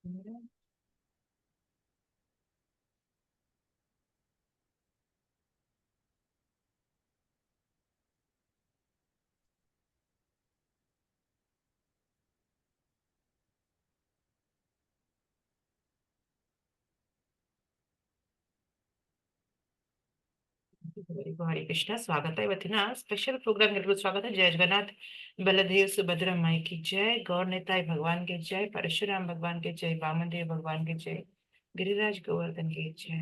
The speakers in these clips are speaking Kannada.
ಹರಿ ಕೃಷ್ಣ ಸ್ವಾಗತ. ಇವತ್ತಿನ ಸ್ಪೆಷಲ್ ಪ್ರೋಗ್ರಾಮ್ ಎಲ್ರಿಗೂ ಸ್ವಾಗತ. ಜಯ ಜಗನ್ನಾಥ್, बलदेव सुभद्रा माई की जय, गौर नेताय भगवान के जय, परशुराम भगवान के जय, वामनदेव भगवान के जय, गिरिराज गोवर्धन के जय.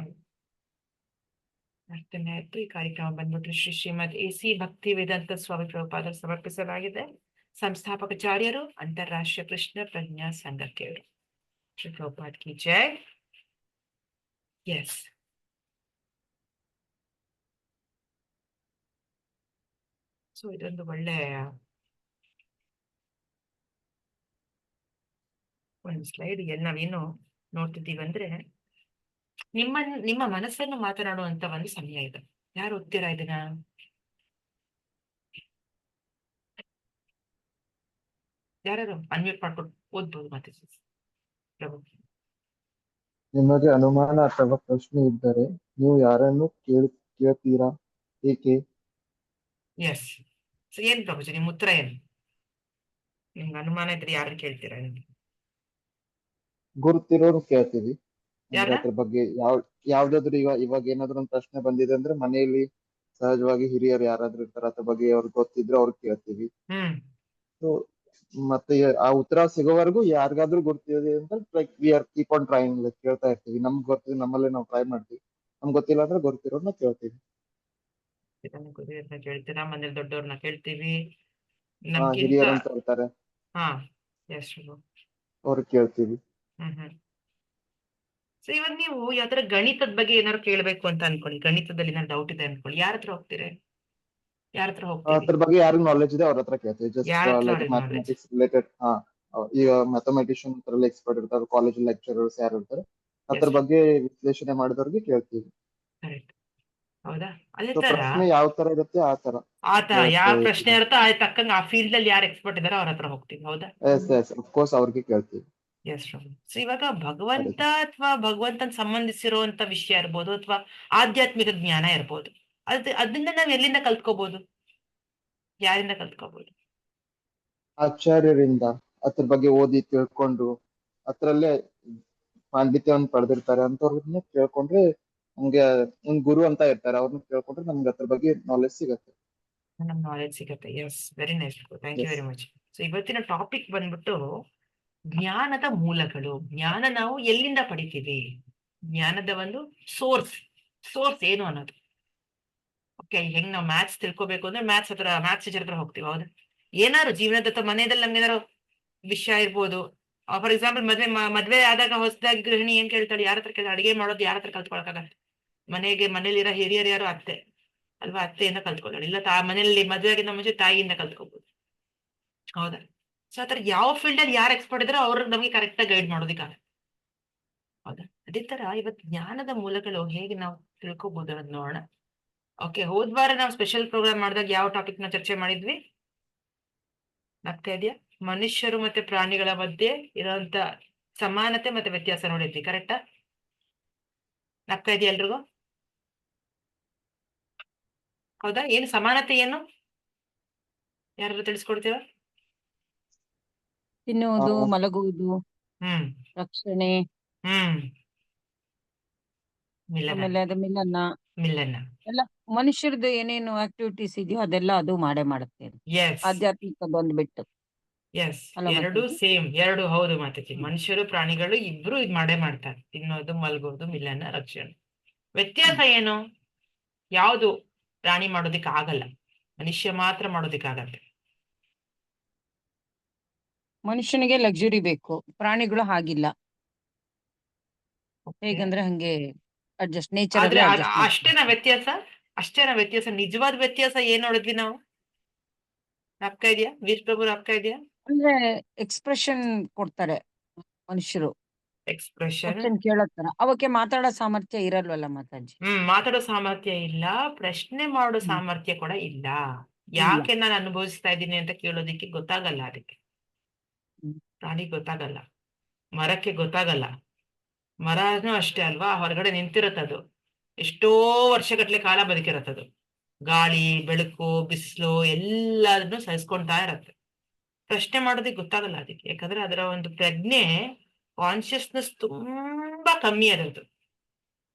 ಅರ್ಥನೆ ಆಯ್ತು. ಈ ಕಾರ್ಯಕ್ರಮ ಬಂದ್ಬಿಟ್ಟು ಶ್ರೀಮದ್ ಎಸಿ ಭಕ್ತಿ ವೇದಾಂತ ಸ್ವಾಮಿ ಪ್ರಭುಪಾದರು ಸಮರ್ಪಿಸಲಾಗಿದೆ. ಸಂಸ್ಥಾಪಕಾಚಾರ್ಯರು ಅಂತಾರಾಷ್ಟ್ರೀಯ ಕೃಷ್ಣ ಪ್ರಜ್ಞಾ ಸಂಘಕ್ಕೆ. ಶ್ರೀ ಪ್ರಭುಪಾದ್ ಕಿ ಜೈ. ಎಸ್, ಸೊ ಇದೊಂದು ಒಳ್ಳೆ ಒಂದು ಸ್ಲೈಡ್. ನಾವೇನು ನೋಡ್ತಿದ್ದೀವಿ ಅಂದ್ರೆ, ನಿಮ್ಮ ಮನಸ್ಸನ್ನು ಮಾತನಾಡುವಂತ ಒಂದು ಸಮಯ ಇದು. ಯಾರು ಓದ್ತೀರಾ ಇದನ್ನ? ಯಾರು ಅನ್ಮ್ಯೂಟ್ ಮಾಡ್ಕೊಂಡು ಓದ್ಬೋದು ಮತ್ತೆ ಪ್ರಭು. ನಿಮಗೆ ಅನುಮಾನ ಅಥವಾ ಪ್ರಶ್ನೆ ಇದ್ದರೆ ನೀವು ಯಾರನ್ನು ಕೇಳ್ತೀರಾ, ಏಕೆ? ಎಸ್, ಏನ್ ಪ್ರಭುಜಿ ನಿಮ್ ಉತ್ತರ ಏನು? ನಿಮ್ಗೆ ಅನುಮಾನ ಇದ್ರೆ ಯಾರನ್ನು ಕೇಳ್ತೀರಾ? ಗುರುತಿರೋರು ಕೇಳ್ತೀವಿ. ಯಾರ? ಅದ್ರ ಬಗ್ಗೆ ಯಾವ್ದಾದ್ರು ಇವಾಗ ಏನಾದ್ರು ಒಂದು ಪ್ರಶ್ನೆ ಬಂದಿದೆ ಅಂದ್ರೆ ಮನೆಯಲ್ಲಿ ಸಹಜವಾಗಿ ಹಿರಿಯರು ಯಾರಾದ್ರೂ ಇರ್ತಾರೆ, ಅದ್ರ ಬಗ್ಗೆ ಅವ್ರಿಗೆ ಗೊತ್ತಿದ್ರೆ ಅವ್ರಿಗೆ ಕೇಳ್ತೀವಿ. ಸೊ ಮತ್ತೆ ಆ ಉತ್ತರ ಸಿಗೋವರೆಗೂ ಯಾರಿಗಾದ್ರೂ ಗೊತ್ತಿದೆ ಅಂತ we are keep on trying, ಕೇಳ್ತಾ ಇರ್ತೀವಿ. ನಮ್ಗೆ ಗೊತ್ತಿದೆ ನಮ್ಮಲ್ಲೇ ನಾವು ಟ್ರೈ ಮಾಡ್ತೀವಿ. ನಮ್ಗೆ ಗೊತ್ತಿಲ್ಲ ಅಂದ್ರೆ ಗೊತ್ತಿರೋರ್ನ ಕೇಳ್ತೀವಿ. ಕೇಳ್ತೀರಾ? ಮನೇಲಿ ದೊಡ್ಡವ್ರನ್ನ ಕೇಳ್ತೀವಿ, ಹಿರಿಯರು ಅಂತ ಇರ್ತಾರೆ, ಅವ್ರಿಗೆ ಕೇಳ್ತೀವಿ. ಸೊ ಇವಾಗ ನೀವು ಯಾವ್ದಾರ ಗಣಿತದ ಬಗ್ಗೆ ಏನಾದ್ರು ಕೇಳ್ಬೇಕು ಅಂತ ಅನ್ಕೊಳ್ಳಿ, ಗಣಿತದಲ್ಲಿ ಏನಾದ್ರು ಡೌಟ್ ಇದೆ ಅನ್ಕೊಳ್ಳಿ, ಯಾರ ಹತ್ರ ಹೋಗ್ತೀರಿ? ಯಾರ ಹತ್ರ ಹೋಗ್ತೀವಿ? ಅದ್ರ ಬಗ್ಗೆ ಯಾರಿಗ್ ನಾಲೆಜ್ ಇದೆ ಅವ್ರ ಹತ್ರ ಕೇಳ್ತೀವಿ. Just mathematics related. ಈಗ ಮ್ಯಾಥಮೆಟಿಷಿಯನ್ ಎಕ್ಸ್ಪರ್ಟ್ ಇರ್ತಾರೆ, ಕಾಲೇಜ್ ಲೆಕ್ಚರರ್ಸ್ ಯಾರು ಇರ್ತಾರೆ, ಅದ್ರ ಬಗ್ಗೆ ವಿಶ್ಲೇಷಣೆ ಮಾಡಿದವ್ರಿಗೆ ಕೇಳ್ತೀವಿ. ಹೌದಾ? ಅದೇ ತರ ಪ್ರಶ್ನೆ ಯಾವ ತರ ಇರುತ್ತೆ ಆ ತರ ಯಾವ ಪ್ರಶ್ನೆ ಇರುತ್ತೋ ಆ ತಕ್ಕಂಗ ಆ ಫೀಲ್ಡ್ ಅಲ್ಲಿ ಯಾರು ಎಕ್ಸ್ಪರ್ಟ್ ಇದಾರೋ ಅವ್ರ ಹತ್ರ ಹೋಗ್ತೀವಿ. ಹೌದಾ? ಅಫ್ಕೋರ್ಸ್ ಅವ್ರಿಗೆ ಕೇಳ್ತೀವಿ. ಎಸ್. ಸೊ ಇವಾಗ ಭಗವಂತ ಅಥವಾ ಭಗವಂತನ ಸಂಬಂಧಿಸಿರುವಂತ ವಿಷಯ ಇರ್ಬೋದು, ಅಥವಾ ಆಧ್ಯಾತ್ಮಿಕ ಜ್ಞಾನ ಇರ್ಬೋದು, ಅದನ್ನ ನಾವ್ ಎಲ್ಲಿಂದ ಕಲ್ತ್ಕೋಬಹುದು? ಯಾರಿಂದ ಕಲ್ತ್ಕೋಬಹುದು? ಆಚಾರ್ಯರಿಂದ. ಅದ್ರ ಬಗ್ಗೆ ಓದಿ ತಿಳ್ಕೊಂಡು ಅದ್ರಲ್ಲೇ ಪಾಂಡಿತ್ಯವನ್ನು ಪಡೆದಿರ್ತಾರೆ ಅಂತವ್ರನ್ನ ಕೇಳ್ಕೊಂಡ್ರೆ, ನಮ್ಗೆ ಒಂದ್ ಗುರು ಅಂತ ಇರ್ತಾರೆ, ಅವ್ರನ್ನ ಕೇಳ್ಕೊಂಡ್ರೆ ನಮ್ಗೆ ಅದ್ರ ಬಗ್ಗೆ ನಾಲೆಜ್ ಸಿಗತ್ತೆ. ನಾಲೆಜ್ ಸಿಗತ್ತೆ. Yes, very nice. Thank you very much. So ಇವತ್ತಿನ ಟಾಪಿಕ್ ಬಂದ್ಬಿಟ್ಟು ಜ್ಞಾನದ ಮೂಲಗಳು. ಜ್ಞಾನ ನಾವು ಎಲ್ಲಿಂದ ಪಡಿತೀವಿ? ಜ್ಞಾನದ ಒಂದು ಸೋರ್ಸ್ ಏನು ಅನ್ನೋದು. ಓಕೆ, ಹೆಂಗ್ ನಾವು ಮ್ಯಾಥ್ಸ್ ತಿಳ್ಕೊಬೇಕು ಅಂದ್ರೆ ಮ್ಯಾಥ್ಸ್ ಟೀಚರ್ ಹತ್ರ ಹೋಗ್ತೀವಿ. ಹೌದಾ? ಏನಾದ್ರು ಜೀವನದ ಅಥವಾ ಮನೆಯಲ್ಲಿ ನಮ್ಗೆ ಏನಾದ್ರು ವಿಷಯ ಇರ್ಬೋದು. ಫಾರ್ ಎಕ್ಸಾಂಪಲ್ ಮದ್ವೆ ಆದಾಗ ಹೊಸದಾಗಿ ಗೃಹಿಣಿ ಏನ್ ಕೇಳ್ತಾಳೆ? ಯಾರ ಹತ್ರ ಕೇಳ್ತಾಳೆ? ಅಡಿಗೆ ಮಾಡೋದು ಯಾರ ಹತ್ರ ಕಲ್ತ್ಕೊಳಕಾಗತ್ತೆ? ಮನೇಲಿರೋ ಹಿರಿಯರು ಯಾರು? ಅತ್ತೆ ಅಲ್ವಾ? ಅತ್ತೆಯಿಂದ ಕಲ್ತ್ಕೊಳ್ಳೋಣ. ಇಲ್ಲ ಮನೇಲಿ ಮದ್ವೆ ಆಗಿಂದ ಮುಂಚೆ ತಾಯಿಯಿಂದ ಕಲ್ತ್ಕೋಬಹುದು. ಹೌದಾ? ಸೊ ಆತರ ಯಾವ ಫೀಲ್ಡ್ ಅಲ್ಲಿ ಯಾರು ಎಕ್ಸ್ಪರ್ಟ್ ಇದ್ರೆ ಅವ್ರಿಗೆ ನಮಗೆ ಕರೆಕ್ಟ್ ಆಗಿ ಗೈಡ್ ಮಾಡೋದಕ್ಕಾಗತ್ತೆ. ಹೌದಾ? ಅದೇ ತರ ಇವತ್ತು ಜ್ಞಾನದ ಮೂಲಗಳು ಹೇಗೆ ನಾವು ತಿಳ್ಕೊಬಹುದು ಅನ್ನೋದು ನೋಡೋಣ. ಓಕೆ, ಹೋದ್ವಾರ ನಾವು ಸ್ಪೆಷಲ್ ಪ್ರೋಗ್ರಾಮ್ ಮಾಡಿದಾಗ ಯಾವ ಟಾಪಿಕ್ ನ ಚರ್ಚೆ ಮಾಡಿದ್ವಿ? ಆಗ್ತಾ ಇದೆಯಾ? ಮನುಷ್ಯರು ಮತ್ತೆ ಪ್ರಾಣಿಗಳ ಮಧ್ಯೆ ಇರುವಂತ ಸಮಾನತೆ ಮತ್ತೆ ವ್ಯತ್ಯಾಸ ನೋಡಿದ್ವಿ. ಕರೆಕ್ಟಾ? ಆಗ್ತಾ ಇದೆಯಾ ಎಲ್ರಿಗೂ? ಹೌದಾ? ಏನು ಸಮಾನತೆ? ಏನು ಯಾರು ತಿಳಿಸ್ಕೊಡ್ತೀವ? ತಿನ್ನುವುದು, ಮಲಗುವುದು, ರಕ್ಷಣೆ, ಆಮೇಲೆ ಅದು ಮಿಲನ ಎಲ್ಲ ಮನುಷ್ಯರದ್ದು ಏನೇನು ಆಕ್ಟಿವಿಟೀಸ್ ಇದೆಯೋ ಅದೆಲ್ಲ ಅದು ಮಾಡೇ ಮಾಡುತ್ತೆ. ಆಧ್ಯಾತ್ಮಿಕದೊಂದು ಬಿಟ್ಟು. ಎಸ್, ಎರಡು ಸೇಮ್, ಎರಡು. ಹೌದು ಮಾತಾಜಿ. ಮನುಷ್ಯರು ಪ್ರಾಣಿಗಳು ಇಬ್ರು ಇದ್ ಮಾಡೇ ಮಾಡ್ತಾರೆ. ತಿನ್ನೋದು, ಮಲಗೋದು, ಮಿಲನ, ರಕ್ಷಣೆ. ವ್ಯತ್ಯಾಸ ಏನು? ಯಾವುದು ಪ್ರಾಣಿ ಮಾಡೋದಿಕ್ ಆಗಲ್ಲ, ಮನುಷ್ಯ ಮಾತ್ರ ಮಾಡೋದಿಕ್ ಆಗತ್ತೆ. ಮನುಷ್ಯನಿಗೆ ಲಕ್ಸುರಿ ಬೇಕು, ಪ್ರಾಣಿಗಳು ಹಾಗಿಲ್ಲ. ಹೇಗಂದ್ರೆ ಹಂಗೆ ಅಡ್ಜಸ್ಟ್ ನೇಚರ್. ಅಷ್ಟೇನಾ ವ್ಯತ್ಯಾಸ? ನಿಜವಾದ ವ್ಯತ್ಯಾಸ ಏನ್ ನೋಡಿದ್ವಿ ನಾವು? ಆಗ್ತಾ ಇದೆಯಾ ವೀರ್ ಪ್ರಭು? ಆಗ್ತಾ ಇದೆಯಾ? ಅಂದ್ರೆ ಎಕ್ಸ್ಪ್ರೆಷನ್ ಕೊಡ್ತಾರೆ ಮನುಷ್ಯರು. ಎಕ್ಸ್ಪ್ರೆಷನ್ ಕೇಳತ್ತರ. ಅವಕ್ಕೆ ಮಾತಾಡೋ ಸಾಮರ್ಥ್ಯ ಇರಲ್ವಲ್ಲ ಮಾತಾಜಿ. ಮಾತಾಡೋ ಸಾಮರ್ಥ್ಯ ಇಲ್ಲ, ಪ್ರಶ್ನೆ ಮಾಡೋ ಸಾಮರ್ಥ್ಯ ಕೂಡ ಇಲ್ಲ. ಯಾಕೆ ನಾನು ಅನುಭವಿಸ್ತಾ ಇದ್ದೀನಿ ಅಂತ ಕೇಳೋದಿಕ್ಕೆ ಗೊತ್ತಾಗಲ್ಲ. ಅದಕ್ಕೆ ಪ್ರಾಣಿ ಗೊತ್ತಾಗಲ್ಲ. ಮರಕ್ಕೆ ಗೊತ್ತಾಗಲ್ಲ. ಮರನೂ ಅಷ್ಟೇ ಅಲ್ವಾ, ಹೊರಗಡೆ ನಿಂತಿರತ್ತದು, ಎಷ್ಟೋ ವರ್ಷಗಟ್ಲೆ ಕಾಲ ಬದುಕಿರತ್ತದು. ಗಾಳಿ, ಬೆಳಕು, ಬಿಸಿಲು ಎಲ್ಲದನ್ನು ಸಹಿಸ್ಕೊಂತಾ ಇರತ್ತೆ. ಪ್ರಶ್ನೆ ಮಾಡೋದಕ್ಕೆ ಗೊತ್ತಾಗಲ್ಲ ಅದಕ್ಕೆ, ಯಾಕಂದ್ರೆ ಅದರ ಒಂದು ಪ್ರಜ್ಞೆ, ಕಾನ್ಶಿಯಸ್ನೆಸ್ ತುಂಬಾ ಕಮ್ಮಿ ಅದರದ್ದು,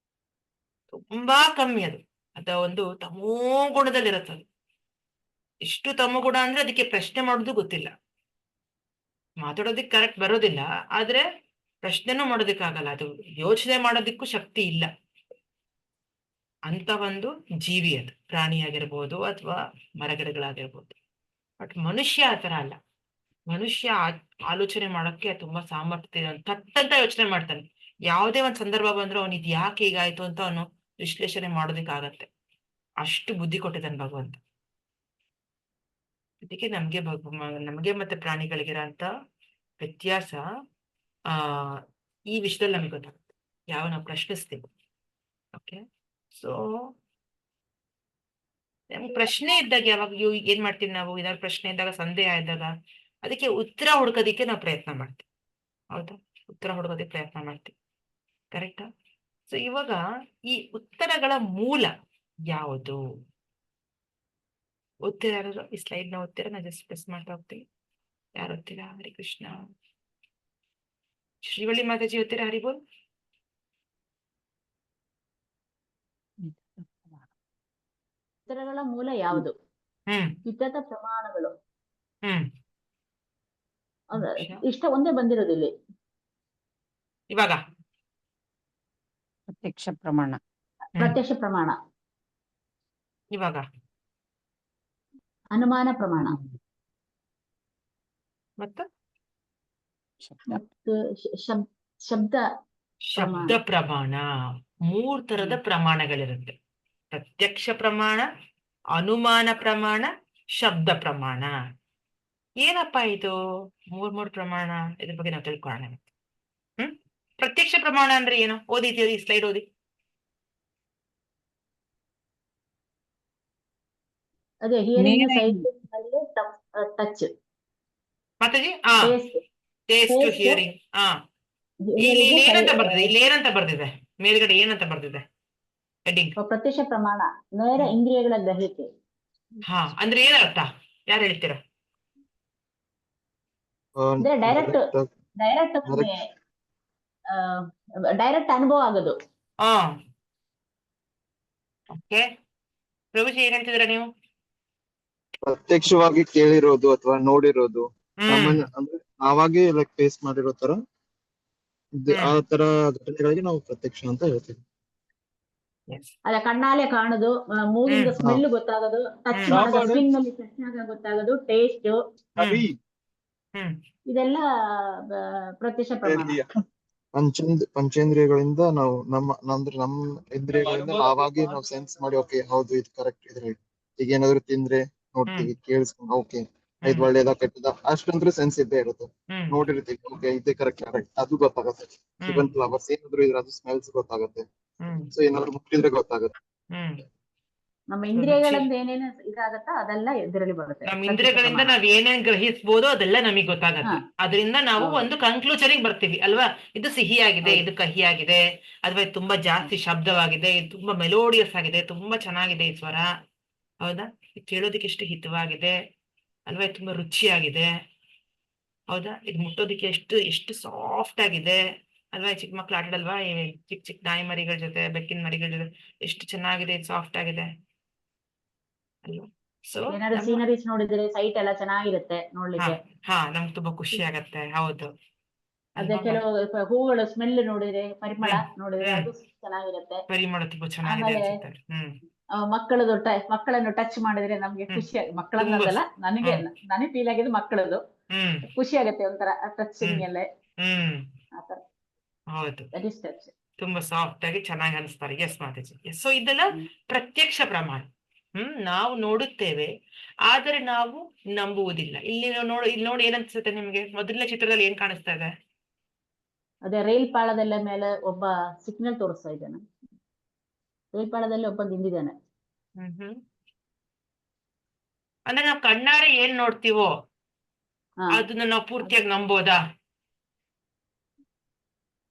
ತುಂಬಾ ಕಮ್ಮಿ ಅದು. ಅದ ಒಂದು ತಮೋ ಗುಣದಲ್ಲಿರತ್ತದು. ಎಷ್ಟು ತಮೋ ಗುಣ ಅಂದ್ರೆ ಅದಕ್ಕೆ ಪ್ರಶ್ನೆ ಮಾಡೋದು ಗೊತ್ತಿಲ್ಲ, ಮಾತಾಡೋದಿಕ್ ಕರೆಕ್ಟ್ ಬರೋದಿಲ್ಲ, ಆದ್ರೆ ಪ್ರಶ್ನೆನೂ ಮಾಡೋದಿಕ್ಕಾಗಲ್ಲ, ಅದು ಯೋಚನೆ ಮಾಡೋದಿಕ್ಕೂ ಶಕ್ತಿ ಇಲ್ಲ. ಅಂತ ಒಂದು ಜೀವಿ ಅದು, ಪ್ರಾಣಿಯಾಗಿರ್ಬೋದು ಅಥವಾ ಮರಗಿಡಗಳಾಗಿರ್ಬೋದು. ಬಟ್ ಮನುಷ್ಯ ಆತರ ಅಲ್ಲ. ಮನುಷ್ಯ ಆಲೋಚನೆ ಮಾಡೋಕ್ಕೆ ತುಂಬಾ ಸಾಮರ್ಥ್ಯ, ತಟ್ಟಂತ ಯೋಚನೆ ಮಾಡ್ತಾನೆ. ಯಾವುದೇ ಒಂದ್ ಸಂದರ್ಭ ಬಂದ್ರೆ ಅವನು ಇದು ಯಾಕೆ ಹೀಗಾಯ್ತು ಅಂತ ಅವನು ವಿಶ್ಲೇಷಣೆ ಮಾಡೋದಿಕ್ಕಾಗತ್ತೆ. ಅಷ್ಟು ಬುದ್ಧಿ ಕೊಟ್ಟಿದ್ದಾನೆ ಭಗವಂತ. ಅದಕ್ಕೆ ನಮ್ಗೆ ಮತ್ತೆ ಪ್ರಾಣಿಗಳಿಗಿರೋಂಥ ವ್ಯತ್ಯಾಸ ಆ ಈ ವಿಷಯದಲ್ಲಿ ನಮಗೆ ಗೊತ್ತಾಗುತ್ತೆ, ಯಾವ ನಾವು ಪ್ರಶ್ನಿಸ್ತೀವಿ. ಓಕೆ, ಸೊ ನಮ್ಗೆ ಪ್ರಶ್ನೆ ಇದ್ದಾಗ ಯಾವಾಗ ಏನ್ ಮಾಡ್ತೀವಿ ನಾವು, ಏನಾದ್ರು ಪ್ರಶ್ನೆ ಇದ್ದಾಗ, ಸಂದೇಹ ಇದ್ದಾಗ ಅದಕ್ಕೆ ಉತ್ತರ ಹುಡ್ಕೋದಿಕ್ಕೆ ನಾವು ಪ್ರಯತ್ನ ಮಾಡ್ತೀವಿ. ಹೌದಾ, ಉತ್ತರ ಹುಡ್ಕೋದಿಕ್ಕೆ ಪ್ರಯತ್ನ ಮಾಡ್ತೀವಿ, ಕರೆಕ್ಟಾ? ಸೊ ಇವಾಗ ಈ ಉತ್ತರಗಳ ಮೂಲ ಯಾವುದು? ಓದ್ತೀರಾ ಯಾರು? ಈ ಸ್ಲೈಡ್ ನ ಓದ್ತೀರಾ? ನಾ ಜಸ್ಟ್ ಪ್ರೆಸ್ ಮಾಡ್ತಾ ಹೋಗ್ತೀನಿ. ಯಾರು ಓದ್ತೀರಾ? ಹರಿ ಕೃಷ್ಣ. ಶ್ರೀವಳ್ಳಿ ಮಾತಾಜಿ ಓದ್ತೀರಾ? ಹರಿಬೋಲ್. ಉತ್ತರಗಳ ಮೂಲ ಯಾವುದು? ವಿತತ ಪ್ರಮಾಣಗಳು. ಇಷ್ಟ ಒಂದೇ ಬಂದಿರೋದಿಲ್ಲ ಇವಾಗ. ಪ್ರತ್ಯಕ್ಷ ಪ್ರಮಾಣ. ಪ್ರತ್ಯಕ್ಷ ಪ್ರಮಾಣ. ಇವಾಗ ಅನುಮಾನ ಪ್ರಮಾಣ ಮತ್ತು ಶಬ್ದ ಶಬ್ದ ಪ್ರಮಾಣ. 3 ತರದ ಪ್ರಮಾಣಗಳಿರುತ್ತೆ: ಪ್ರತ್ಯಕ್ಷ ಪ್ರಮಾಣ, ಅನುಮಾನ ಪ್ರಮಾಣ, ಶಬ್ದ ಪ್ರಮಾಣ. ಏನಪ್ಪಾ ಇದು 3 ಪ್ರಮಾಣ? ಇದ್ರ ಬಗ್ಗೆ ನಾವು ತಿಳ್ಕೊಳ್ಳೋಣ. ಪ್ರತ್ಯಕ್ಷ ಪ್ರಮಾಣ ಅಂದ್ರೆ ಏನು? ಓದಿದ್ಯೋ ಈ ಸ್ಲೈಡ್? ಓದಿ. ಅದೇ hearing, site, touch. Mataji taste, hearing. ಇಲ್ಲಿ ಏನಂತ ಬರ್ದಿದೆ? ಇಲ್ಲಿ ಏನಂತ ಬರ್ದಿದೆ ಮೇಲ್ಗಡೆ? ಏನಂತ ಬರ್ದಿದೆ ಹೆಡ್ಡಿಂಗ್? ಪ್ರತ್ಯಕ್ಷ ಪ್ರಮಾಣ ನೇರ ಇಂದ್ರಿಯಗಳ ಗ್ರಹಿಕೆ. ಅಂದ್ರೆ ಏನರ್ಥ? ಯಾರು ಹೇಳ್ತೀರಾ? ಡೈರೆಕ್ಟ್ ಅನುಭವ ಆಗೋದು. ಓಕೆ, ಪ್ರಭುಜಿ ಏನ್ ಹೇಳ್ತಿದ್ದೀರಾ ನೀವು? ಪ್ರತ್ಯಕ್ಷವಾಗಿ ಕೇಳಿರೋದು ಅಥವಾ ನೋಡಿರೋದು, ಸಾಮಾನ್ಯ ಅಂದ್ರೆ ನಾವಾಗೆ ಲೈಕ್ ಫೇಸ್ ಮಾಡಿರೋ ತರ, ಆ ತರ ಘಟನೆಗಳಿಗೆ ನಾವು ಪ್ರತ್ಯಕ್ಷ ಅಂತ ಹೇಳ್ತೀವಿ. ಅದ ಕಣ್ಣಾಲೆ ಕಾಣೋದು, ಮೂಗಿಂದ ಸ್ಮೆಲ್ ಗೊತ್ತಾಗೋದು, ಟಚ್ ಮಾಡೋದು, ಸ್ಕಿನ್ ನಲ್ಲಿ ಟಚ್ ಆಗ ಗೊತ್ತಾಗೋದು, ಟೇಸ್ಟ್, ಇದೆಲ್ಲ ಪ್ರತ್ಯಕ್ಷ ಪ್ರಮಾಣ. ಪಂಚೇಂದ್ರಿಯಗಳಿಂದ ನಾವು ನಮ್ಮ ಇಂದ್ರಿಯಗಳಿಂದ ನಾವಾಗಿ ನಾವು ಸೆನ್ಸ್ ಮಾಡಿ, ಓಕೆ ಹೌದು ಇದು ಕರೆಕ್ಟ್, ಇದು ರೈಟ್. ಈಗ ಏನಾದ್ರು ತಿಂದ್ರೆ ನೋಡ್ತೀವಿ, ಕೇಳಿಸ್ಕೊಂಡು ಓಕೆ ಇದು ಒಳ್ಳೇದ ಕೆಟ್ಟದ, ಅಷ್ಟಂದ್ರೆ ಸೆನ್ಸ್ ಇದ್ದೇ ಇರುತ್ತೆ. ನೋಡಿರ್ತೀವಿ, ಓಕೆ ಇದೇ ಕರೆಕ್ಟ್, ಅದು ಗೊತ್ತಾಗುತ್ತೆ. ಇವನ್ ಫ್ಲವರ್ಸ್ ಏನಾದ್ರು ಇದ್ರೆ ಅದು ಸ್ಮೆಲ್ಸ್ ಗೊತ್ತಾಗುತ್ತೆ. ಸೊ ಏನಾದ್ರು ಮುಟ್ಟಿದ್ರೆ ಗೊತ್ತಾಗುತ್ತೆ. ನಮ್ಮ ಇಂದ್ರಿಯಗಳಿಂದ ಏನೇನು ಇದಾಗತ್ತ ಅದೆಲ್ಲ ಇದರಲ್ಲಿ ಬರುತ್ತೆ. ನಮ್ಮ ಇಂದ್ರಿಯಗಳಿಂದ ನಾವ್ ಏನೇನ್ ಗ್ರಹಿಸಬಹುದು ಅದೆಲ್ಲ ನಮಗೆ ಗೊತ್ತಾಗತ್ತೆ. ಅದರಿಂದ ನಾವು ಒಂದು ಕನ್ಕ್ಲೂಷನ್ ಬರ್ತೀವಿ ಅಲ್ವಾ? ಇದು ಸಿಹಿಯಾಗಿದೆ, ಇದು ಕಹಿಯಾಗಿದೆ, ಅಥವಾ ಇದು ತುಂಬಾ ಜಾಸ್ತಿ ಶಬ್ದವಾಗಿದೆ, ಇದು ತುಂಬಾ ಮೆಲೋಡಿಯಸ್ ಆಗಿದೆ, ತುಂಬಾ ಚೆನ್ನಾಗಿದೆ ಈ ಸ್ವರ, ಹೌದಾ? ಇದು ಕೇಳೋದಿಕ್ಕೆ ಎಷ್ಟು ಹಿತವಾಗಿದೆ ಅಲ್ವಾ? ಇದು ತುಂಬಾ ರುಚಿಯಾಗಿದೆ, ಹೌದಾ? ಇದು ಮುಟ್ಟೋದಿಕ್ಕೆ ಎಷ್ಟು ಸಾಫ್ಟ್ ಆಗಿದೆ ಅಲ್ವಾ? ಚಿಕ್ಕ ಮಕ್ಳು ಆಟಾಡಲ್ವಾ ಚಿಕ್ಕ ಚಿಕ್ಕ ನಾಯಿ ಮರಿಗಳ ಜೊತೆ, ಬೆಕ್ಕಿನ ಮರಿಗಳ ಜೊತೆ, ಎಷ್ಟು ಚೆನ್ನಾಗಿದೆ, ಇದು ಸಾಫ್ಟ್ ಆಗಿದೆ ಅಲ್ವಾ? ಸೊ ಸೀನರೀಸ್ ನೋಡಿದ್ರೆ ಸೈಟ್ ಎಲ್ಲ ಚೆನ್ನಾಗಿರುತ್ತೆ ನೋಡ್ಲಿಕ್ಕೆ. ನಮ್ಗೆ ತುಂಬಾ ಖುಷಿ ಆಗತ್ತೆ. ಹೌದು, ಅದೇ ಕೆಲವು ಹೂಗಳು ಸ್ಮೆಲ್ ನೋಡಿದ್ರೆ, ಪರಿಮಳ ನೋಡಿದ್ರೆ ಅದು ಚೆನ್ನಾಗಿರುತ್ತೆ. ಪರಿಮಳ ತುಂಬಾ ಚೆನ್ನಾಗಿದೆ ಅನ್ಸುತ್ತೆ. ಮಕ್ಕಳನ್ನು ಟಚ್ ಮಾಡಿದ್ರೆ ನಮ್ಗೆ ಖುಷಿ. ಮಕ್ಕಳನ್ನಲ್ಲ, ನನಗೆ ಫೀಲ್ ಆಗಿದ್ದು ಮಕ್ಕಳದು ಖುಷಿ ಆಗತ್ತೆ, ಒಂಥರ ಟಚಿಂಗ್ ಎಲ್ಲ. ಹೌದು, ತುಂಬಾ ಸಾಫ್ಟ್ ಆಗಿ ಚೆನ್ನಾಗಿ ಅನಿಸ್ತಾರೆ. ಎಸ್ ಮಾತಾಜಿ. ಸೊ ಇದೆಲ್ಲ ಪ್ರತ್ಯಕ್ಷ ಪ್ರಮಾಣ. ನಾವು ನೋಡುತ್ತೇವೆ, ಆದರೆ ನಾವು ನಂಬುವುದಿಲ್ಲ. ಇಲ್ಲಿ ನೋಡಿ ಏನನ್ಸುತ್ತೆ ನಿಮ್ಗೆ? ಮೊದಲನೇ ಚಿತ್ರದಲ್ಲಿ ಏನ್ ಕಾಣಿಸ್ತಾ ಇದೆ? ಅದೇ ರೈಲ್ ಪಾಳದಲ್ಲ ಮೇಲೆ ಒಬ್ಬ ಸಿಗ್ನಲ್ ತೋರಿಸ್ತಾ ಇದ್ದಾನೆ. ರೈಲ್ ಪಾಳದಲ್ಲಿ ಒಬ್ಬ ನಿಂತಿದ್ದಾನೆ. ಅಂದ್ರೆ ನಾವು ಕಣ್ಣಾರೆ ಏನ್ ನೋಡ್ತೀವೋ ಅದನ್ನ ನಾವು ಪೂರ್ತಿಯಾಗಿ ನಂಬೋದಾ?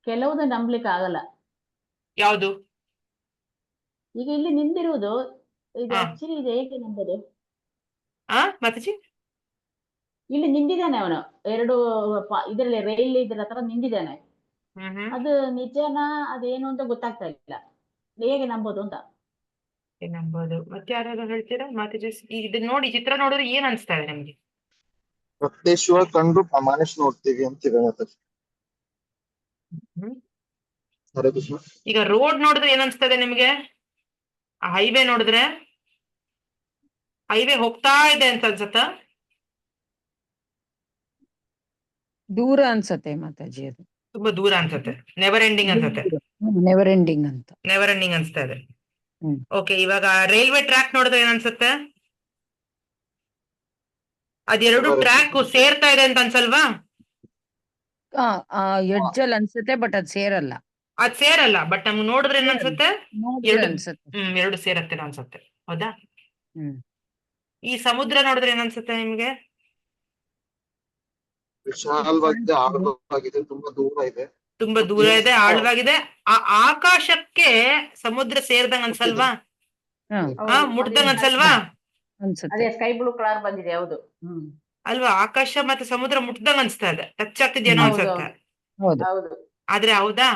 ಕೆಲವುದು ನಂಬ್ಲಿಕ್ಕೆ ಆಗಲ್ಲ. ಯಾವುದು? ಈಗ ಇಲ್ಲಿ ನಿಂತಿರುವುದು ಇದು ಹಾ. ಆಕ್ಚುಲಿ ಇದು ಹೇಗೆ ನಂಬೋದು? ಮಾತಾಜಿ ಇಲ್ಲಿ ನಿಂತಿದ್ದಾನೆ ಅವನು, ಎರಡು ಇದರಲ್ಲಿ ರೈಲ್ ಇದ್ರ ಹತ್ರ ನಿಂತಿದ್ದಾನೆ. ಅದು ನಿಜನಾ ಅದೇನು ಅಂತ ಗೊತ್ತಾಗ್ತಾ ಇಲ್ಲ, ಹೇಗೆ ನಂಬೋದು ಅಂತ. ನಂಬೋದು. ಮತ್ತೆ ಯಾರು ಹೇಳ್ತೀರಾ ಮಾತಾಜಿ? ಇದನ್ನ ನೋಡಿ, ಚಿತ್ರ ನೋಡಿದ್ರೆ ಏನ್ ಅನ್ಸ್ತಾ ಇದೆ ನಿಮ್ಗೆ? ಪ್ರತ್ಯಕ್ಷವಾಗಿ ಕಂಡು ಪ್ರಮಾಣಿಸಿ ನೋಡ್ತೀವಿ ಅಂತಿದೆ ಮಾತಾಜಿ. ಹರೇ ಕೃಷ್ಣ. ಈಗ ರೋಡ್ ನೋಡಿದ್ರೆ ಏನ್ ಅನ್ಸ್ತಾ ಇದೆ ನಿಮ್ಗೆ? ಹೈವೇ ನೋಡಿದ್ರೆ ಹೈವೇ ಹೋಗ್ತಾ ಇದೆ ಅಂತ ಅನ್ಸತ್ತಾ? ದೂರ ಅನ್ಸತ್ತೆ ಮಾತಾಜಿ, ಅದು ತುಂಬಾ ದೂರ ಅನ್ಸತ್ತೆ, ನೆವರ್ ಎಂಡಿಂಗ್ ಅನ್ಸತ್ತೆ. ನೆವರ್ ಎಂಡಿಂಗ್ ಅಂತ. ನೆವರ್ ಎಂಡಿಂಗ್ ಅನ್ಸ್ತಾ ಇದೆ. ಹ್ಮ್. ಓಕೆ, ಇವಾಗ ರೈಲ್ವೆ ಟ್ರ್ಯಾಕ್ ನೋಡಿದ್ರೆ ಏನ್ ಅನ್ಸುತ್ತೆ? ಅದೆರಡು ಟ್ರ್ಯಾಕ್ ಸೇರ್ತಾ ಇದೆ ಅಂತ ಅನ್ಸಲ್ವಾ? ಎಡ್ಜಲ್ ಅನ್ಸುತ್ತೆ, ಬಟ್ ಅದ್ ಸೇರಲ್ಲ. ಅದ್ ಸೇರಲ್ಲ, ಬಟ್ ನಮ್ಗೆ ನೋಡಿದ್ರೆ ಏನ್ ಅನ್ಸುತ್ತೆ? ನೋಡಿದ್ರೆ ಅನ್ಸುತ್ತೆ. ಎರಡು ಸೇರತ್ತೆ ಅನ್ಸುತ್ತೆ, ಹೌದಾ? ಹ್ಮ್. ಈ ಸಮುದ್ರ ನೋಡಿದ್ರೆ ಏನ್ ಅನ್ಸುತ್ತೆ ನಿಮ್ಗೆ? ವಿಶಾಲವಾಗಿದೆ, ಆಳವಾಗಿದೆ, ತುಂಬಾ ದೂರ ಇದೆ. ತುಂಬಾ ದೂರ ಇದೆ, ಆಳವಾಗಿದೆ. ಆ ಆಕಾಶಕ್ಕೆ ಸಮುದ್ರ ಸೇರ್ದಂಗ್ ಅನ್ಸಲ್ವಾ? ಮುಟ್ದಂಗ್ ಅನ್ಸಲ್ವಾ? ಅನ್ಸುತ್ತೆ. ಅದೇ ಸ್ಕೈ ಬ್ಲೂ ಕಲರ್ ಬಂದಿದೆ, ಹೌದು. ಅಲ್ವಾ? ಆಕಾಶ ಮತ್ತೆ ಸಮುದ್ರ ಮುಟ್ದಂಗ್ ಅನ್ಸ್ತಾ ಇದೆ, ಟಚ್ ಆಗ್ತಿದ್ಯೇನೋ ಅನ್ಸುತ್ತೆ. ಹೌದು. ಹೌದು. ಆದ್ರೆ ಹೌದಾ?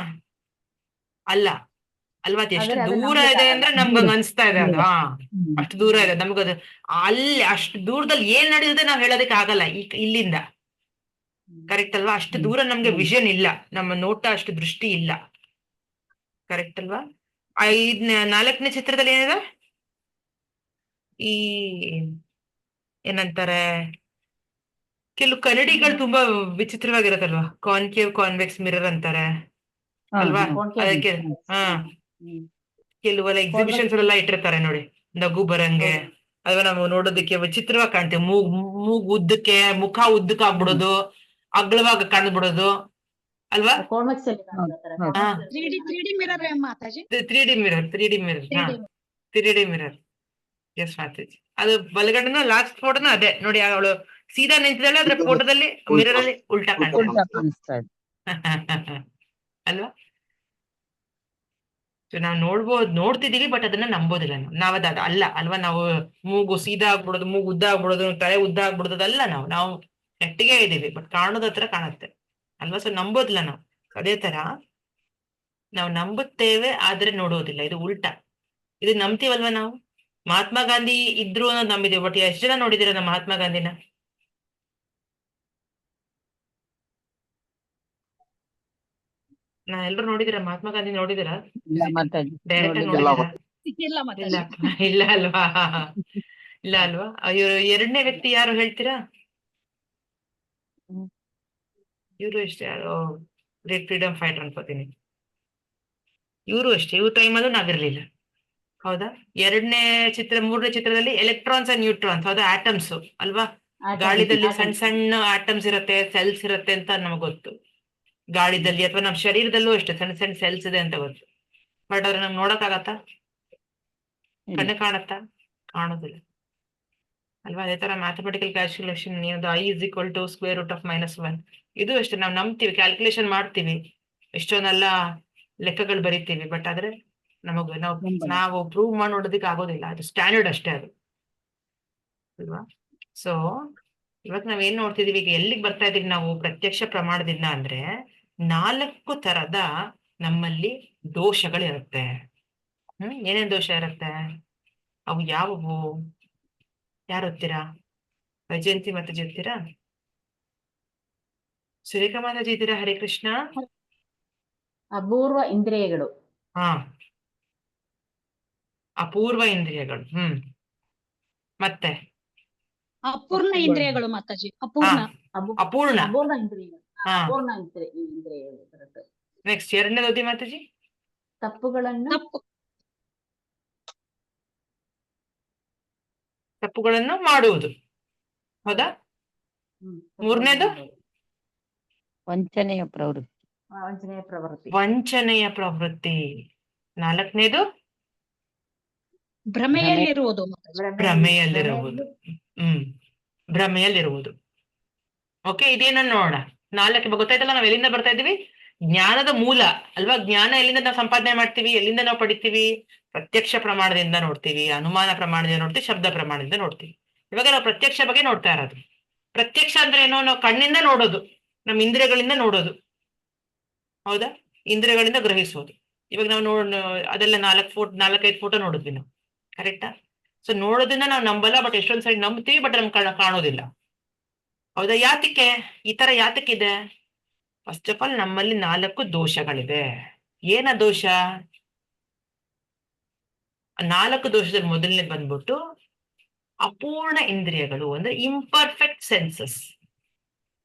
ಅಲ್ಲ ಅಲ್ವಾ? ಅದು ಎಷ್ಟು ಆದ್ರೆ ಅದು ದೂರ ನಂಬ್ಲಿಕ್ಕೆ ಇದೆ ಆಗಲ್ಲ. ಅಂದ್ರೆ ನಮ್ಗಂಗ್ ಅನ್ಸ್ತಾ ಇದೆ ಅದು. ಹ್ಮ್. ಅಷ್ಟು ದೂರ ಇದೆ ನಮ್ಗದು. ಅಲ್ಲಿ ಅಷ್ಟು ದೂರದಲ್ಲಿ ಏನ್ ನಡೆಯುತ್ತೆ ನಾವ್ ಹೇಳೋದಕ್ಕೆ ಆಗಲ್ಲ ಇಲ್ಲಿಂದ. ಕರೆಕ್ಟ್ ಅಲ್ವಾ? ಅಷ್ಟು ದೂರ ನಮ್ಗೆ ವಿಷನ್ ಇಲ್ಲ, ನಮ್ಮ ನೋಟ ಅಷ್ಟು ದೃಷ್ಟಿ ಇಲ್ಲ. ಕರೆಕ್ಟ್ ಅಲ್ವಾ? 4ನೇ ಚಿತ್ರದಲ್ಲಿ ಏನಿದೆ? ಈ ಏನಂತಾರೆ, ಕೆಲವು ಕನ್ನಡಿಗಳು ತುಂಬಾ ವಿಚಿತ್ರವಾಗಿರತ್ತಲ್ವಾ? ಕಾನ್ಕೇವ್ ಕಾನ್ವೆಕ್ಸ್ ಮಿರರ್ ಅಂತಾರೆ ಅಲ್ವಾ? ಅದಕ್ಕೆ ಕೆಲವೆಲ್ಲ ಎಕ್ಸಿಬಿಷನ್ಸ್ ಎಲ್ಲ ಇಟ್ಟಿರ್ತಾರೆ ನೋಡಿ, ನಗು ಬರಂಗೆ. ಅಥವಾ ನಾವು ನೋಡೋದಕ್ಕೆ ವಿಚಿತ್ರವಾಗಿ ಕಾಣ್ತೀವಿ. ಮೂಗ್ ಉದ್ದಕ್ಕೆ, ಮುಖ ಉದ್ದಕ್ಕೆ ಆಗ್ಬಿಡೋದು, ಅಗ್ಲವಾಗಿ ಕಂಡ್ಬಿಡೋದು ಅಲ್ವಾ? 3D ಮಿರರ್ ಮಾತಾಜಿ. 3D mirror 3D mirror. Yes ಮಾತಾಜಿ. ಅದು ಬಲಗಡೆನ ಲಾಸ್ಟ್ ಫೋಟೋನ ಅದೇ ನೋಡಿ, ಅವಳು ಸೀದಾ ನಿಂತಿದ್ದಾಳೆ, ಅದ್ರ ಫೋಟೋದಲ್ಲಿ ಮಿರರ್ ಅಲ್ಲಿ ಉಲ್ಟಾ ಕಾಣಿಸ್ತಾ ಇದೆ ಅಲ್ವಾ? ನಾವು ನೋಡ್ತಿದೀವಿ, ಬಟ್ ಅದನ್ನ ನಂಬೋದಿಲ್ಲ ನಾವು. ಅದ ಅಲ್ಲ ಅಲ್ವಾ? ನಾವು ಮೂಗು ಸೀದಾ ಆಗ್ಬಿಡೋದು, ಮೂಗು ಉದ್ದ ಆಗ್ಬಿಡೋದು, ತಲೆ ಉದ್ದ ಆಗ್ಬಿಡೋದು ಅಲ್ಲ. ನಾವು ಗಟ್ಟಿಗೆ ಇದೀವಿ, ಬಟ್ ಕಾಣೋದ್ ಹತ್ರ ಕಾಣುತ್ತೆ ಅಲ್ವಾ? ಸೊ ನಂಬೋದಿಲ್ಲ ನಾವು. ಅದೇ ತರ ನಾವು ನಂಬುತ್ತೇವೆ, ಆದ್ರೆ ನೋಡೋದಿಲ್ಲ. ಇದು ಉಲ್ಟಾ. ಇದು ನಂಬ್ತೀವಲ್ವಾ ನಾವು? ಮಹಾತ್ಮ ಗಾಂಧಿ ಇದ್ರು ಅನ್ನೋದು ನಂಬಿದೀವಿ, ಬಟ್ ಎಷ್ಟು ಜನ ನೋಡಿದೀರ ನಮ್ಮ ಮಹಾತ್ಮ ಗಾಂಧಿನ? ಎಲ್ಲರೂ ನೋಡಿದೀರ ಮಹಾತ್ಮ ಗಾಂಧಿ? ನೋಡಿದೀರ ಡೈರೆಕ್ಟ್ ಆಗಿ? ನೋಡಿದೀರಾ? ಇಲ್ಲ ಅಲ್ವಾ? ಇಲ್ಲ ಅಲ್ವಾ? ಎರಡನೇ ವ್ಯಕ್ತಿ ಯಾರು ಹೇಳ್ತೀರಾ? ಇವರು ಅಷ್ಟೇ, ಯಾರು ಗ್ರೇಟ್ ಫ್ರೀಡಮ್ ಫೈಟರ್ ಅನ್ಕೋತೀನಿ. ಇವರು ಅಷ್ಟೇ, ಇವ್ರ ಟೈಮಲ್ಲೂ ನಾವಿರ್ಲಿಲ್ಲ, ಹೌದಾ? ಮೂರನೇ ಚಿತ್ರದಲ್ಲಿ ಎಲೆಕ್ಟ್ರಾನ್ಸ್ ಅಂಡ್ ನ್ಯೂಟ್ರಾನ್ಸ್, ಹೌದಾ? ಆಟಮ್ಸ್ ಅಲ್ವಾ? ಗಾಳಿದಲ್ಲಿ ಸಣ್ಣ ಸಣ್ಣ ಆಟಮ್ಸ್ ಇರುತ್ತೆ, ಸೆಲ್ಸ್ ಇರುತ್ತೆ ಅಂತ ನಮಗ್ ಗೊತ್ತು. ಗಾಳಿದಲ್ಲಿ ಅಥವಾ ನಮ್ಮ ಶರೀರದಲ್ಲೂ ಅಷ್ಟೇ ಸಣ್ಣ ಸಣ್ಣ ಸೆಲ್ಸ್ ಇದೆ ಅಂತ ಗೊತ್ತು. ಬಟ್ ಅದ್ರ ನಮ್ಗೆ ನೋಡಕ್ ಆಗತ್ತಾ? ಕಣ್ಣು ಕಾಣತ್ತಾ? ಕಾಣೋದಿಲ್ಲ ಅಲ್ವಾ? ಅದೇ ತರ ಮ್ಯಾಥಮೆಟಿಕಲ್ ಕ್ಯಾಲ್ಕುಲೇಷನ್ ಏನದು, I = √(-1). ಇದು ಅಷ್ಟೇ, ನಾವು ನಂಬ್ತೀವಿ, ಕ್ಯಾಲ್ಕುಲೇಷನ್ ಮಾಡ್ತೀವಿ, ಎಷ್ಟೊಂದೆಲ್ಲ ಲೆಕ್ಕಗಳು ಬರಿತೀವಿ, ಬಟ್ ಆದ್ರೆ ನಾವು ಪ್ರೂವ್ ಮಾಡಿ ನೋಡೋದಕ್ಕೆ ಆಗೋದಿಲ್ಲ. ಅದು ಸ್ಟ್ಯಾಂಡರ್ಡ್ ಅಷ್ಟೇ ಅದು, ಅಲ್ವಾ? ಸೊ ಇವತ್ತು ನಾವೇನ್ ನೋಡ್ತಿದೀವಿ, ಈಗ ಎಲ್ಲಿಗೆ ಬರ್ತಾ ಇದೀವಿ ನಾವು ಪ್ರತ್ಯಕ್ಷ ಪ್ರಮಾಣದಿಂದ ಅಂದ್ರೆ 4 ತರದ ನಮ್ಮಲ್ಲಿ ದೋಷಗಳಿರುತ್ತೆ. ಏನೇನ್ ದೋಷ ಇರುತ್ತೆ? ಅವು ಯಾವುವು? ಯಾರು ಓದ್ತೀರಾ? ವೈಜಯಂತಿ ಮಾತಾಜಿ ಓದ್ತೀರಾ? ಸುರೇಖಾ ಮಾತಾಜಿ ಇದ್ದೀರಾ? ಹರೇ ಕೃಷ್ಣ. ಅಪೂರ್ವ ಇಂದ್ರಿಯಗಳು. ಅಪೂರ್ವ ಇಂದ್ರಿಯಗಳು. ಮತ್ತೆ ಅಪೂರ್ಣ ಇಂದ್ರಿಯಗಳು ಮಾತಾಜಿ. ಅಪೂರ್ಣ ಇಂದ್ರಿಯಗಳು. ಅಪೂರ್ಣ ಇಂದ್ರಿಯಗಳು. ನೆಕ್ಸ್ಟ್ ಎರಡನೇದು ಓದಿ ಮಾತಾಜಿ. ತಪ್ಪುಗಳನ್ನು ಮಾಡುವುದು, ಹೌದಾ? ಮೂರನೇದು ವಂಚನೆಯ ಪ್ರವೃತ್ತಿ. 4ನೇದು ಭ್ರಮೆಯಲ್ಲಿರುವುದು. ಭ್ರಮೆಯಲ್ಲಿರುವುದು. ಓಕೆ, ಇದೇನ ನೋಡೋಣ. 4 ಗೊತ್ತಾಯ್ತಲ್ಲ, ನಾವ್ ಎಲ್ಲಿಂದ ಬರ್ತಾ ಇದೀವಿ? ಜ್ಞಾನದ ಮೂಲ ಅಲ್ವಾ? ಜ್ಞಾನ ಎಲ್ಲಿಂದ ನಾವು ಸಂಪಾದನೆ ಮಾಡ್ತೀವಿ, ಎಲ್ಲಿಂದ ನಾವು ಪಡಿತೀವಿ? ಪ್ರತ್ಯಕ್ಷ ಪ್ರಮಾಣದಿಂದ ನೋಡ್ತೀವಿ, ಅನುಮಾನ ಪ್ರಮಾಣದಿಂದ ನೋಡ್ತೀವಿ, ಶಬ್ದ ಪ್ರಮಾಣದಿಂದ ನೋಡ್ತೀವಿ. ಇವಾಗ ನಾವು ಪ್ರತ್ಯಕ್ಷ ಬಗ್ಗೆ ನೋಡ್ತಾ ಇರೋದು. ಪ್ರತ್ಯಕ್ಷ ಅಂದ್ರೆ ಏನೋ ನಾವು ಕಣ್ಣಿಂದ ನೋಡೋದು, ನಮ್ಮ ಇಂದ್ರಿಯಗಳಿಂದ ನೋಡೋದು, ಹೌದಾ? ಇಂದ್ರಿಯಗಳಿಂದ ಗ್ರಹಿಸೋದು. ಇವಾಗ ನಾವು ಅದೆಲ್ಲ 4-5 ಫೋಟೋ ನೋಡಿದ್ವಿ ನಾವು, ಕರೆಕ್ಟಾ? ಸೊ ನೋಡೋದನ್ನ ನಾವು ನಂಬಲ್ಲ, ಬಟ್ ಎಷ್ಟೊಂದ್ ಸರಿ ನಂಬ್ತೀವಿ, ಬಟ್ ನಮ್ಗೆ ಕಾಣೋದಿಲ್ಲ, ಹೌದಾ? ಯಾತಕ್ಕೆ ಈ ತರ ಯಾತಕ್ಕಿದೆ? ಫಸ್ಟ್ ಆಫ್ ಆಲ್ ನಮ್ಮಲ್ಲಿ 4 ದೋಷಗಳಿದೆ. ಏನ ದೋಷ? 4 ದೋಷದಲ್ಲಿ ಮೊದಲನೇ ಬಂದ್ಬಿಟ್ಟು ಅಪೂರ್ಣ ಇಂದ್ರಿಯಗಳು, ಅಂದ್ರೆ ಇಂಪರ್ಫೆಕ್ಟ್ ಸೆನ್ಸಸ್.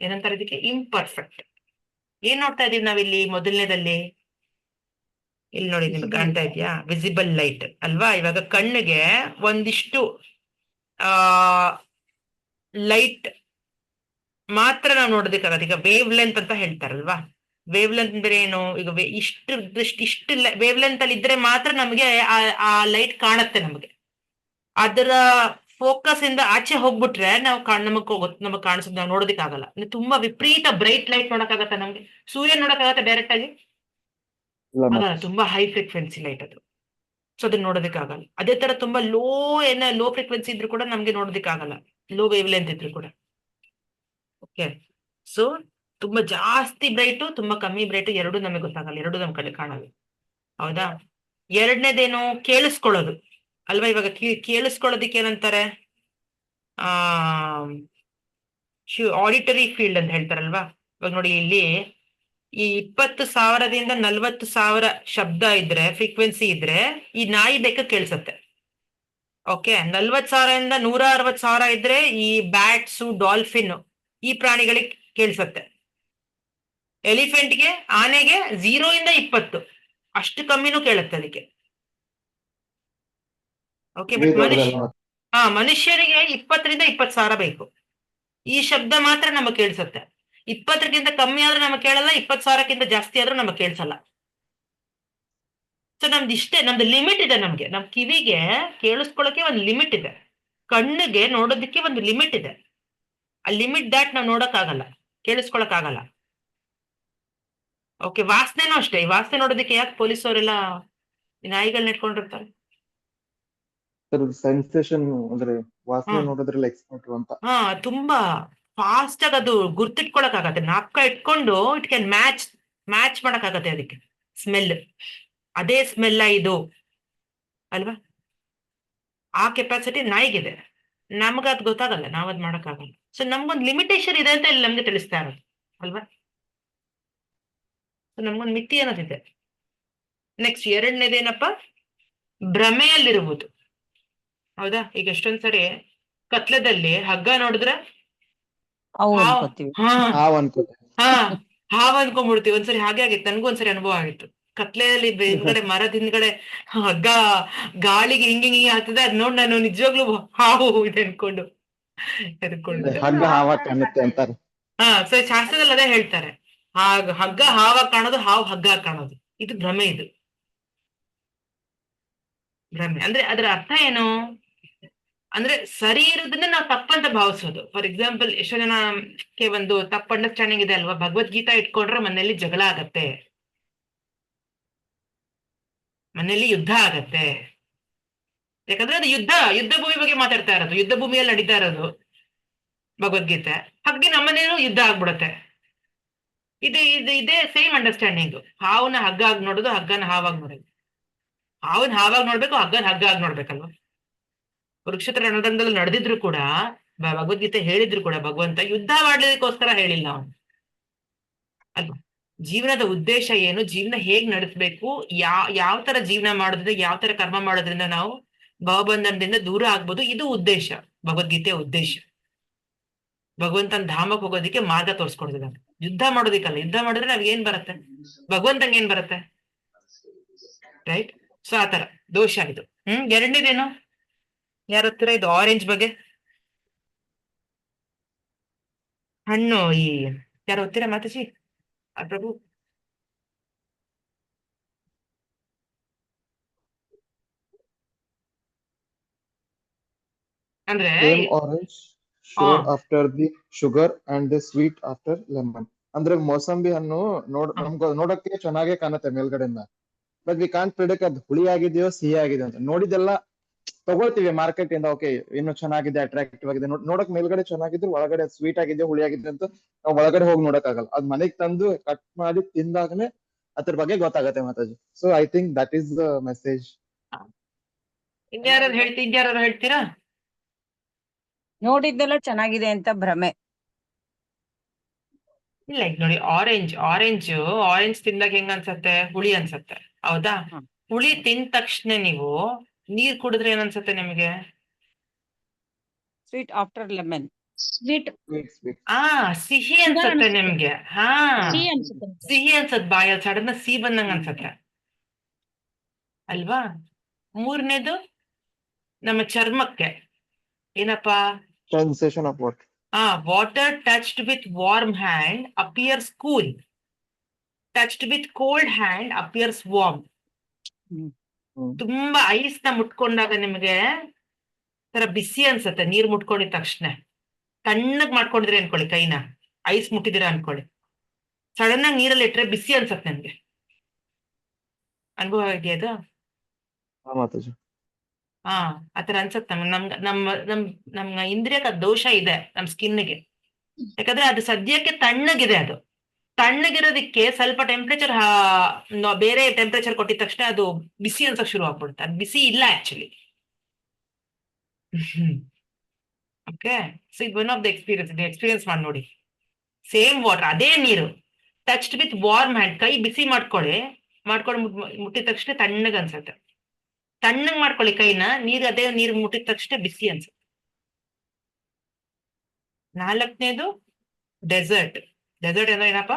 ಏನಂತಾರೆ ಇದಕ್ಕೆ? ಇಂಪರ್ಫೆಕ್ಟ್. ಏನ್ ನೋಡ್ತಾ ಇದೀವಿ ನಾವಿಲ್ಲಿ ಮೊದಲನೇದಲ್ಲಿ? ಇಲ್ಲಿ ನೋಡಿ, ನಿಮ್ಗೆ ಕಾಣ್ತಾ ಇದೆಯಾ? ವಿಸಿಬಲ್ ಲೈಟ್ ಅಲ್ವಾ? ಇವಾಗ ಕಣ್ಣಿಗೆ ಒಂದಿಷ್ಟು ಲೈಟ್ ಮಾತ್ರ ನಾವು ನೋಡೋದಕ್ಕಾಗತ್ತೆ. ಈಗ ವೇವ್ ಲೆಂತ್ ಅಂತ ಹೇಳ್ತಾರಲ್ವಾ? ವೇವ್ ಲೆಂತ್ ಅಂದ್ರೆ ಏನು? ಈಗ ಇಷ್ಟು ವೇವ್ ಲೆಂತ್ ಅಲ್ಲಿ ಇದ್ರೆ ಮಾತ್ರ ನಮಗೆ ಆ ಲೈಟ್ ಕಾಣುತ್ತೆ ನಮಗೆ. ಅದರ ಫೋಕಸ್ ಇಂದ ಆಚೆ ಹೋಗ್ಬಿಟ್ರೆ ನಾವು ನಮಗ್ ಕಾಣಿಸೋದು, ನಾವು ನೋಡೋದಕ್ಕಾಗಲ್ಲ. ತುಂಬಾ ವಿಪರೀತ ಬ್ರೈಟ್ ಲೈಟ್ ನೋಡಕ್ಕಾಗತ್ತ ನಮ್ಗೆ? ಸೂರ್ಯ ನೋಡಕ್ಕಾಗತ್ತೆ ಡೈರೆಕ್ಟ್ ಆಗಿ? ಆಗಲ್ಲ, ತುಂಬಾ ಹೈ ಫ್ರೀಕ್ವೆನ್ಸಿ ಲೈಟ್ ಅದು. ಸೊ ಅದನ್ನ ನೋಡೋದಕ್ಕಾಗಲ್ಲ. ಅದೇ ತರ ತುಂಬಾ ಲೋ ಫ್ರೀಕ್ವೆನ್ಸಿ ಇದ್ರು ಕೂಡ ನಮ್ಗೆ ನೋಡೋದಕ್ಕಾಗಲ್ಲ, ಲೋ ವೇವ್ ಲೆಂತ್ ಇದ್ರು ಕೂಡ. ಓಕೆ, ಸೊ ತುಂಬಾ ಜಾಸ್ತಿ ಬ್ರೈಟು, ತುಂಬಾ ಕಮ್ಮಿ ಬ್ರೈಟು, ಎರಡು ನಮಗೆ ಗೊತ್ತಾಗಲ್ಲ, ಎರಡು ನಮ್ ಕಡೆ ಕಾಣಲ್ಲ, ಹೌದಾ? ಎರಡನೇದೇನು? ಕೇಳಿಸ್ಕೊಳ್ಳೋದು ಅಲ್ವಾ? ಇವಾಗ ಕೇಳಿಸ್ಕೊಳ್ಳೋದಿಕ್ಕೆ ಏನಂತಾರೆ? ಆ ಆಡಿಟರಿ ಫೀಲ್ಡ್ ಅಂತ ಹೇಳ್ತಾರಲ್ವಾ? ಇವಾಗ ನೋಡಿ, ಇಲ್ಲಿ ಈ 20,000ದಿಂದ 40,000 ಶಬ್ದ ಇದ್ರೆ, ಫ್ರೀಕ್ವೆನ್ಸಿ ಇದ್ರೆ, ಈ ನಾಯಿ ಬೆಕ್ಕ ಕೇಳಿಸತ್ತೆ. ಓಕೆ, 40,000ದಿಂದ 160,000 ಇದ್ರೆ ಈ ಬ್ಯಾಟ್ಸು, ಡಾಲ್ಫಿನ್, ಈ ಪ್ರಾಣಿಗಳಿಗೆ ಕೇಳಿಸತ್ತೆ. ಎಲಿಫೆಂಟ್ಗೆ, ಆನೆಗೆ 0ಯಿಂದ 20 ಅಷ್ಟು ಕಮ್ಮಿನೂ ಕೇಳುತ್ತೆ ಅದಕ್ಕೆ. ಓಕೆ, ಬಟ್ ಮನುಷ್ಯರಿಗೆ 20ರಿಂದ 20,000 ಬೇಕು. ಈ ಶಬ್ದ ಮಾತ್ರ ನಮಗ್ ಕೇಳಿಸುತ್ತೆ. 20ಕ್ಕಿಂತ ಕಮ್ಮಿ ಆದ್ರೂ ನಮಗ್ ಕೇಳಲ್ಲ, 20,000ಕ್ಕಿಂತ ಜಾಸ್ತಿ ಆದ್ರೂ ನಮಗ್ ಕೇಳಿಸಲ್ಲ. ಸೊ ನಮ್ದು ಇಷ್ಟೇ, ನಮ್ದು ಲಿಮಿಟ್ ಇದೆ. ನಮ್ ಕಿವಿಗೆ ಕೇಳಿಸ್ಕೊಳಕ್ಕೆ ಒಂದು ಲಿಮಿಟ್ ಇದೆ, ಕಣ್ಣಿಗೆ ನೋಡೋದಕ್ಕೆ ಒಂದು ಲಿಮಿಟ್ ಇದೆ. ಆ ಲಿಮಿಟ್ ದಾಟ್ ನಾವು ನೋಡಕ್ಕಾಗಲ್ಲ, ಕೇಳಿಸ್ಕೊಳಕ್ಕಾಗಲ್ಲ. ಓಕೆ, ವಾಸನೆನೂ ಅಷ್ಟೇ. ಈ ವಾಸನೆ ನೋಡೋದಕ್ಕೆ ಯಾಕೆ ಪೊಲೀಸವರೆಲ್ಲ ನಾಯಿಗಳನ್ನ ಇಟ್ಕೊಂಡಿರ್ತಾರೆ? ಸೆನ್ಸೇಷನ್ ಅಂದ್ರೆ ವಾಸನೆ ನೋಡೋದ್ರಲ್ಲಿ ಎಕ್ಸ್ಪರ್ಟ್ ಅಂತ. ತುಂಬಾ ಫಾಸ್ಟ್ ಆಗಿ ಅದು ಗುರ್ತಿಟ್ಕೊಳಕ್ಕಾಗತ್ತೆ. ನಾಪ್ಕ ಇಟ್ಕೊಂಡು ಇಟ್ ಕ್ಯಾನ್ ಮ್ಯಾಚ್ ಮಾಡಕ್ಕಾಗತ್ತೆ ಅದಕ್ಕೆ ಸ್ಮೆಲ್. ಅದೇ ಸ್ಮೆಲ್ಲ ಇದು ಅಲ್ವಾ? ಆ ಕೆಪಾಸಿಟಿ ನಾಯಿಗಿದೆ, ನಮ್ಗೆ ಅದು ಗೊತ್ತಾಗಲ್ಲ, ನಾವ್ ಅದ್ ಮಾಡಕ್ಕಾಗಲ್ಲ. ಸೊ ನಮ್ಗೊಂದು ಲಿಮಿಟೇಷನ್ ಇದೆ ಅಂತ ಇಲ್ಲಿ ನಮ್ಗೆ ತಿಳಿಸ್ತಾ ಇರೋದು ಅಲ್ವಾ? ಸೊ ನಮ್ಗೊಂದು ಮಿತಿ ಅನ್ನೋದಿದೆ. ನೆಕ್ಸ್ಟ್ ಎರಡನೇದೇನಪ್ಪ? ಭ್ರಮೆಯಲ್ಲಿರುವುದು, ಹೌದಾ? ಈಗ ಎಷ್ಟೊಂದ್ಸರಿ ಕತ್ಲದಲ್ಲಿ ಹಗ್ಗ ನೋಡಿದ್ರೆ ಹಾವ್ ಅನ್ಕೊಂಡ್ಬಿಡ್ತೀವಿ. ಒಂದ್ಸರಿ ಹಾಗೆ ಆಗಿತ್ತು, ನನ್ಗೂ ಒಂದ್ಸರಿ ಅನುಭವ ಆಗಿತ್ತು. ಕತ್ಲೆಯಲ್ಲಿ ಹಿಂದ್ಗಡೆ, ಮರದ ಹಿಂದ್ಗಡೆ ಹಗ್ಗ ಗಾಳಿಗೆ ಹಿಂಗೆ ಆಗ್ತದೆ, ಅದ್ ನೋಡ್ ನಾನು ನಿಜವಾಗ್ಲೂ ಹಾವು ಇದೆ ಅನ್ಕೊಂಡು ಸೊ ಶಾಸ್ತ್ರದಲ್ಲಿ ಅದೇ ಹೇಳ್ತಾರೆ, ಹಗ್ಗ ಹಾವ ಕಾಣೋದು, ಹಾವು ಹಗ್ಗ ಕಾಣೋದು, ಇದು ಭ್ರಮೆ. ಇದು ಭ್ರಮೆ ಅಂದ್ರೆ ಅದರ ಅರ್ಥ ಏನು ಅಂದ್ರೆ ಸರಿ ಇರೋದನ್ನ ನಾವು ತಪ್ಪಂತ ಭಾವಿಸೋದು. ಫಾರ್ ಎಕ್ಸಾಂಪಲ್, ಎಷ್ಟೋ ಜನಕ್ಕೆ ಒಂದು ತಪ್ಪು ಅಂಡರ್ಸ್ಟ್ಯಾಂಡಿಂಗ್ ಇದೆ ಅಲ್ವಾ? ಭಗವದ್ಗೀತಾ ಇಟ್ಕೊಂಡ್ರೆ ಮನೆಯಲ್ಲಿ ಜಗಳ ಆಗತ್ತೆ, ಮನೆಯಲ್ಲಿ ಯುದ್ಧ ಆಗತ್ತೆ. ಯಾಕಂದ್ರೆ ಅದು ಯುದ್ಧ ಭೂಮಿ ಬಗ್ಗೆ ಮಾತಾಡ್ತಾ ಇರೋದು, ಯುದ್ಧ ಭೂಮಿಯಲ್ಲಿ ನಡೀತಾ ಇರೋದು ಭಗವದ್ಗೀತೆ. ಹಾಗಾಗಿ ನಮ್ಮನೇಲೂ ಯುದ್ಧ ಆಗ್ಬಿಡತ್ತೆ. ಇದೇ ಸೇಮ್ ಅಂಡರ್ಸ್ಟ್ಯಾಂಡಿಂಗ್. ಹಾವನ್ನ ಹಗ್ಗ ಆಗಿ ನೋಡೋದು, ಹಗ್ಗನ ಹಾವಾಗಿ ನೋಡೋದು. ಹಾವನ್ ಹಾವಾಗಿ ನೋಡ್ಬೇಕು, ಹಗ್ಗನ ಹಗ್ಗ ಆಗಿ ನೋಡ್ಬೇಕಲ್ವಾ? ಕುರುಕ್ಷೇತ್ರ ರಣರಂಗದಲ್ಲಿ ನಡೆದಿದ್ರು ಕೂಡ, ಭಗವದ್ಗೀತೆ ಹೇಳಿದ್ರು ಕೂಡ, ಭಗವಂತ ಯುದ್ಧ ಮಾಡ್ಲಿಕ್ಕೋಸ್ಕರ ಹೇಳಿಲ್ಲ ಅವನು ಅಲ್ವಾ? ಜೀವನದ ಉದ್ದೇಶ ಏನು, ಜೀವನ ಹೇಗ್ ನಡೆಸ್ಬೇಕು, ಯಾವ ತರ ಜೀವನ ಮಾಡೋದ್ರಿಂದ, ಯಾವ ತರ ಕರ್ಮ ಮಾಡೋದ್ರಿಂದ ನಾವು ಭವಬಂಧನದಿಂದ ದೂರ ಆಗ್ಬೋದು, ಇದು ಉದ್ದೇಶ, ಭಗವದ್ಗೀತೆಯ ಉದ್ದೇಶ. ಭಗವಂತನ ಧಾಮಕ್ಕೆ ಹೋಗೋದಿಕ್ಕೆ ಮಾರ್ಗ ತೋರಿಸ್ಕೊಡ್ತಿದ್ದಾನೆ, ಯುದ್ಧ ಮಾಡೋದಿಕ್ಕಲ್ಲ. ಯುದ್ಧ ಮಾಡಿದ್ರೆ ನಾವ್ ಏನ್ ಬರುತ್ತೆ, ಭಗವಂತಂಗೆ ಏನ್ ಬರುತ್ತೆ, ರೈಟ್? ಸೊ ಆತರ ದೋಷ ಇದು. ಎರಡನೇದೇನು ಯಾರ ಹತ್ತಿರ? ಇದು ಆರೆಂಜ್ ಬಗ್ಗೆ ಹಣ್ಣು. ಈ ಯಾರು ಓದ್ತೀರಾ ಮಾತಾಜಿ? ಪ್ರಭು, ಅಂದ್ರೆ orange show after the sugar and the sweet after lemon. ಅಂದ್ರೆ ಮೋಸಂಬಿ ಹಣ್ಣು ನೋಡಕ್ಕೆ ಚೆನ್ನಾಗೇ ಕಾಣುತ್ತೆ ಮೇಲ್ಗಡೆಯಿಂದ, ಬಟ್ ವಿ ಕಾಂಟ್ ಪ್ರಿಡಿಕ್ಟ್ ಅದು ಹುಳಿ ಆಗಿದೆಯೋ ಸಿಹಿ ಆಗಿದೆ ಅಂತ. ನೋಡಿದೆಲ್ಲ ತಗೊಳ್ತೀವಿ ಮಾರ್ಕೆಟ್ ಇಂದ, ಓಕೆ ಇನ್ನು ಚೆನ್ನಾಗಿದೆ, ಅಟ್ರಾಕ್ಟಿವ್ ಆಗಿದೆ, ನೋಡಕ್ ಮೇಲ್ಗಡೆ ಚೆನ್ನಾಗಿದ್ರು ಒಳಗಡೆ ಸ್ವೀಟ್ ಆಗಿದೆಯೋ ಹುಳಿ ಆಗಿದೆ ಅಂತ ನಾವು ಒಳಗಡೆ ಹೋಗಿ ನೋಡಕ್ ಆಗಲ್ಲ. ಅದ್ ಮನೆಗ್ ತಂದು ಕಟ್ ಮಾಡಿ ತಿಂದಾಗನೇ ಅದ್ರ ಬಗ್ಗೆ ಗೊತ್ತಾಗತ್ತೆ Mataji. So I think that is the message. ಇನ್ಯಾರು ಹೇಳ್ತೀರಾ? ನೋಡಿದ್ದೆಲ್ಲ ಚೆನ್ನಾಗಿದೆ ಅಂತ ಭ್ರಮೆ. ಇಲ್ಲ ಈಗ ನೋಡಿ, ಆರೆಂಜ್ ತಿಂದಾಗ ಹೆಂಗ ಅನ್ಸತ್ತೆ? ಹುಳಿ ಅನ್ಸತ್ತೆ, ಹೌದಾ? ಹುಳಿ ತಿಂದ ತಕ್ಷಣ ನೀವು ನೀರ್ ಕುಡಿದ್ರೆ ಏನ್ ಅನ್ಸತ್ತೆ ನಿಮ್ಗೆ? Sweet after lemon. ಸ್ವೀಟ್ ಸಿಹಿ ಅನ್ಸತ್ತೆ ನಿಮ್ಗೆ. ಸಿಹಿ ಅನ್ಸುತ್ತೆ. ಸಿಹಿ ಅನ್ಸತ್, ಬಾಯಲ್ಲಿ ಸಡನ್ ಸಿಹಿ ಬಂದಂಗ ಅನ್ಸತ್ತೆ ಅಲ್ವಾ? ಮೂರನೇದು ನಮ್ಮ ಚರ್ಮಕ್ಕೆ ಏನಪ್ಪಾ? Sensation of what? Water touched with warm hand appears cool, touched with cold hand appears warm. ತುಂಬಾ ಐಸ್ ನ ಮುಟ್ಕೊಂಡಾಗ ನಿಮ್ಗೆ ತರ ಬಿಸಿ ಅನ್ಸತ್ತೆ, ನೀರ್ ಮುಟ್ಕೊಂಡಿದ ತಕ್ಷಣ. ತಣ್ಣಗ್ ಮಾಡ್ಕೊಂಡಿದ್ರೆ ಅನ್ಕೊಳ್ಳಿ, ಕೈನ ಐಸ್ ಮುಟ್ಟಿದಿರ ಅನ್ಕೊಳ್ಳಿ, ಸಡನ್ ಆಗಿ ನೀರಲ್ಲಿ ಇಟ್ರೆ ಬಿಸಿ ಅನ್ಸತ್ತೆ ನಮ್ಗೆ. ಅನುಭವ ಇದೆಯಾ ಅದು? ಆತರ ಅನ್ಸತ್ತೆ ನಮ್ಮ ಇಂದ್ರಿಯಕ್ಕೆ ದೋಷ ಇದೆ, ನಮ್ ಸ್ಕಿನ್ಗೆ. ಯಾಕಂದ್ರೆ ಅದು ಸದ್ಯಕ್ಕೆ ತಣ್ಣಗಿದೆ. ಅದು ತಣ್ಣಗಿರೋದಕ್ಕೆ ಸ್ವಲ್ಪ ಟೆಂಪ್ರೇಚರ್ ಬೇರೆ ಟೆಂಪ್ರೇಚರ್ ಕೊಟ್ಟಿದ ತಕ್ಷಣ ಅದು ಬಿಸಿ ಅನ್ಸಕ್ ಶುರು ಆಗ್ಬಿಡುತ್ತೆ. ಅದು ಬಿಸಿ ಇಲ್ಲ ಆಕ್ಚುಲಿ. ಓಕೆ, ಸೊ ಇದು ಒನ್ ಆಫ್ ದ ಎಕ್ಸ್ಪೀರಿಯನ್ಸ್ ಮಾಡಿ ನೋಡಿ. ಸೇಮ್ ವಾಟರ್, ಅದೇ ನೀರು, ಟಚ್ಡ್ ವಿತ್ ವಾರ್ಮ್ ಹ್ಯಾಂಡ್, ಕೈ ಬಿಸಿ ಮಾಡ್ಕೊಂಡು ಮುಟ್ಟಿದ ತಕ್ಷಣ ತಣ್ಣಗ್ ಅನ್ಸತ್ತೆ. ತಣ್ಣಗ್ ಮಾಡ್ಕೊಳ್ಳಿ ಕೈನ, ಅದೇ ನೀರು ಮುಟ್ಟಿದ ತಕ್ಷಣ ಬಿಸಿ ಅನ್ಸುತ್ತೆ. ನಾಲ್ಕನೇದು ಡೆಸರ್ಟ್. ಡೆಸರ್ಟ್ ಅಂದ್ರೆ ಏನಪ್ಪ?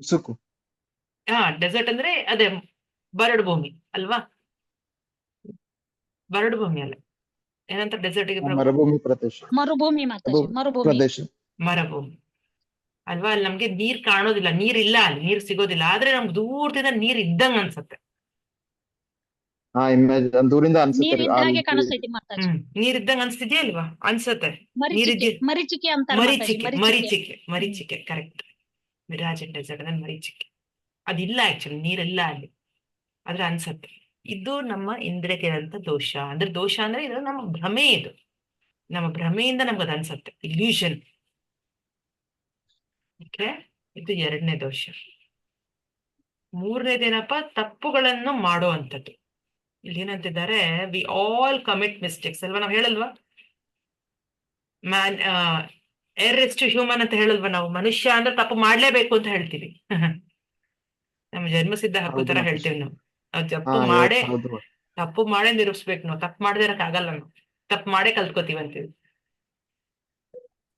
ಸುಕ್ಕು. ಡೆಸರ್ಟ್ ಅಂದ್ರೆ ಅದೇ ಬರಡು ಭೂಮಿ ಅಲ್ವಾ? ಬರಡು ಭೂಮಿ ಅಲ್ಲ, ಏನಂತ ಡೆಸರ್ಟ್ ಗೆ? ಮರುಭೂಮಿ ಪ್ರದೇಶ. ಮರುಭೂಮಿ ಮಾತಾಜಿ, ಮರುಭೂಮಿ ಅಲ್ವಾ? ಅಲ್ಲಿ ನಮ್ಗೆ ನೀರ್ ಕಾಣೋದಿಲ್ಲ, ನೀರ್ ಇಲ್ಲ, ಅಲ್ಲಿ ನೀರ್ ಸಿಗೋದಿಲ್ಲ, ಆದ್ರೆ ನಮ್ಗೆ ದೂರದಿಂದ ನೀರ್ ಇದ್ದಂಗ ಅನ್ಸತ್ತೆ. ದೂರಿಂದ ಅನ್ಸುತ್ತೆ ನೀರ್ ಇದ್ದಂಗ ಅನ್ಸ್ತಿದ್ಯಾ ಇಲ್ವಾ? ಅನ್ಸತ್ತೆ. ಮರೀಚಿಕೆ ಅಂತ. ಮರೀಚಿಕೆ ಕರೆಕ್ಟ್. ಮಿರಾಜ್ ಡೆಸರ್ಟ್ ಅಂದ್ರೆ ಮರೀಚಿಕೆ. ಅದಿಲ್ಲ ಆಕ್ಚುಲಿ, ನೀರಿಲ್ಲ ಅಲ್ಲಿ, ಆದ್ರೆ ಅನ್ಸತ್ತೆ. ಇದು ನಮ್ಮ ಇಂದ್ರಿಯಕ್ಕೆ ಇರೋಂಥ ದೋಷ. ಅಂದ್ರೆ ದೋಷ ಅಂದ್ರೆ ಇದು ನಮ್ಮ ಭ್ರಮೆ. ಇದು ನಮ್ಮ ಭ್ರಮೆಯಿಂದ ನಮ್ಗದು ಅನ್ಸತ್ತೆ, ಇಲ್ಯೂಷನ್. ಓಕೆ, ಇದು ಎರಡನೇ ದೋಷ. ಮೂರನೇದೇನಪ್ಪ? ತಪ್ಪುಗಳನ್ನು ಮಾಡುವಂಥದ್ದು. ಇಲ್ಲಿ ಏನಂತಿದ್ದಾರೆ? ವಿ ಆಲ್ ಕಮಿಟ್ ಮಿಸ್ಟೇಕ್ಸ್ ಅಲ್ವಾ? ನಾವು ಹೇಳಲ್ವಾ? ಎರರ್ ಇಸ್ ಟು ಹ್ಯೂಮನ್ ಅಂತ ಹೇಳಲ್ವಾ? ನಾವು ಮನುಷ್ಯ ಅಂದ್ರೆ ತಪ್ಪು ಮಾಡ್ಲೇಬೇಕು ಅಂತ ಹೇಳ್ತೀವಿ. ನಮ್ಮ ಜನ್ಮಸಿದ್ಧ ಹಕ್ಕು ತರ ಹೇಳ್ತೀವಿ ನಾವು. ತಪ್ಪು ಮಾಡೇ ನಿರೂಪಿಸ್ಬೇಕು ನಾವು. ತಪ್ಪು ಮಾಡದೇ ಇರಕ್ ಆಗಲ್ಲ, ನಾವು ತಪ್ಪು ಮಾಡೇ ಕಲ್ತ್ಕೋತೀವಿ ಅಂತೀವಿ.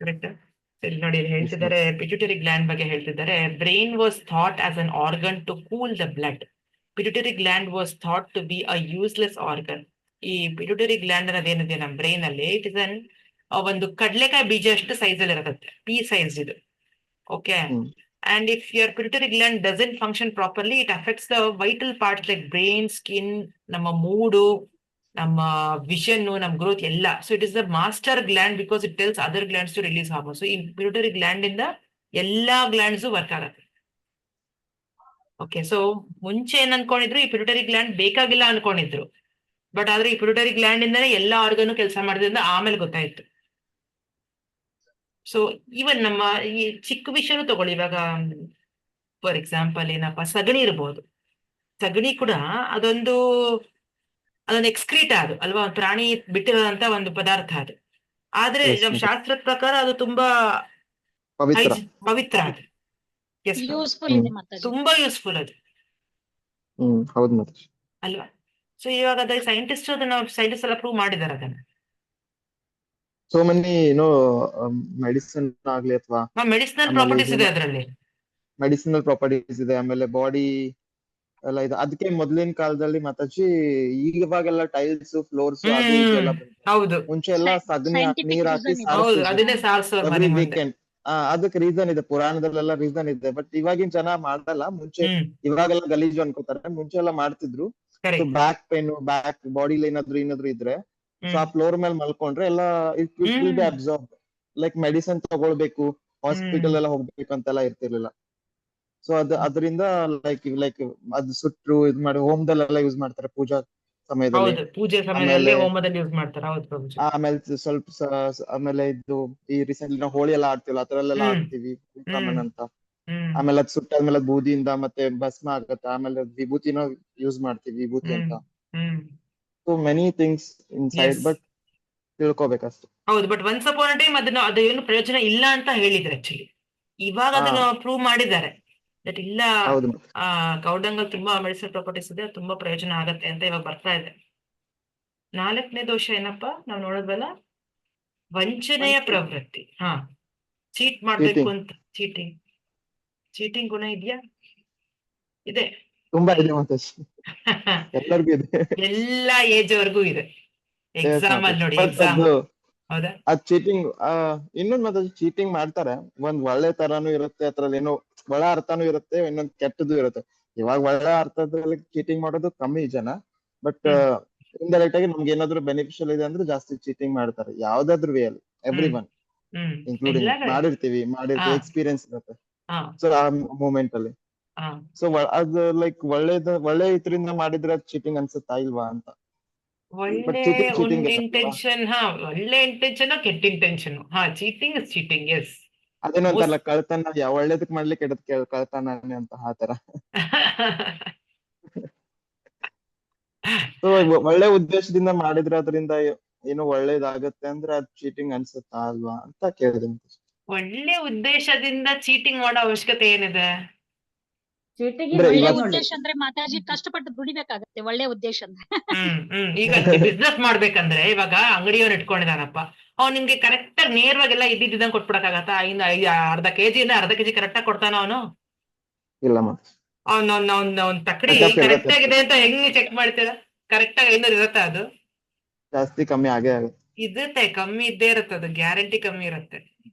ಕರೆಕ್ಟ್. ಇಲ್ಲಿ ನೋಡಿ, ಹೇಳ್ತಿದ್ದಾರೆ ಪಿಟ್ಯೂಟರಿ ಗ್ಲ್ಯಾಂಡ್ ಬಗ್ಗೆ ಹೇಳ್ತಿದ್ದಾರೆ. Brain was thought as an organ to cool the blood. Pituitary gland was thought to be a useless organ. ಈ ಪಿಟ್ಯೂಟರಿ ಗ್ಲ್ಯಾಂಡ್ ಅನ್ನೋದೇನಿದೆ ನಮ್ಮ ಬ್ರೈನ್ ಅಲ್ಲಿ, ಇಟ್ ಇಸ್ ಒಂದು ಕಡ್ಲೆಕಾಯಿ ಬೀಜ ಅಷ್ಟು ಸೈಜ್ ಅಲ್ಲಿ ಇರತ್ತೆ, ಪಿ ಸೈಜ್ ಇದು. Okay, and if your pituitary gland doesn't function properly, it affects the vital parts like brain, skin, ನಮ್ಮ ಮೂಡು, ನಮ್ಮ ವಿಷನ್, ನಮ್ಮ ಗ್ರೋತ್ ಎಲ್ಲ. So it is the master gland because it tells other glands to release hormone. So ಈ ಪಿಟ್ಯೂಟರಿ ಗ್ಲ್ಯಾಂಡ್ ಇಂದ ಎಲ್ಲಾ ಗ್ಲ್ಯಾಂಡ್ಸ್ ವರ್ಕ್ ಆಗತ್ತೆ. ಓಕೆ, ಸೊ ಮುಂಚೆ ಏನ್ ಅನ್ಕೊಂಡಿದ್ರು? ಈ ಪಿಟ್ಯೂಟರಿ ಗ್ಲ್ಯಾಂಡ್ ಬೇಕಾಗಿಲ್ಲ ಅನ್ಕೊಂಡಿದ್ರು, ಬಟ್ ಆದ್ರೆ ಈ ಪಿಟ್ಯೂಟರಿ ಗ್ಲ್ಯಾಂಡ್ ಇಂದಾನೆ ಎಲ್ಲಾ ಆರ್ಗನ್ ಕೆಲಸ ಮಾಡೋದ್ರಿಂದ ಆಮೇಲೆ ಗೊತ್ತಾಯ್ತು. ಸೊ ಈವನ್ ನಮ್ಮ ಈ ಚಿಕ್ಕ ವಿಷಯನೂ ತಗೊಳ್ಳಿ. ಇವಾಗ ಫಾರ್ ಎಕ್ಸಾಂಪಲ್ ಏನಪ್ಪ, ಸಗಣಿ ಇರ್ಬೋದು. ಸಗಣಿ ಕೂಡ ಅದೊಂದು ಎಕ್ಸ್ಕ್ರೀಟ ಅದು ಅಲ್ವಾ? ಒಂದು ಪ್ರಾಣಿ ಬಿಟ್ಟಿರೋದಂತ ಒಂದು ಪದಾರ್ಥ ಅದು. ಆದ್ರೆ ನಮ್ಮ ಶಾಸ್ತ್ರದ ಪ್ರಕಾರ ಅದು ತುಂಬಾ ಪವಿತ್ರ ಅದು. ತುಂಬಾ ಯೂಸ್ಫುಲ್ ಅದು ಅಲ್ವಾ? ಸೊ ಇವಾಗ ಅದ ಸೈಂಟಿಸ್ಟ್ ಎಲ್ಲ ಪ್ರೂವ್ ಮಾಡಿದ್ದಾರೆ ಅದನ್ನ. ಸೋ ಮೆನಿ ಮೆಡಿಸಿನ್ ಆಗ್ಲಿ ಅಥವಾ ಮೆಡಿಸಿನಲ್ ಪ್ರಾಪರ್ಟೀಸ್ ಇದೆ ಅದರಲ್ಲಿ. ಮೆಡಿಸಿನಲ್ ಪ್ರಾಪರ್ಟೀಸ್ ಇದೆ, ಆಮೇಲೆ ಬಾಡಿ ಎಲ್ಲ ಇದೆ. ಅದಕ್ಕೆ ಮೊದ್ಲಿನ ಕಾಲದಲ್ಲಿ ಮಾತಾಜಿ, ಇವಾಗೆಲ್ಲ ಟೈಲ್ಸ್, ಫ್ಲೋರ್ಸ್ ಅದು ಇದೆಲ್ಲ ಹೌದು. ಮುಂಚೆ ಎಲ್ಲ ಸಗಣಿ ನೀರ್ ಹಾಕಿ ಅದನ್ನೇ ವೀಕೆಂಡ್. ಅದಕ್ಕೆ ರೀಸನ್ ಇದೆ, ಪುರಾಣದಲ್ಲೆಲ್ಲ ರೀಸನ್ ಇದೆ. ಬಟ್ ಇವಾಗಿನ ಜನ ಮಾಡಲ್ಲ. ಮುಂಚೆ ಇವಾಗೆಲ್ಲ ಗಲೀಜು ಅನ್ಕೋತಾರೆ, ಮುಂಚೆ ಎಲ್ಲ ಮಾಡ್ತಿದ್ರು. ಬ್ಯಾಕ್ ಪೇನ್, ಬ್ಯಾಕ್ ಬಾಡಿಲಿ ಏನಾದ್ರು ಇದ್ರೆ ಸೊ ಆ ಫ್ಲೋರ್ ಮೇಲೆ ಮಲ್ಕೊಂಡ್ರೆ ಎಲ್ಲ it will be absorb. Like medicine ತಗೊಳ್ಬೇಕು, ಹಾಸ್ಪಿಟಲ್ ಎಲ್ಲ ಹೋಗ್ಬೇಕಂತೆಲ್ಲ ಇರ್ತಿರ್ಲಿಲ್ಲ. ಸೊ ಅದರಿಂದ ಲೈಕ್ ಅದು ಸುಟ್ರು ಇದ್ ಮಾಡಿ ಹೋಮದಲ್ಲೆಲ್ಲ ಯೂಸ್ ಮಾಡ್ತಾರೆ ಪೂಜಾ ಸಮಯದಲ್ಲಿ. ಹೌದು, ಪೂಜೆ ಸಮಯದಲ್ಲಿ ಆಮೇಲೆ ಹೋಮದಲ್ಲಿ ಯೂಸ್ ಮಾಡ್ತಾರೆ. ಹೌದು ಪ್ರಭುಜಿ. ಆಮೇಲೆ ಸ್ವಲ್ಪ ಆಮೇಲೆ ಇದು ಈ ರೀಸೆಂಟ್ಲಿ ನಾವು ಹೋಳಿ ಎಲ್ಲ ಆಡ್ತೀವಲ್ಲ ಅದ್ರಲ್ಲೆಲ್ಲ ಹ್ಮ್ ಹಾಕ್ತಿವಿ ಕಾಮನ್ ಅಂತ. ಹ್ಮ್ ಆಮೇಲೆ ಅದ್ ಸುಟ್ಟಾದ್ಮೇಲೆ ಅದ್ ಬೂದಿಯಿಂದ ಮತ್ತೆ ಭಸ್ಮ ಆಗತ್ತೆ. ಆಮೇಲೆ ವಿಭೂತಿನ ಯೂಸ್ ಮಾಡ್ತೀವಿ, ವಿಭೂತಿ ಹ್ಮ್ ಅಂತ. Hmm so many things inside, yes, but ತಿಳ್ಕೊಬೇಕಷ್ಟೆ. ಹೌದು. But once upon a time ಅದನ್ನ ಅದೇನು ಪ್ರಯೋಜನ ಇಲ್ಲ ಅಂತ ಹೇಳಿದ್ರು ಆಕ್ಚುಲಿ. ಇವಾಗ ಹಾ ಅದನ್ನ ಪ್ರೂವ್ ಮಾಡಿದ್ದಾರೆ ದಟ್ ಇಲ್ಲ, ಹೌದು. ಕೌಡಂಗಲ್ ತುಂಬಾ ಮೆಡಿಸಿನಲ್ ಪ್ರಾಪರ್ಟೀಸ್ ಇದೆ, ತುಂಬಾ ಪ್ರಯೋಜನ ಆಗತ್ತೆ ಅಂತ ಇವಾಗ ಬರ್ತಾ ಇದೆ. 4ನೇ ದೋಷ ಏನಪ್ಪಾ ನಾವ್ ನೋಡೋದ್ವಲ್ಲ, ವಂಚನೆಯ ವಂಚನೆ. ಪ್ರವೃತ್ತಿ. ಚೀಟ್ ಮಾಡ್ಬೇಕು ಚೀಟಿಂಗ್ ಅಂತ. ಚೀಟಿಂಗ್ ಗುಣ ಇದೆಯಾ? ಇದೆ. ತುಂಬಾ ಇದೆ ಮಾತಾಜಿ, ಎಲ್ಲರಿಗೂ ಇದೆ. ಎಲ್ಲಾ ಏಜ್ ವರ್ಗೂ ಇದೆ. Yes, ಎಕ್ಸಾಮ್ ಅಲ್ಲಿ ಮಾತಾಜಿ. ನೋಡಿ, ಬಟ್ ಎಕ್ಸಾಮ್. ಅದು ಹೌದಾ? ಅದ್ ಚೀಟಿಂಗ್ ಇನ್ನೊಂದ್ ಮಾತಾಜಿ, ಚೀಟಿಂಗ್ ಮಾಡ್ತಾರೆ. ಒಂದ್ ಒಳ್ಳೆ ತರಾನು ಇರುತ್ತೆ, ಅದ್ರಲ್ಲಿ ಏನೋ ಒಳ್ಳೆ ಅರ್ಥನೂ ಇರುತ್ತೆ, ಇನ್ನೊಂದ್ ಕೆಟ್ಟದ್ದು ಇರುತ್ತೆ. ಇವಾಗ ಒಳ್ಳೆ ಅರ್ಥದಲ್ಲಿ ಚೀಟಿಂಗ್ ಮಾಡೋದು ಕಮ್ಮಿ ಜನ, ಬಟ್ ಹ್ಮ್ ಇಂಡೈರೆಕ್ಟ್ ಆಗಿ ನಮ್ಗೆ ಏನಾದ್ರು ಬೆನಿಫಿಷಿಯಲ್ ಇದೆ ಅಂದ್ರೆ ಜಾಸ್ತಿ ಚೀಟಿಂಗ್ ಮಾಡ್ತಾರೆ, ಯಾವ್ದಾದ್ರು ವೇ ಅಲ್ಲಿ. ಎವ್ರಿ ಹ್ಮ್ ಒನ್ ಹ್ಮ್ ಇನ್ಕ್ಲೂಡಿಂಗ್ ಎಲ್ಲಾ ಕಡೆ. ಮಾಡಿರ್ತೀವಿ ಹಾ ಎಕ್ಸ್ಪೀರಿಯನ್ಸ್ ಇರುತ್ತೆ. ಹಾ ಸೊ ಆ ಮೂಮೆಂಟ್ ಅಲ್ಲಿ ಹಾ ಸೊ ಅದು ಲೈಕ್ ಒಳ್ಳೆ ಇದ್ರಿಂದ ಮಾಡಿದ್ರೆ ಅದು ಚೀಟಿಂಗ್ ಅನ್ಸುತ್ತಾ ಇಲ್ವಾ ಅಂತ. ಬಟ್ ಒಳ್ಳೆ ಚೀಟಿಂಗ್ ಒಂದ್ ಚೀಟಿಂಗ್ ಅಲ್ವಾ. ಇಂಟೆನ್ಷನ್, ಒಳ್ಳೆ ಇಂಟೆನ್ಷನ್, ಕೆಟ್ಟ intention. Cheating is cheating. Yes. ಅದೇನೋ ಅಂತಾರಲ್ಲ, ಕಳ್ತನ ಒಳ್ಳೇದಕ್ ಮಾಡ್ಲಿಕ್ಕೆ ಕೆಟ್ಟದ್ ಕಳ್ತನನೇ ಅಂತ ಆತರ. ಸೊ ಒಳ್ಳೆ ಉದ್ದೇಶದಿಂದ ಮಾಡಿದ್ರೆ ಅದರಿಂದ ಏನೋ ಒಳ್ಳೇದಾಗತ್ತೆ ಅಂದ್ರೆ ಅದ್ ಚೀಟಿಂಗ್ ಅನ್ಸುತ್ತಾ ಅಲ್ವಾ ಅಂತ ಕೇಳಿದೆ. ಒಳ್ಳೆ ಉದ್ದೇಶದಿಂದ ಚೀಟಿಂಗ್ ಮಾಡೋ ಅವಶ್ಯಕತೆ ಏನಿದೆ? ಚೀಟಿಂಗ್ ಅಂದ್ರೆ ಒಳ್ಳೆ ಒಳ್ಳೇದ್ ಇವಾಗ ನೋಡಿ. ಉದ್ದೇಶ ಅಂದ್ರೆ ಮಾತಾಜಿ ಕಷ್ಟಪಟ್ಟು ದುಡಿಬೇಕಾಗತ್ತೆ ಒಳ್ಳೆ ಉದ್ದೇಶ ಅಂದ್ರೆ. ಈಗ ಬಿಸ್ನೆಸ್ ಮಾಡ್ಬೇಕಂದ್ರೆ ಇವಾಗ ಅಂಗಡಿಯವ್ರು ಇಟ್ಕೊಂಡಿದಾನಪ್ಪ, ಅವ್ನು ನಿಮ್ಗೆ ಕರೆಕ್ಟ್ ಆಗಿ ನೇರವಾಗೆಲ್ಲ ಇದ್ದಿದ್ದಂಗೆ ಕೊಟ್ಬಿಡಕ್ಕಾಗತ್ತಾ? ಅರ್ಧ ಕೆಜಿಯಿಂದ ಅರ್ಧ ಕೆಜಿ ಕರೆಕ್ಟ್ ಆಗಿ ಕೊಡ್ತಾನ ಅವನು? ಇಲ್ಲ ಮತ್ತೆ ಅವ್ನ್ ತಕ್ಕಡಿ ಟಚ್ ಕರೆಕ್ಟ್ ಇರುತ್ತೆ, ಆಗಿದೆ ಅಂತ ಹೆಂಗ್ ಚೆಕ್ ಮಾಡ್ತೀರಾ? ಕರೆಕ್ಟ್ ಆಗಿ 500 ಇರುತ್ತಾ ಅದು? ಜಾಸ್ತಿ ಕಮ್ಮಿ ಆಗೇ ಆಗುತ್ತೆ. ಇರುತ್ತೆ, ಕಮ್ಮಿ ಇದ್ದೇ ಇರುತ್ತೆ, ಅದು ಗ್ಯಾರಂಟಿ ಕಮ್ಮಿ ಇರುತ್ತೆ.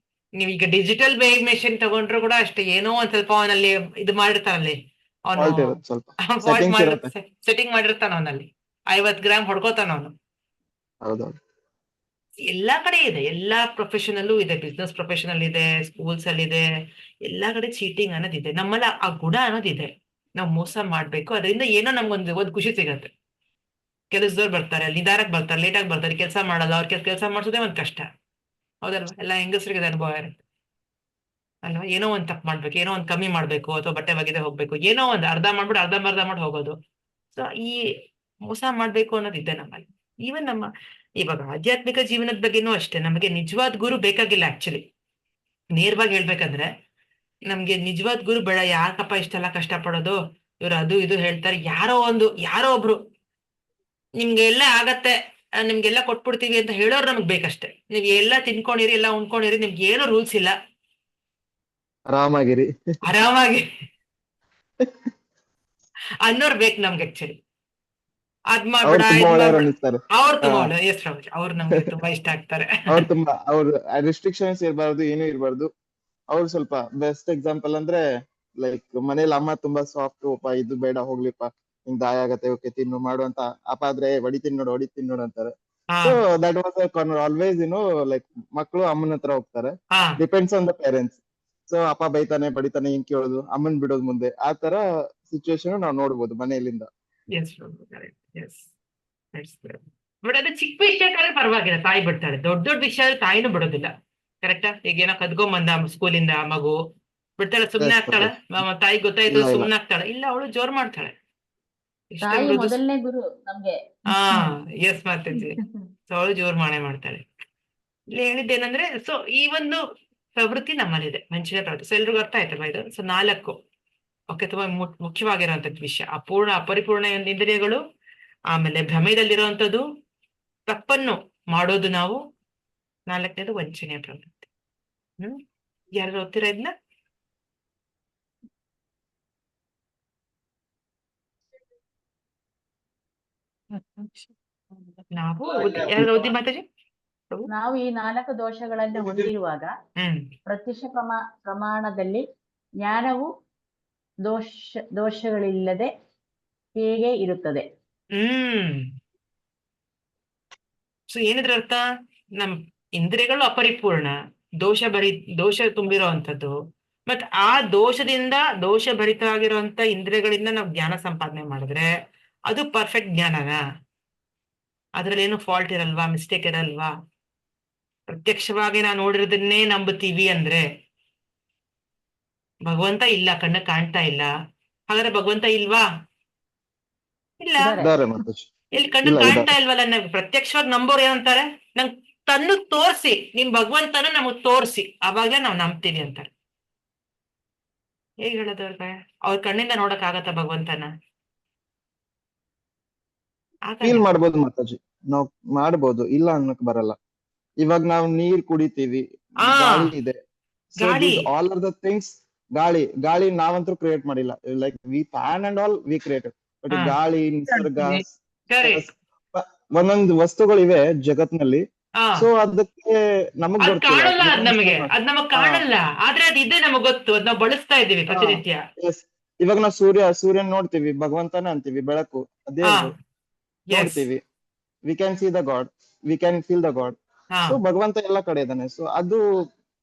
ನೀವೀಗ ಡಿಜಿಟಲ್ ವೇಯಿಂಗ್ ಮೆಷಿನ್ ತಗೊಂಡ್ರು ಕೂಡ ಅಷ್ಟೇ, ಏನೋ ಒಂದ್ ಸ್ವಲ್ಪ ಅವನಲ್ಲಿ ಇದು ಮಾಡಿರ್ತಾನಲ್ಲಿ, ಅವನು ಫಾಲ್ಟ್ ಇರುತ್ತೆ, ಸ್ವಲ್ಪ ಫಾಲ್ಟ್ ಸೆಟ್ಟಿಂಗ್ಸ್ ಇರುತ್ತೆ. ಸೆಟ್ಟಿಂಗ್ ಮಾಡಿರ್ತಾನ ಅವನಲ್ಲಿ, 50 ಗ್ರಾಮ್ ಹೊಡ್ಕೋತಾನ ಅವನು. ಹೌದೌದು. ಎಲ್ಲಾ ಕಡೆ ಇದೆ, ಎಲ್ಲಾ ಪ್ರೊಫೆಷನಲ್ಲೂ ಇದೆ, ಬಿಸ್ನೆಸ್ ಪ್ರೊಫೆಷನಲ್ ಇದೆ, ಸ್ಕೂಲ್ಸ್ ಅಲ್ಲಿ ಇದೆ, ಎಲ್ಲಾ ಕಡೆ ಚೀಟಿಂಗ್ ಅನ್ನೋದಿದೆ. ನಮ್ಮಲ್ಲ ಆ ಗುಣ ಅನ್ನೋದಿದೆ, ನಾವು ಮೋಸ ಮಾಡ್ಬೇಕು, ಅದರಿಂದ ಏನೋ ನಮ್ಗೊಂದು ಖುಷಿ ಸಿಗತ್ತೆ. ಕೆಲಸದವ್ರು ಬರ್ತಾರೆ, ನಿಧಾನಕ್ಕೆ ಬರ್ತಾರೆ, ಲೇಟಾಗಿ ಬರ್ತಾರೆ, ಕೆಲಸ ಮಾಡಲ್ಲ, ಅವ್ರ ಕೆಲಸ ಮಾಡ್ಸೋದೇ ಒಂದ್ ಕಷ್ಟ. ಹೌದಲ್ವಾ? ಎಲ್ಲ ಹೆಂಗಸರಿಗೆ ಅದು ಅನುಭವ ಇರುತ್ತೆ ಅಲ್ವಾ? ಏನೋ ಒಂದ್ ತಪ್ಪು ಮಾಡ್ಬೇಕು, ಏನೋ ಒಂದ್ ಕಮ್ಮಿ ಮಾಡ್ಬೇಕು, ಅಥವಾ ಬಟ್ಟೆ ಒಗೆದೇ ಹೋಗ್ಬೇಕು, ಏನೋ ಒಂದ್ ಅರ್ಧ ಮಾಡ್ಬಿಟ್ಟು ಅರ್ಧ ಮಾಡಿ ಹೋಗೋದು. ಸೊ ಈ ಮೋಸ ಮಾಡ್ಬೇಕು ಅನ್ನೋದಿದೆ ನಮ್ಮಲ್ಲಿ. ಈವನ್ ಇವಾಗ ಆಧ್ಯಾತ್ಮಿಕ ಜೀವನದ ಬಗ್ಗೆನೂ ಅಷ್ಟೇ, ನಮಗೆ ನಿಜವಾದ ಗುರು ಬೇಕಾಗಿಲ್ಲ ಆಕ್ಚುಲಿ. ನೇರವಾಗಿ ಹೇಳ್ಬೇಕಂದ್ರೆ ನಮ್ಗೆ ನಿಜವಾದ ಗುರು ಬೇಡ. ಯಾಕಪ್ಪ ಇಷ್ಟೆಲ್ಲ ಕಷ್ಟ ಪಡೋದು, ಇವ್ರು ಅದು ಇದು ಹೇಳ್ತಾರೆ, ಯಾರೋ ಒಬ್ರು ನಿಮ್ಗೆ ಎಲ್ಲ ಆಗತ್ತೆ, ನಿಮ್ಗೆಲ್ಲ ಕೊಟ್ಬಿಡ್ತೀವಿ ಅಂತ ಹೇಳೋರು ನಮಗ್ ಬೇಕಷ್ಟೇ. ನೀವ್ ಎಲ್ಲ ತಿನ್ಕೊಂಡಿರಿ, ಎಲ್ಲ ಉಣ್ಕೊಂಡಿರಿ, ನಿಮ್ಗೆ ಏನೋ ರೂಲ್ಸ್ ಇಲ್ಲ, ಆರಾಮಾಗಿರಿ ಆರಾಮಾಗಿ ಅನ್ನೋರ್ ಬೇಕು ನಮ್ಗೆ ಆಕ್ಚುಲಿ. ಅದ್ ಮಾಡ್ಬೇಡ, ಅವ್ರು ತುಂಬಾ ಇದ್ ಒಳ್ಳೆಯವ್ರು ಮಾಡ್ಬೇಡ. ಅನ್ನಿಸ್ತಾರೆ. ಅವ್ರು ಆ, ತುಂಬಾ ಒಳ್ಳೆ, ಎಸ್ ರಾಜ್, ಅವ್ರು ನಮ್ಗೆ ತುಂಬಾ ಇಷ್ಟ ಆಗ್ತಾರೆ. ಅವ್ರ ರಿಸ್ಟ್ರಿಕ್ಷನ್ಸ್ ಇರಬಾರ್ದು, ಏನೂ ಇರಬಾರ್ದು. ಅವ್ರು ಸ್ವಲ್ಪ ಬೆಸ್ಟ್ ಎಕ್ಸಾಂಪಲ್ ಅಂದ್ರೆ ಲೈಕ್ ಮನೇಲಿ ಅಮ್ಮ ತುಂಬಾ ಸಾಫ್ಟ್, ಇದು ಬೇಡ ಹೋಗ್ಲಿಪ್ಪ, ಹಿಂಗ್ ದಾಯ ಆಗತ್ತೆ, ಓಕೆ ತಿನ್ನು ಮಾಡು ಅಂತ. ಅಪ್ಪ ಆದ್ರೆ ಹೊಡಿತೀನಿ ನೋಡು ಅಂತಾರೆ. ಹಾ so that was a corner always. Like ಮಕ್ಕಳು ಅಮ್ಮನ ಹತ್ರ ಹೋಗ್ತಾರೆ, ಹಾ depends on the parents. So ಅಪ್ಪ ಬೈತಾನೆ ಬಡಿತಾನೆ, ಹಿಂಗ್ ಕೇಳೋದು, ಅಮ್ಮನ್ ಬಿಡೋದು ಮುಂದೆ, ಆ ತರ ಸಿಚುವೇಶನ್ ನಾವು ನೋಡ್ಬೋದು ಮನೆಯಲ್ಲಿಂದ. Yes correct, yes. ಬಟ್ ಅದು ಚಿಕ್ಕ ವಿಷಯಕ್ಕಾದ್ರೆ ಪರವಾಗಿಲ್ಲ, ತಾಯಿ ಬಿಡ್ತಾಳೆ. ದೊಡ್ಡ ದೊಡ್ಡ ವಿಷಯ ತಾಯಿನೂ ಬಿಡೋದಿಲ್ಲ. ಕರೆಕ್ಟಾ? ಈಗ ಏನೋ ಕದ್ಕೊಂಬಂದ ಸ್ಕೂಲಿಂದ ಮಗು, ಬಿಡ್ತಾಳೆ? ಸುಮ್ನೆ Yes, ಆಗ್ತಾಳೆ? ತಾಯಿ ಗೊತ್ತಾಯ್ತು ಇಲ್ಲ ಇಲ್ಲ ಸುಮ್ನೆ ಆಗ್ತಾಳೆ? ಇಲ್ಲ, ಅವಳು ಜೋರ್ ಮಾಡ್ತಾಳೆ. ಇಷ್ಟ ತಾಯಿ ಬಿಡೋದು. ಮೊದಲನೇ ಗುರು ನಮ್ಗೆ. ಹಾ ಎಸ್ ಮಾತಾಜಿ. ಸೊ ಅವಳು ಜೋರ್ ಮಾಡ್ತಾಳೆ. ಇಲ್ಲಿ ಹೇಳಿದ್ದೇನಂದ್ರೆ, ಸೊ ಈ ಒಂದು ಪ್ರವೃತ್ತಿ ನಮ್ಮಲ್ಲಿದೆ, ವಂಚನೆ ಪ್ರವೃತ್ತಿ. ಸೊ ಎಲ್ರಿಗೂ ಅರ್ಥ ಆಯ್ತಲ್ವಾ ಇದು? ಸೊ 4 ಓಕೆ, ತುಂಬಾ ಮುಖ್ಯವಾಗಿರುವಂತದ್ದು ವಿಷಯ. ಅಪರಿಪೂರ್ಣ ಇಂದ್ರಿಯಗಳು, ಆಮೇಲೆ ಭ್ರಮೆಯಲ್ಲಿರುವಂಥದ್ದು, ತಪ್ಪನ್ನು ಮಾಡೋದು ನಾವು, 4ನೇದು ವಂಚನೆಯ ಪ್ರವೃತ್ತಿ. ಯಾರು ಓದ್ತೀರಾ ಇದನ್ನ? ನಾವು ಯಾರು ಓದಿ ಮಾತಾಜಿ? ನಾವು ಈ 4 ದೋಷಗಳನ್ನ ಹೊಂದಿರುವಾಗ ಪ್ರತ್ಯಕ್ಷ ಪ್ರಮಾಣದಲ್ಲಿ ಜ್ಞಾನವು ದೋಷಗಳಿಲ್ಲದೆ ಹೇಗೆ ಇರುತ್ತದೆ? ಸೊ ಏನಿದ್ರ ಅರ್ಥ? ನಮ್ ಇಂದ್ರಿಯಗಳು ಅಪರಿಪೂರ್ಣ, ದೋಷ ತುಂಬಿರುವಂತದ್ದು. ಮತ್ ಆ ದೋಷದಿಂದ ದೋಷಭರಿತವಾಗಿರುವಂತ ಇಂದ್ರಿಯಗಳಿಂದ ನಾವು ಜ್ಞಾನ ಸಂಪಾದನೆ ಮಾಡಿದ್ರೆ ಅದು ಪರ್ಫೆಕ್ಟ್ ಜ್ಞಾನನಾ? ಅದ್ರಲ್ಲಿ ಏನು ಫಾಲ್ಟ್ ಇರಲ್ವಾ, ಮಿಸ್ಟೇಕ್ ಇರಲ್ವಾ? ಪ್ರತ್ಯಕ್ಷವಾಗಿ ನಾವು ನೋಡಿರೋದನ್ನೇ ನಂಬುತ್ತೀವಿ ಅಂದ್ರೆ ಭಗವಂತ ಇಲ್ಲ, ಕಣ್ಣ ಕಾಣ್ತಾ ಇಲ್ಲ, ಹಾಗಾದ್ರೆ ಭಗವಂತ ಇಲ್ವಾ? ಇಲ್ಲ. ಇದ್ದಾರೆ ಮಾತಾಜಿ. ಇಲ್ಲಿ ಕಣ್ಣು ಇಲ್ಲ, ಕಾಣ್ತಾ ಇದ್ದಾರೆ. ಇಲ್ವಲ್ಲ, ನಾವು ಪ್ರತ್ಯಕ್ಷವಾಗಿ ನಂಬೋರು ಏನಂತಾರೆ, ನಂಗ್ ತನ್ನ ತೋರ್ಸಿ, ನಿಮ್ ಭಗವಂತನ ನಮಗ್ ತೋರ್ಸಿ, ಅವಾಗ್ಲೇ ನಾವ್ ನಂಬ್ತೀವಿ ಅಂತಾರೆ. ಹೇಗ್ ಹೇಳೋದು ಅವ್ರಿಗೆ? ಅವ್ರ ಕಣ್ಣಿಂದ ನೋಡಕ್ ಆಗತ್ತ ಭಗವಂತನ? ಫೀಲ್ ಮಾಡ್ಬೋದು ಮಾತಾಜಿ, ನಾವ್ ಮಾಡ್ಬೋದು, ಇಲ್ಲ ಅನ್ನಕ್ ಬರಲ್ಲ. ಇವಾಗ ನಾವ್ ನೀರ್ ಕುಡಿತೀವಿ, ಆ ಗಾಳಿ ಇದೆ. ಸೊ ಗಾಳಿ. These all are the things. ಗಾಳಿ ನಾವಂತೂ ಕ್ರಿಯೇಟ್ ಮಾಡಿಲ್ಲ. Like we fan and all we created. But ಹಾ. ಗಾಳಿ, ನಿಸರ್ಗ, Correct. ಒಂದೊಂದು ವಸ್ತುಗಳಿವೆ ಜಗತ್ನಲ್ಲಿ. ಆ ಸೊ ಅದಕ್ಕೆ ನಮಗ್ ಅದ್ ಗೊತ್ತಿಲ್ಲ. ಕಾಣಲ್ಲ, ಅದ್ ನಮಗೆ, ಅದ್ ನಮಗ್ ಕಾಣಲ್ಲ, ಆದ್ರೆ ಅದ್ ಇದೆ ನಮಗ್ ಗೊತ್ತು, ಅದ್ ನಾವ್ ಬಳಸ್ತಾ ಇದೀವಿ ಪ್ರತಿನಿತ್ಯ. Yes. ಇವಾಗ ನಾವು ಸೂರ್ಯನ್ ನೋಡ್ತೀವಿ, ಭಗವಂತನ ಅಂತೀವಿ, ಬೆಳಕು ಅದೇ ಹಾ. Yes. ನೋಡ್ತೀವಿ. We can see the god, we can feel the god. ಹಾ. ಸೊ ಭಗವಂತ ಎಲ್ಲ ಕಡೆ ಇದ್ದಾನೆ. ಸೊ ಅದು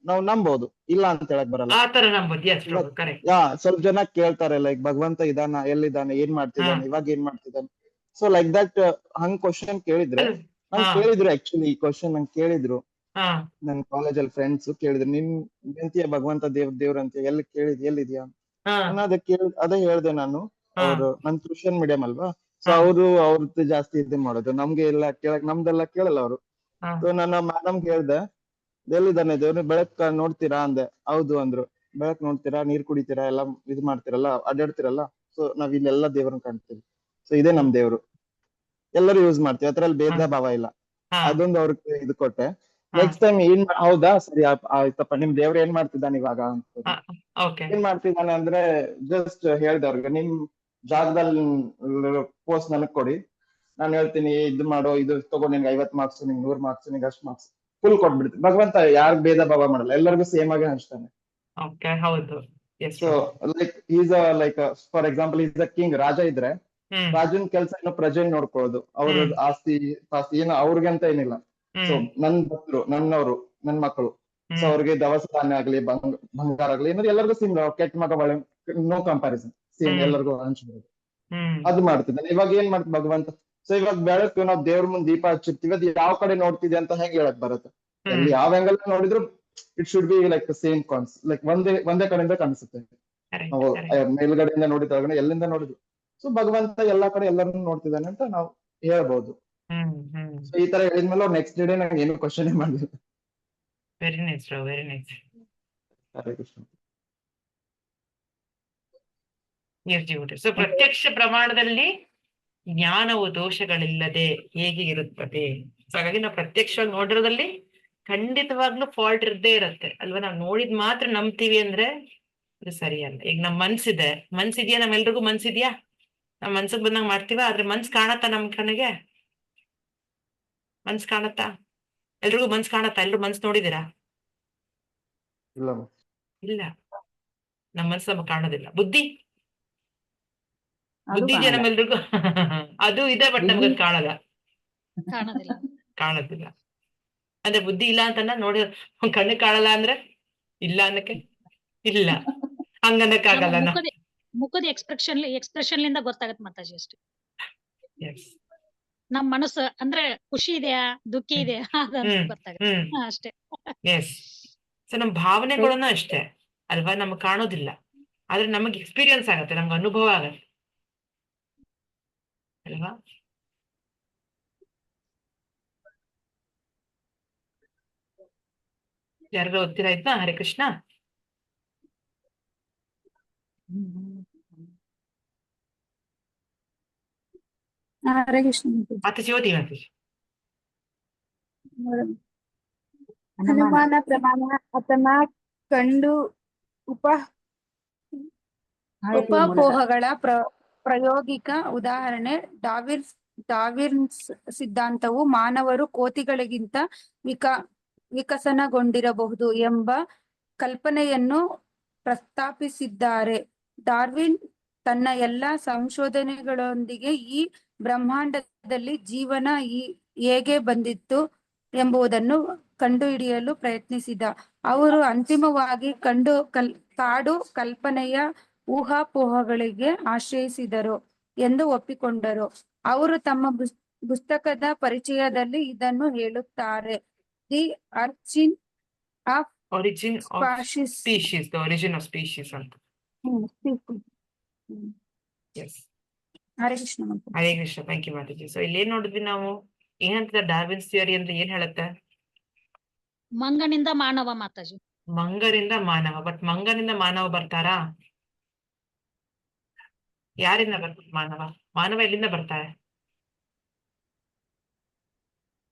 ನಾವು ನಂಬೋದು, ಇಲ್ಲ ಅಂತ ಹೇಳಕ್ ಬರಲ್ಲ. ಆ ತರ ನಂಬೋದು. Yes, ಪ್ರಭು, correct. ಸ್ವಲ್ಪ ಜನ ಕೇಳ್ತಾರೆ, ಲೈಕ್ ಭಗವಂತ ಇದಾನ, ಎಲ್ಲಿದ್ದಾನೆ, ಏನ್ ಮಾಡ್ತಿದ್ದಾನೆ, ಇವಾಗ ಏನ್ ಮಾಡ್ತಿದ್ದಾನೆ. So like that hang question ಕೇಳಿದ್ರೆ, ಕೇಳಿದ್ರು ಆಕ್ಚುಲಿ ಈ ಕ್ವಶನ್ ನಂಗೆ ಕೇಳಿದ್ರು. ನನ್ ಕಾಲೇಜಲ್ಲಿ ಫ್ರೆಂಡ್ಸ್ ಕೇಳಿದ್ರು, ನಿನ್ ಎಂತೀಯ ಭಗವಂತ ದೇವ್ರ ಅಂತ ಎಲ್ಲಿ ಎಲ್ಲಿದ್ಯಾ? ನಾನು ಅದೇ ಹೇಳ್ದೆ ನಾನು. ನನ್ ಕ್ರಿಶ್ಚಿಯನ್ ಮೀಡಿಯಂ ಅಲ್ವಾ, ಸೊ ಅವ್ರದ್ದು ಜಾಸ್ತಿ ಇದು ಮಾಡೋದು, ನಮ್ಗೆ ಎಲ್ಲ ನಮ್ದೆಲ್ಲ ಕೇಳಲ್ಲ ಅವರು. ಸೊ ನನ್ನ ಮೇಡಮ್ ಹೇಳ್ದೆ, ಎಲ್ಲಿದ್ದಾನೆ ದೇವ್ರು? ಬೆಳಕ್ ನೋಡ್ತೀರಾ ಅಂದೆ. ಹೌದು ಅಂದ್ರು. ಬೆಳಕ್ ನೋಡ್ತೀರಾ, ನೀರ್ ಕುಡಿತೀರಾ, ಎಲ್ಲ ಇದು ಮಾಡ್ತೀರಲ್ಲ, ಅಡ್ಡಾಡ್ತಿರಲ್ಲ. ಸೊ ನಾವ್ ಇಲ್ಲೆಲ್ಲ ದೇವ್ರನ್ನ ಕಾಣ್ತೀವಿ. ಸೊ ಇದೇ ನಮ್ ದೇವ್ರು, ಎಲ್ಲರೂ ಯೂಸ್ ಮಾಡ್ತೀವಿ, ಅದ್ರಲ್ಲಿ ಭೇದ ಭಾವ ಇಲ್ಲ. ಅದೊಂದು ಅವ್ರಿಗೆ ಇದು ಕೊಟ್ಟೆ. ನೆಕ್ಸ್ಟ್ ಟೈಮ್ ಹೌದಾ, ಸರಿ ಆಯ್ತಪ್ಪ, ನಿಮ್ ದೇವ್ರು ಏನ್ ಮಾಡ್ತಿದ್ದಾನೆ ಇವಾಗ ಅಂತ. ಏನ್ ಮಾಡ್ತಿದ್ದಾನೆ ಅಂದ್ರೆ ಜಸ್ಟ್ ಹೇಳ್ದೆ ಅವ್ರಿಗೆ, ನಿಮ್ ಜಾಗದಲ್ಲಿ ಪೋಸ್ಟ್ ನನಗ್ ಕೊಡಿ, ನಾನು ಹೇಳ್ತೀನಿ ಇದು ಮಾಡೋ, ಇದು ತಗೋ, ನಿನ್ಗೆ 50 ಮಾರ್ಕ್ಸ್, ನಿಂಗೆ 100 ಮಾರ್ಕ್ಸ್, ನಿಂಗೆ ಅಷ್ಟು ಮಾರ್ಕ್ಸ್, ಫುಲ್ ಕೊಟ್ಬಿಡ್ತೀನಿ. ಭಗವಂತ ಯಾರು ಭೇದ ಭಾವ ಮಾಡಲ್ಲ, ಎಲ್ಲರಿಗೂ ಸೇಮ್ ಆಗಿ ಹಂಚ್ತಾನೆ. So like is like for example is a king, ರಾಜ ಇದ್ರೆ ರಾಜನ್ ಕೆಲಸ ಏನೋ ಪ್ರಜೆ ನೋಡ್ಕೊಳ್ಳೋದು, ಅವ್ರ ಆಸ್ತಿ ಏನೋ ಅವ್ರಿಗಂತ ಏನಿಲ್ಲ. ಸೊ ನನ್ ಭಕ್ತರು, ನನ್ನವರು, ನನ್ ಮಕ್ಕಳು, ಸೊ ಅವ್ರಿಗೆ ದವಸ ಧಾನ್ಯ ಆಗ್ಲಿ, ಬಂಗಾರ ಆಗ್ಲಿ, ಏನಾದ್ರು ಎಲ್ಲರಿಗೂ ಸೇಮ್, ಕೆಟ್ಟ ಮಗ ಒಳ್ಳೆ, ನೋ ಕಂಪ್ಯಾರಿಸನ್, ಸೇಮ್ ಎಲ್ಲರಿಗೂ ಹಂಚ್ಬೋದು. ಅದು ಮಾಡ್ತಿದ್ದಾನೆ. ಇವಾಗ ಏನ್ ಮಾಡ್ತೀವಿ ಭಗವಂತ? ಸೊ ಇವಾಗ ಬೆಳಕು ನಾವು ದೇವ್ರ ಮುಂದೆ ದೀಪ ಹಚ್ಚಿರ್ತೀವಿ, ಅದು ಯಾವ ಕಡೆ ನೋಡ್ತಿದೆ ಅಂತ ಹೆಂಗ್ ಹೇಳಕ್ ಬರುತ್ತೆ? ಎಲ್ಲಿ ಯಾವ ಆಂಗಲ್ ನೋಡಿದ್ರು it should be like same cons, like ಒಂದೇ ಕಡೆಯಿಂದ ಕಾಣಿಸುತ್ತೆ. ನಾವು ಮೇಲ್ಗಡೆಯಿಂದ ನೋಡಿದಾಗ ಎಲ್ಲಿಂದ ನೋಡಿದ್ರು, ಸೊ ಭಗವಂತ ಎಲ್ಲಾ ಕಡೆ ಎಲ್ಲರನ್ನು ನೋಡ್ತಿದ್ದಾನೆ ಅಂತ ನಾವು ಹೇಳ್ಬಹುದು. ಸೊ ಈ ತರ ಹೇಳಿದ್ಮೇಲೆ ನೆಕ್ಸ್ಟ್ ಡೇ ನಂಗೆ ಏನು ಕ್ವಶನ್ ಮಾಡಿಲ್ಲ. Very nice, very nice. Hare Krishna. So ಪ್ರತ್ಯಕ್ಷ ಪ್ರಮಾಣದಲ್ಲಿ ಜ್ಞಾನವು ದೋಷಗಳಿಲ್ಲದೆ ಹೇಗೆ ಇರುತ್ತದೆ? ಸೊ ಹಾಗಾಗಿ ನಾವು ಪ್ರತ್ಯಕ್ಷವಾಗಿ ನೋಡಿರೋದ್ರಲ್ಲಿ ಖಂಡಿತವಾಗ್ಲೂ ಫಾಲ್ಟ್ ಇರದೇ ಇರತ್ತೆ ಅಲ್ವಾ? ನಾವು ನೋಡಿದ್ ಮಾತ್ರ ನಂಬ್ತೀವಿ ಅಂದ್ರೆ ಅದು ಸರಿಯಲ್ಲ. ಈಗ ನಮ್ ಮನ್ಸಿದ್ಯಾ? ನಮ್ಮೆಲ್ರಿಗೂ ಮನ್ಸಿದ್ಯಾ? ನಾವ್ ಮನ್ಸಿಗೆ ಬಂದಂಗ ಮಾಡ್ತೀವ, ಆದ್ರೆ ಮನ್ಸ್ ಕಾಣತ್ತಾ? ನಮ್ ಕಣ್ಣಿಗೆ ಮನ್ಸ್ ಕಾಣತ್ತಾ? ಎಲ್ರಿಗೂ ಮನ್ಸ್ ಕಾಣತ್ತಾ? ಎಲ್ರು ಮನ್ಸ್ ನೋಡಿದೀರಾ? ಇಲ್ಲ. ನಮ್ ಮನ್ಸು ನಮಗ್ ಕಾಣೋದಿಲ್ಲ. ಬುದ್ಧಿ ಇದೆಯಾ ನಮ್ಮೆಲ್ರಿಗೂ? ಅದು ಇದೆ, ಬಟ್ ನಮ್ಗೆ ಕಾಣಲ್ಲ, ಕಾಣೋದಿಲ್ಲ. ಅಂದ್ರೆ ಬುದ್ಧಿ ಇಲ್ಲ ಅಂತ ನೋಡಿ, ಕಣ್ಣು ಕಾಣಲ್ಲ ಅಂದ್ರೆ ಇಲ್ಲ ಅನ್ನಕ್ಕೆ ಇಲ್ಲ, ಹಂಗನ್ನಕ್ಕಾಗಲ್ಲ. ಮುಖದ ಎಕ್ಸ್ಪ್ರೆಷನ್ ಲಿಂದ ಗೊತ್ತಾಗತ್ತೆ ಮಾತಾಜಿ ಅಷ್ಟೇ. ನಮ್ ಮನಸ್ಸು ಅಂದ್ರೆ ಖುಷಿ ಇದೆಯಾ, ದುಃಖ ಇದೆಯಾ ಅದಂತ ಗೊತ್ತಾಗತ್ತೆ ಅಷ್ಟೇ. ಸೊ ನಮ್ ಭಾವನೆಗಳನ್ನು ಅಷ್ಟೇ ಅಲ್ವಾ, ನಮಗ್ ಕಾಣೋದಿಲ್ಲ, ಆದ್ರೆ ನಮಗ್ ಎಕ್ಸ್ಪೀರಿಯನ್ಸ್ ಆಗತ್ತೆ, ನಮ್ಗೆ ಅನುಭವ ಆಗತ್ತೆ ಅಲ್ವಾ? ಯಾರು ಓದ್ತಿರಾಯ್ತಾ? ಹರೇ ಕೃಷ್ಣ. ಹರೇ ಕೃಷ್ಣ. ಮತ್ತೆ ಶಿವತಿ ಮಾತಿ. ಅನುಮಾನ ಪ್ರಮಾಣ ಅಥವಾ ಕಂಡು ಉಪಪೋಹಗಳ ಪ್ರಾಯೋಗಿಕ ಉದಾಹರಣೆ ಡಾರ್ವಿನ್ಸ್ ಸಿದ್ಧಾಂತವು ಮಾನವರು ಕೋತಿಗಳಿಗಿಂತ ವಿಕಸನಗೊಂಡಿರಬಹುದು ಎಂಬ ಕಲ್ಪನೆಯನ್ನು ಪ್ರಸ್ತಾಪಿಸಿದ್ದಾರೆ. ಡಾರ್ವಿನ್ ತನ್ನ ಎಲ್ಲ ಸಂಶೋಧನೆಗಳೊಂದಿಗೆ ಈ ಬ್ರಹ್ಮಾಂಡದಲ್ಲಿ ಜೀವನ ಹೇಗೆ ಬಂದಿತ್ತು ಎಂಬುದನ್ನು ಕಂಡುಹಿಡಿಯಲು ಪ್ರಯತ್ನಿಸಿದ. ಅವರು ಅಂತಿಮವಾಗಿ ಕಾಡು ಕಲ್ಪನೆಯ ಊಹಾಪೋಹಗಳಿಗೆ ಆಶ್ರಯಿಸಿದರು ಎಂದು ಒಪ್ಪಿಕೊಂಡರು. ಅವರು ತಮ್ಮ ಪುಸ್ತಕದ ಪರಿಚಯದಲ್ಲಿ ಇದನ್ನು ಹೇಳುತ್ತಾರೆ: the origin of origin of species. Species, the origin of species ಅಂತ. Yes, Hare Krishna mataji. Hare Krishna. Thank you mataji. So ಇಲ್ಲಿ ಏನ್ ನೋಡಿದ್ವಿ ನಾವು, ಏನಂತ ಡಾರ್ವಿನ್ಸ್ ಥಿಯರಿ ಅಂದ್ರೆ ಏನ್ ಹೇಳುತ್ತೆ? ಮಂಗನಿಂದ ಮಾನವ ಮಾತಾಜಿ. ಮಂಗರಿಂದ ಮಾನವ. ಬಟ್ ಮಂಗನಿಂದ ಮಾನವ ಬರ್ತಾರಾ? ಯಾರಿಂದ ಬರ್ತಾರೆ ಮಾನವ? ಮಾನವ ಎಲ್ಲಿಂದ ಬರ್ತಾರೆ?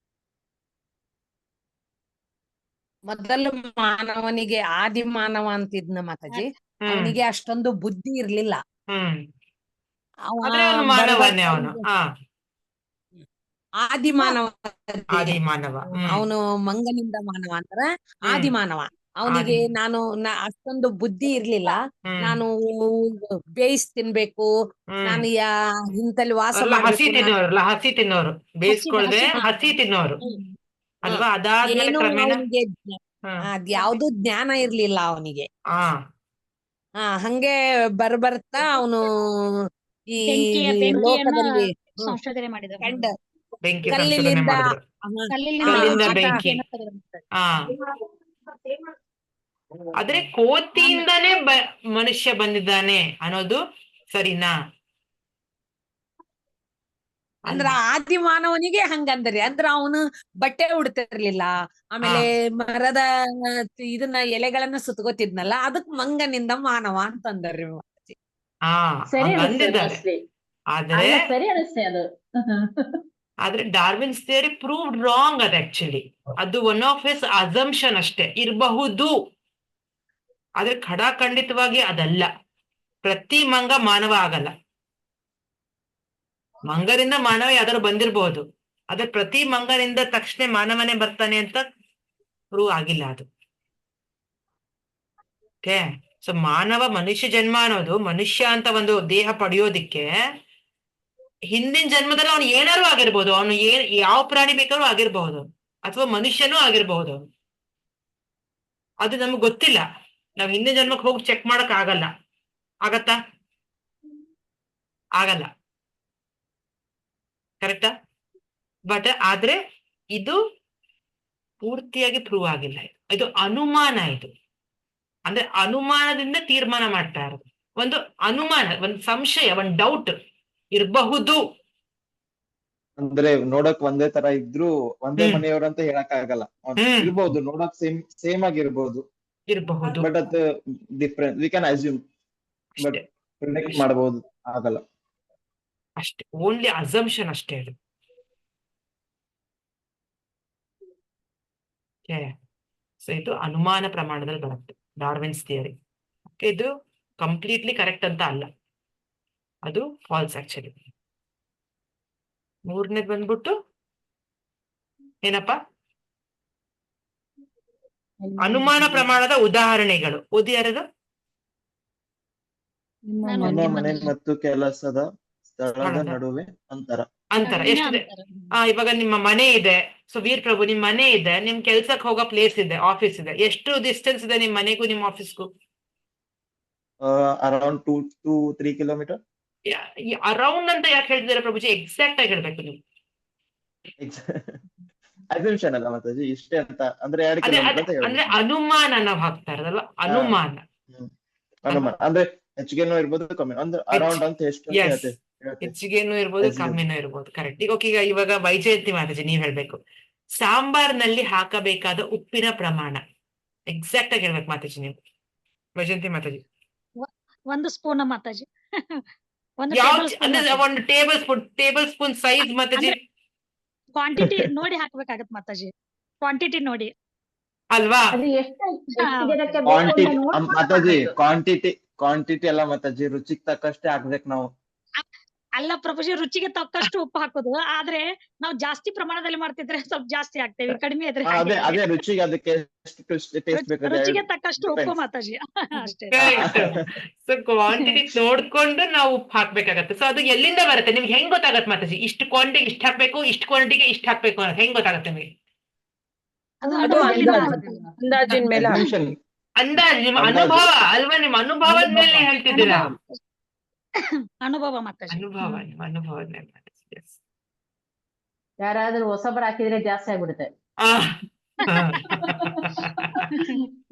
ಮೊದಲು ಮಾನವನಿಗೆ ಆದಿ ಮಾನವ ಅಂತಿದ್ನ ಮಾತಾಜಿ. ಅವನಿಗೆ ಅಷ್ಟೊಂದು ಬುದ್ಧಿ ಇರ್ಲಿಲ್ಲ. ಆದ್ರೆ ಅವನು ಮಾನವನೇ. ಅವನು ಆದಿ ಮಾನವ. ಆದಿ ಮಾನವ. ಅವನು ಮಂಗನಿಂದ ಮಾನವ ಅಂತಾರ. ಆದಿ ಮಾನವ ಅವನಿಗೆ ಅಷ್ಟೊಂದು ಬುದ್ಧಿ ಇರ್ಲಿಲ್ಲ. ನಾನು ಬೇಯಿಸ್ ತಿನ್ಬೇಕು, ನಾನು ಇಂತಲ್ಲಿ ವಾಸ ಹಸಿ ತಿನ್ನೋರು, ಬೇಯಿಸ್ಕೊಳ್ದೆ ಹಸಿ ತಿನ್ನೋರು ಅಲ್ವಾ? ಅದಾದ್ಮೇಲೆ ಕ್ರಮೇಣ ಅದ್ಯಾವ್ದು ಜ್ಞಾನ ಇರ್ಲಿಲ್ಲ ಅವನಿಗೆ. ಹಂಗೆ ಬರ್ತಾ ಅವನು ಈ ಲೋಕದಲ್ಲಿ ಸಂಶೋಧನೆ ಮಾಡಿದ. ಕಲ್ಲಿನಿಂದ ಬೆಂಕಿ. ಆದ್ರೆ ಕೋತಿಯಿಂದಾನೇ ಮನುಷ್ಯ ಬಂದಿದ್ದಾನೆ ಅನ್ನೋದು ಸರಿನಾ? ಅಂದ್ರ ಆದಿ ಮಾನವನಿಗೆ ಹಂಗಂದ್ರಿ. ಅಂದ್ರ ಅವನು ಬಟ್ಟೆ ಉಡ್ತಿರ್ಲಿಲ್ಲ, ಆಮೇಲೆ ಮರದ ಇದನ್ನ ಎಲೆಗಳನ್ನ ಸುತ್ಕೋತಿದ್ನಲ್ಲ, ಅದಕ್ ಮಂಗನಿಂದ ಮಾನವ ಅಂತಂದ್ರಿ. ಸರಿ ಆದ್ರೆ ಡಾರ್ವಿನ್ಸ್ ಥಿಯರಿ ಪ್ರೂವ್ಡ್ ರಾಂಗ್. ಅದು ಆಕ್ಚುಲಿ ಅದು ಒನ್ ಆಫ್ ಹಿಸ್ ಅಸಂಪ್ಷನ್ ಅಷ್ಟೇ ಇರಬಹುದು. ಆದ್ರೆ ಖಡಾಖಂಡಿತವಾಗಿ ಅದಲ್ಲ. ಪ್ರತಿ ಮಂಗ ಮಾನವ ಆಗಲ್ಲ. ಮಂಗನಿಂದ ಮಾನವ ಯಾವ್ದಾದ್ರು ಬಂದಿರಬಹುದು, ಆದ್ರೆ ಪ್ರತಿ ಮಂಗನಿಂದ ತಕ್ಷಣ ಮಾನವನೇ ಬರ್ತಾನೆ ಅಂತ ಪ್ರೂವ್ ಆಗಿಲ್ಲ ಅದು. ಓಕೆ, ಸೊ ಮಾನವ ಮನುಷ್ಯ ಜನ್ಮ ಅನ್ನೋದು, ಮನುಷ್ಯ ಅಂತ ಒಂದು ದೇಹ ಪಡೆಯೋದಿಕ್ಕೆ ಹಿಂದಿನ ಜನ್ಮದಲ್ಲಿ ಅವನು ಏನಾರು ಆಗಿರ್ಬೋದು. ಅವನು ಯಾವ ಪ್ರಾಣಿ ಬೇಕಾದ್ರೂ ಆಗಿರ್ಬಹುದು, ಅಥವಾ ಮನುಷ್ಯನೂ ಆಗಿರ್ಬಹುದು. ಅದು ನಮ್ಗೆ ಗೊತ್ತಿಲ್ಲ. ನಾವ್ ಹಿಂದಿನ ಜನ್ಮಕ್ಕೆ ಹೋಗಿ ಚೆಕ್ ಮಾಡಕ್ ಆಗಲ್ಲ. ಆಗತ್ತಾ? ಆಗಲ್ಲ. ಕರೆಕ್ಟಾ? ಬಟ್ ಆದ್ರೆ ಇದು ಪೂರ್ತಿಯಾಗಿ ಪ್ರೂವ್ ಆಗಿಲ್ಲ. ಇದು ಅನುಮಾನ. ಇದು ಅಂದ್ರೆ ಅನುಮಾನದಿಂದ ತೀರ್ಮಾನ ಮಾಡ್ತಾ ಇರೋದು. ಒಂದು ಅನುಮಾನ, ಒಂದು ಸಂಶಯ, ಒಂದು ಡೌಟ್ ಇರಬಹುದು. ಅಂದ್ರೆ ನೋಡಕ್ ಒಂದೇ ತರ ಇದ್ರು ಒಂದೇ ಮನೆಯವ್ರಂತ ಹೇಳಕ್ ಆಗಲ್ಲ. ಇರ್ಬಹುದು, ನೋಡಕ್ ಸೇಮ್ ಆಗಿರ್ಬಹುದು, ಬಟ್ ಅದು different. We can assume, but predict ಮಾಡಬಹುದು ಆಗಲ್ಲ ಅಷ್ಟೇ. ಓನ್ಲಿ ಅಸಂಪ್ಷನ್ ಅಷ್ಟೇ ಅದು. ಸೊ ಇದು ಅನುಮಾನ ಪ್ರಮಾಣದಲ್ಲಿ ಬರುತ್ತೆ ಡಾರ್ವಿನ್ಸ್ ಥಿಯರಿ. ಇದು ಕಂಪ್ಲೀಟ್ಲಿ ಕರೆಕ್ಟ್ ಅಂತ ಅಲ್ಲ, ಅದು ಫಾಲ್ಸ್ ಆಕ್ಚುಲಿ. ಮೂರನೇದು ಬಂದ್ಬಿಟ್ಟು ಏನಪ್ಪಾ? ಅನುಮಾನ ಪ್ರಮಾಣದ ಉದಾಹರಣೆಗಳು. ಯಾರದು? ಮನೆ ಮತ್ತು ಕೆಲಸದ ಸ್ಥಳದ ನಡುವೆ ಅಂತರ. ಎಷ್ಟಿದೆ? ಇವಾಗ ನಿಮ್ಮ ಮನೆ ಇದೆ. ಸೊ ವೀರ್ ಪ್ರಭು, ನಿಮ್ ಮನೆ ಇದೆ, ನಿಮ್ ಕೆಲ್ಸಕ್ಕೆ ಹೋಗೋ ಪ್ಲೇಸ್ ಇದೆ, ಆಫೀಸ್ ಇದೆ. ಎಷ್ಟು ಡಿಸ್ಟೆನ್ಸ್ ಇದೆ ನಿಮ್ ಮನೆಗೂ ನಿಮ್ ಆಫೀಸ್ಗೂ? Around 2 to 3 kilometre. ಅರೌಂಡ್ ಅಂತ ಯಾಕೆ ಹೇಳ್ತಿದ್ದೀರಾ ಪ್ರಭುಜಿ? ಎಕ್ಸಾಕ್ಟ್ ಆಗಿ ಹೇಳ್ಬೇಕು ನೀವು. ಅಸಂಪ್ಷನ್ ಅಲ್ಲ ಮಾತಾಜಿ, ಇಷ್ಟೇ ಅಂತ. ಅಂದ್ರೆ 2 ಕಿಲೋಮೀಟರ್ ಅಂತ ಅಂದ್ರೆ ಅನುಮಾನ ನಾವು ಹಾಕ್ತಾ ಇರೋದಲ್ಲ, ಅನುಮಾನ. ಅಂದ್ರೆ ಹೆಚ್ಚಿಗೆನೂ ಇರ್ಬೋದು, ಕಮ್ಮಿ, ಅಂದ್ರೆ ಅರೌಂಡ್ ಅಂತ ಎಷ್ಟು ಹೆಚ್ಚಿಗೆನೂ ಇರ್ಬೋದು, ಕಮ್ಮಿನೂ ಇರ್ಬೋದು. ಕರೆಕ್ಟ್. ಇವಾಗ ವೈಜಯಂತಿ ಮಾತಾಜಿ ನೀವ್ ಹೇಳ್ಬೇಕು, ಸಾಂಬಾರ್ನಲ್ಲಿ ಹಾಕಬೇಕಾದ ಉಪ್ಪಿನ ಪ್ರಮಾಣ ಎಕ್ಸಾಕ್ಟ್ ಆಗಿ ಹೇಳ್ಬೇಕು ಮಾತಾಜಿ ನೀವು. ವೈಜಯಂತಿ ಮಾತಾಜಿ 1 ಸ್ಪೂನ್ ಮಾತಾಜಿ. ಒಂದು table spoon size Mataji. Quantity ನೋಡಿ ಹಾಕ್ಬೇಕಾಗತ್ ಮಾತಾಜಿ, ಕ್ವಾಂಟಿಟಿ ನೋಡಿ ಅಲ್ವಾ? ಮಾತಾಜಿ ಕ್ವಾಂಟಿಟಿ ಅಲ್ಲ ಮಾತಾಜಿ, ರುಚಿಗೆ ತಕ್ಕಷ್ಟೇ ಹಾಕ್ಬೇಕು ನಾವು. ಅಲ್ಲ ಪ್ರಭುಜಿ, ರುಚಿಗೆ ತಕ್ಕಷ್ಟು ಉಪ್ಪು ಹಾಕೋದು. ಆದ್ರೆ ನಾವು ಜಾಸ್ತಿ ಪ್ರಮಾಣದಲ್ಲಿ ಮಾಡ್ತಿದ್ರೆ ಸ್ವಲ್ಪ ಜಾಸ್ತಿ ಹಾಕ್ತೇವೆ, ಕಡಿಮೆ ಇದ್ರೆ ಅದೇ ರುಚಿಗೆ ಅದಕ್ಕೆ ರುಚಿಗೆ ತಕ್ಕಷ್ಟು ಉಪ್ಪು ಮಾತಾಜಿ ಅಷ್ಟೇ. ಸೊ ಕ್ವಾಂಟಿಟಿ ನೋಡ್ಕೊಂಡು ನಾವು ಉಪ್ಪು ಹಾಕ್ಬೇಕಾಗತ್ತೆ. ಸೊ ಅದು ಎಲ್ಲಿಂದ ಬರುತ್ತೆ ನಿಮ್ಗೆ ಹೆಂಗ್ ಗೊತ್ತಾಗತ್ತೆ ಮಾತಾಜಿ? ಇಷ್ಟು ಕ್ವಾಂಟಿಟಿ ಇಷ್ಟ ಹಾಕ್ಬೇಕು, ಇಷ್ಟು ಕ್ವಾಂಟಿಟಿಗೆ ಇಷ್ಟ ಹಾಕ್ಬೇಕು ಅನ್ನೋದು ಹೆಂಗ್ ಗೊತ್ತಾಗತ್ತೆ ನಿಮಗೆ? ಅದು ಅದು ಅನುಭವದಿಂದ ಅಂದಾಜಿನ ಮೇಲೆ ಅಸಂಪ್ಷನ್ ಅಂದಾಜ್ ನಿಮ್ಮ ಅಂದಾಜು. ಅನುಭವ ಅಲ್ವಾ? ನಿಮ್ಮ ಅನುಭವದ ಮೇಲೆ ಹೇಳ್ತಿದ್ದೀರಾ? ಅನುಭವ ಮಾತಾಜಿ. ಅನುಭವ, ನಿಮ್ಮ ಅನುಭವದ ಮೇಲೆ. Yes. ಯಾರಾದ್ರೂ ಹೊಸಬ್ರು ಹಾಕಿದ್ರೆ ಜಾಸ್ತಿ ಆಗ್ಬಿಡುತ್ತೆ. ಆ.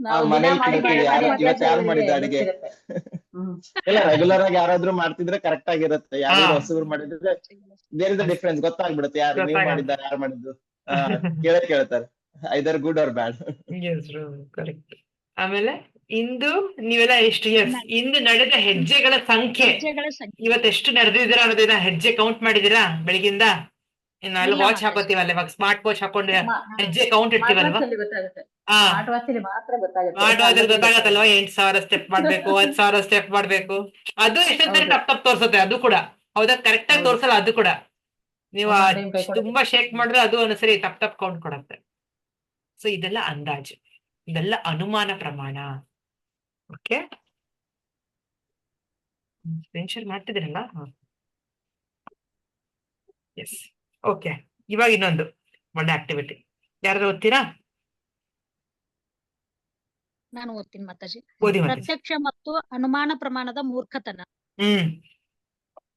ನಾವು ದಿನ ಮನೇಲಿ ಮಾಡಿ ಕೇಳ್ತೀವಿ, ಇವತ್ತು ಯಾರು ಮಾಡಿದ ಅಡಿಗೆ? ಗೊತ್ತಿರುತ್ತೆ. ಹ್ಮ್. ಇಲ್ಲ, ರೆಗ್ಯುಲರ್ ಆಗಿ ಯಾರಾದ್ರೂ ಮಾಡ್ತಿದ್ರೆ ಕರೆಕ್ಟ್ ಆಗಿರುತ್ತೆ. ಯಾರಾದ್ರೂ ಹಾ. ಹೊಸಬ್ರು ಮಾಡಿದ್ರೆ ದೇರ್ ಇಸ್ ಅ ಡಿಫ್ರೆನ್ಸ್, ಗೊತ್ತಾಗ್ಬಿಡುತ್ತೆ ಯಾರು ನೀವು ಗೊತ್ತಾಗತ್ತೆ. ಮಾಡಿದ್ದಾರೆ, ಯಾರು ಮಾಡಿದ್ದು. ಕೇಳ್ತಾರೆ ಐದರ್ ಗುಡ್ ಆರ್ ಬ್ಯಾಡ್. ಕರೆಕ್ಟ್. ಆಮೇಲೆ ಇಂದು ನೀವೆಲ್ಲ ಎಷ್ಟು ಇಂದು ನಡೆದ ಹೆಜ್ಜೆಗಳ ಸಂಖ್ಯೆ ಹೆಜ್ಜೆಗಳ ಸಂಖ್ಯೆ. ಇವತ್ತು ಎಷ್ಟು ನಡೆದಿದ್ದೀರಾ ಅನ್ನೋದನ್ನ ಹೆಜ್ಜೆ ಕೌಂಟ್ ಮಾಡಿದೀರಾ ಬೆಳಗಿಂದ? ಇನ್ನು ಅಲ್ಲಿ ಇಲ್ಲ ವಾಚ್ ಮಾತಾಜಿ. ಹಾಕೋತೀವಲ್ಲ ಇವಾಗ, ಸ್ಮಾರ್ಟ್ ವಾಚ್ ಹಾಕೊಂಡು ಮಾ- ಹೆಜ್ಜೆ ಕೌಂಟ್ ಸ್ಮಾರ್ಟ್ ಇರ್ತೀವಲ್ವಾ? ವಾಚ್ ಅಲ್ಲಿ ಗೊತ್ತಾಗುತ್ತೆ. ಹಾ, ಸ್ಮಾರ್ಟ್ ವಾಚ್ ಅಲ್ಲಿ ಮಾತ್ರ ಗೊತ್ತಾಗುತ್ತೆ. ಸ್ಮಾರ್ಟ್ ವಾಚ್ ಅಲ್ಲಿ ಗೊತ್ತಾಗತ್ತಲ್ವಾ 8,000 ಸ್ಟೆಪ್ ಮಾಡ್ಬೇಕು, 10,000 ಸ್ಟೆಪ್ ಮಾಡ್ಬೇಕು. ಅದು ಎಷ್ಟೊಂದ್ ಹೌದು. ತಪ್ಪು ತೋರ್ಸುತ್ತೆ ಅದು ಕೂಡ. ಹೌದಾ? ಕರೆಕ್ಟ್ ಆಗಿ ಹೌದು. ತೋರ್ಸಲ್ಲ ಅದು ಕೂಡ. ನೀವು ಒಂದೊಂದ್ time ಕೈ ಕೊಡುತ್ತೆ. ತುಂಬಾ ಶೇಕ್ ಮಾಡಿದ್ರೆ ಅದು ಒಂದ್ಸರಿ ತಪ್ಪು ಕೌಂಟ್ ಕೊಡುತ್ತೆ. ಸೊ ಇದೆಲ್ಲ ಅಂದಾಜು, ಇದೆಲ್ಲ ಅನುಮಾನ ಪ್ರಮಾಣ. ಓಕೆ, ಸ್ಕ್ರೀನ್ ಶೇರ್ ಮಾಡ್ತಿದ್ದೀರಲ್ಲ? ಎಸ್. ಓಕೆ, ಇವಾಗ ಇನ್ನೊಂದು ಒಳ್ಳೆ ಆಕ್ಟಿವಿಟಿ. ಯಾರಾದ್ರೂ ಓದ್ತೀರಾ? ನಾನು ಓದ್ತೀನಿ ಮಾತಾಜಿ. ಓದಿ ಮತ್ತೆ. ಪ್ರತ್ಯಕ್ಷ ಮತ್ತು ಅನುಮಾನ ಪ್ರಮಾಣದ ಮೂರ್ಖತನ.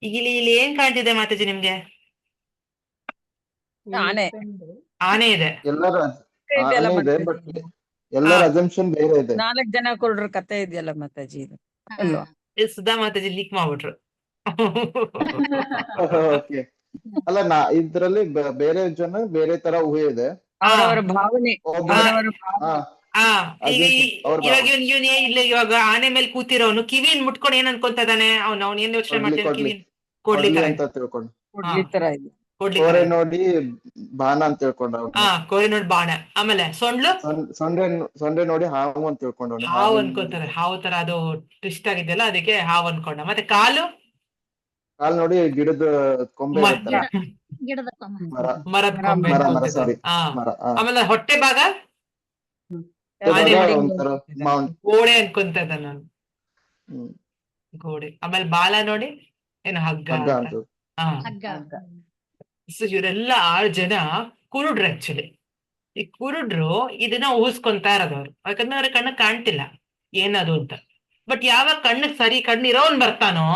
ಈಗ ಇಲ್ಲಿ ಏನ್ ಕಾಣ್ತಿದೆ ಮಾತಾಜಿ ನಿಮ್ಗೆ? ಆನೆ ಆನೆ ಇದೆ. ಎಲ್ಲರ ಇದೆಯಲ್ಲ ಆನೆ ಇದೆ, ಮಾತಾಜಿ. ಬಟ್ ಎಲ್ಲರ ಅಸಂಪ್ಷನ್ ಬೇರೆ ಇದೆ. 4 ಜನ ಕುರುಡ್ರ ಕತೆ ಇದೆಯಲ್ಲ ಮಾತಾಜಿ, ಇದು ಅಲ್ವಾ? ಇದು ಸುಧಾ ಮಾತಾಜಿ ಲೀಕ್ ಮಾಡ್ಬಿಟ್ರು. ಓಕೆ. ಅಲ್ಲ, ಇದ್ರಲ್ಲಿ ಬೇರೆ ಜನ ಬೇರೆ ತರ ಊಹೆ ಇದೆ. ಅವರವರ ಭಾವನೆ, ಒಬ್ಬ ಅವರವರ ಹಾ ಆ ಈಗ ಅವ್ರ ಇವಾಗ ಇವ್ನ್ ಇಲ್ಲ, ಇವಾಗ ಆನೆ ಮೇಲೆ ಕೂತಿರೋನು ಕಿವಿನ್ ಮುಟ್ಕೊಂಡು ಏನ್ ಅನ್ಕೊಂತ ಇದಾನೆ? ಅವ್ನ್ ಏನ್ ಯೋಚನೆ ಮಾಡ್ತಾನೆ? ಕಿವಿನ್ ಕೊಡ್ಲಿ ತರ ಅಂತ ತಿಳ್ಕೊಂಡು, ಕೊಡ್ಲಿ ತರ ಇದೆ. ಕೊಡ್ಲಿ ಕೋರೆ ತರ. ನೋಡಿ ಬಾಣ ಅಂತ ತಿಳ್ಕೊಂಡ. ಕೋರಿ ನೋಡಿ ಬಾಣ. ಆಮೇಲೆ ಸೊಂಡ್ಲು ಸೊಂಡೆ ನೋಡಿ ಹಾವು ಅಂತ ತಿಳ್ಕೊಂಡವನು. ಹಾವು ಅನ್ಕೊಂತಾರೆ. ಹಾವು ತರ ಅದು ಟ್ವಿಸ್ಟ್ ಆಗಿದೆಯಲ್ಲ, ಅದಕ್ಕೆ ಹಾವು ಅನ್ಕೊಂಡ. ಮತ್ತೆ ಕಾಲು ನೋಡಿ ಗಿಡದ ಕೊಂಬೆ ಇರುತ್ತಲ್ಲ, ಗಿಡದ ಕೊಂಬ. ಮರದ ಕೊಂಬೆ ಮರ ಅನ್ಕೊಂತಿದ್ದ. ಸಾರಿ ಮರ. ಆಮೇಲೆ ಹೊಟ್ಟೆ ಭಾಗ ಅದೇ ನೋಡಿ ಒಂಥರ ಮೌಂಟ್. ಗೋಡೆ ಅನ್ಕೊಂತ ಇದ್ದ ನಾನು, ಹ್ಮ್. ಗೋಡೆ. ಆಮೇಲೆ ಬಾಲ ನೋಡಿ ಏನು ಹಗ್ಗ ಹಗ್ಗ ಅಂತ. ಅಂತ. ಹಾ, ಹಗ್ಗ. ಸೊ ಇವರೆಲ್ಲ 6 ಜನ ಕುರುಡ್ರು ಆಕ್ಚುಲಿ. ಈ ಕುರುಡ್ರು ಇದನ್ನ ಊಹಿಸ್ಕೊಂತಾ ಇರೋದವ್ರು, ಯಾಕಂದ್ರೆ ಅವ್ರ ಕಣ್ಣು ಕಾಣ್ತಿಲ್ಲ ಏನದು ಅಂತ. ಬಟ್ ಯಾವಾಗ ಕಣ್ಣಿಗೆ ಸರಿ ಕಣ್ಣಿರೋನ್ ಬರ್ತಾನೋ,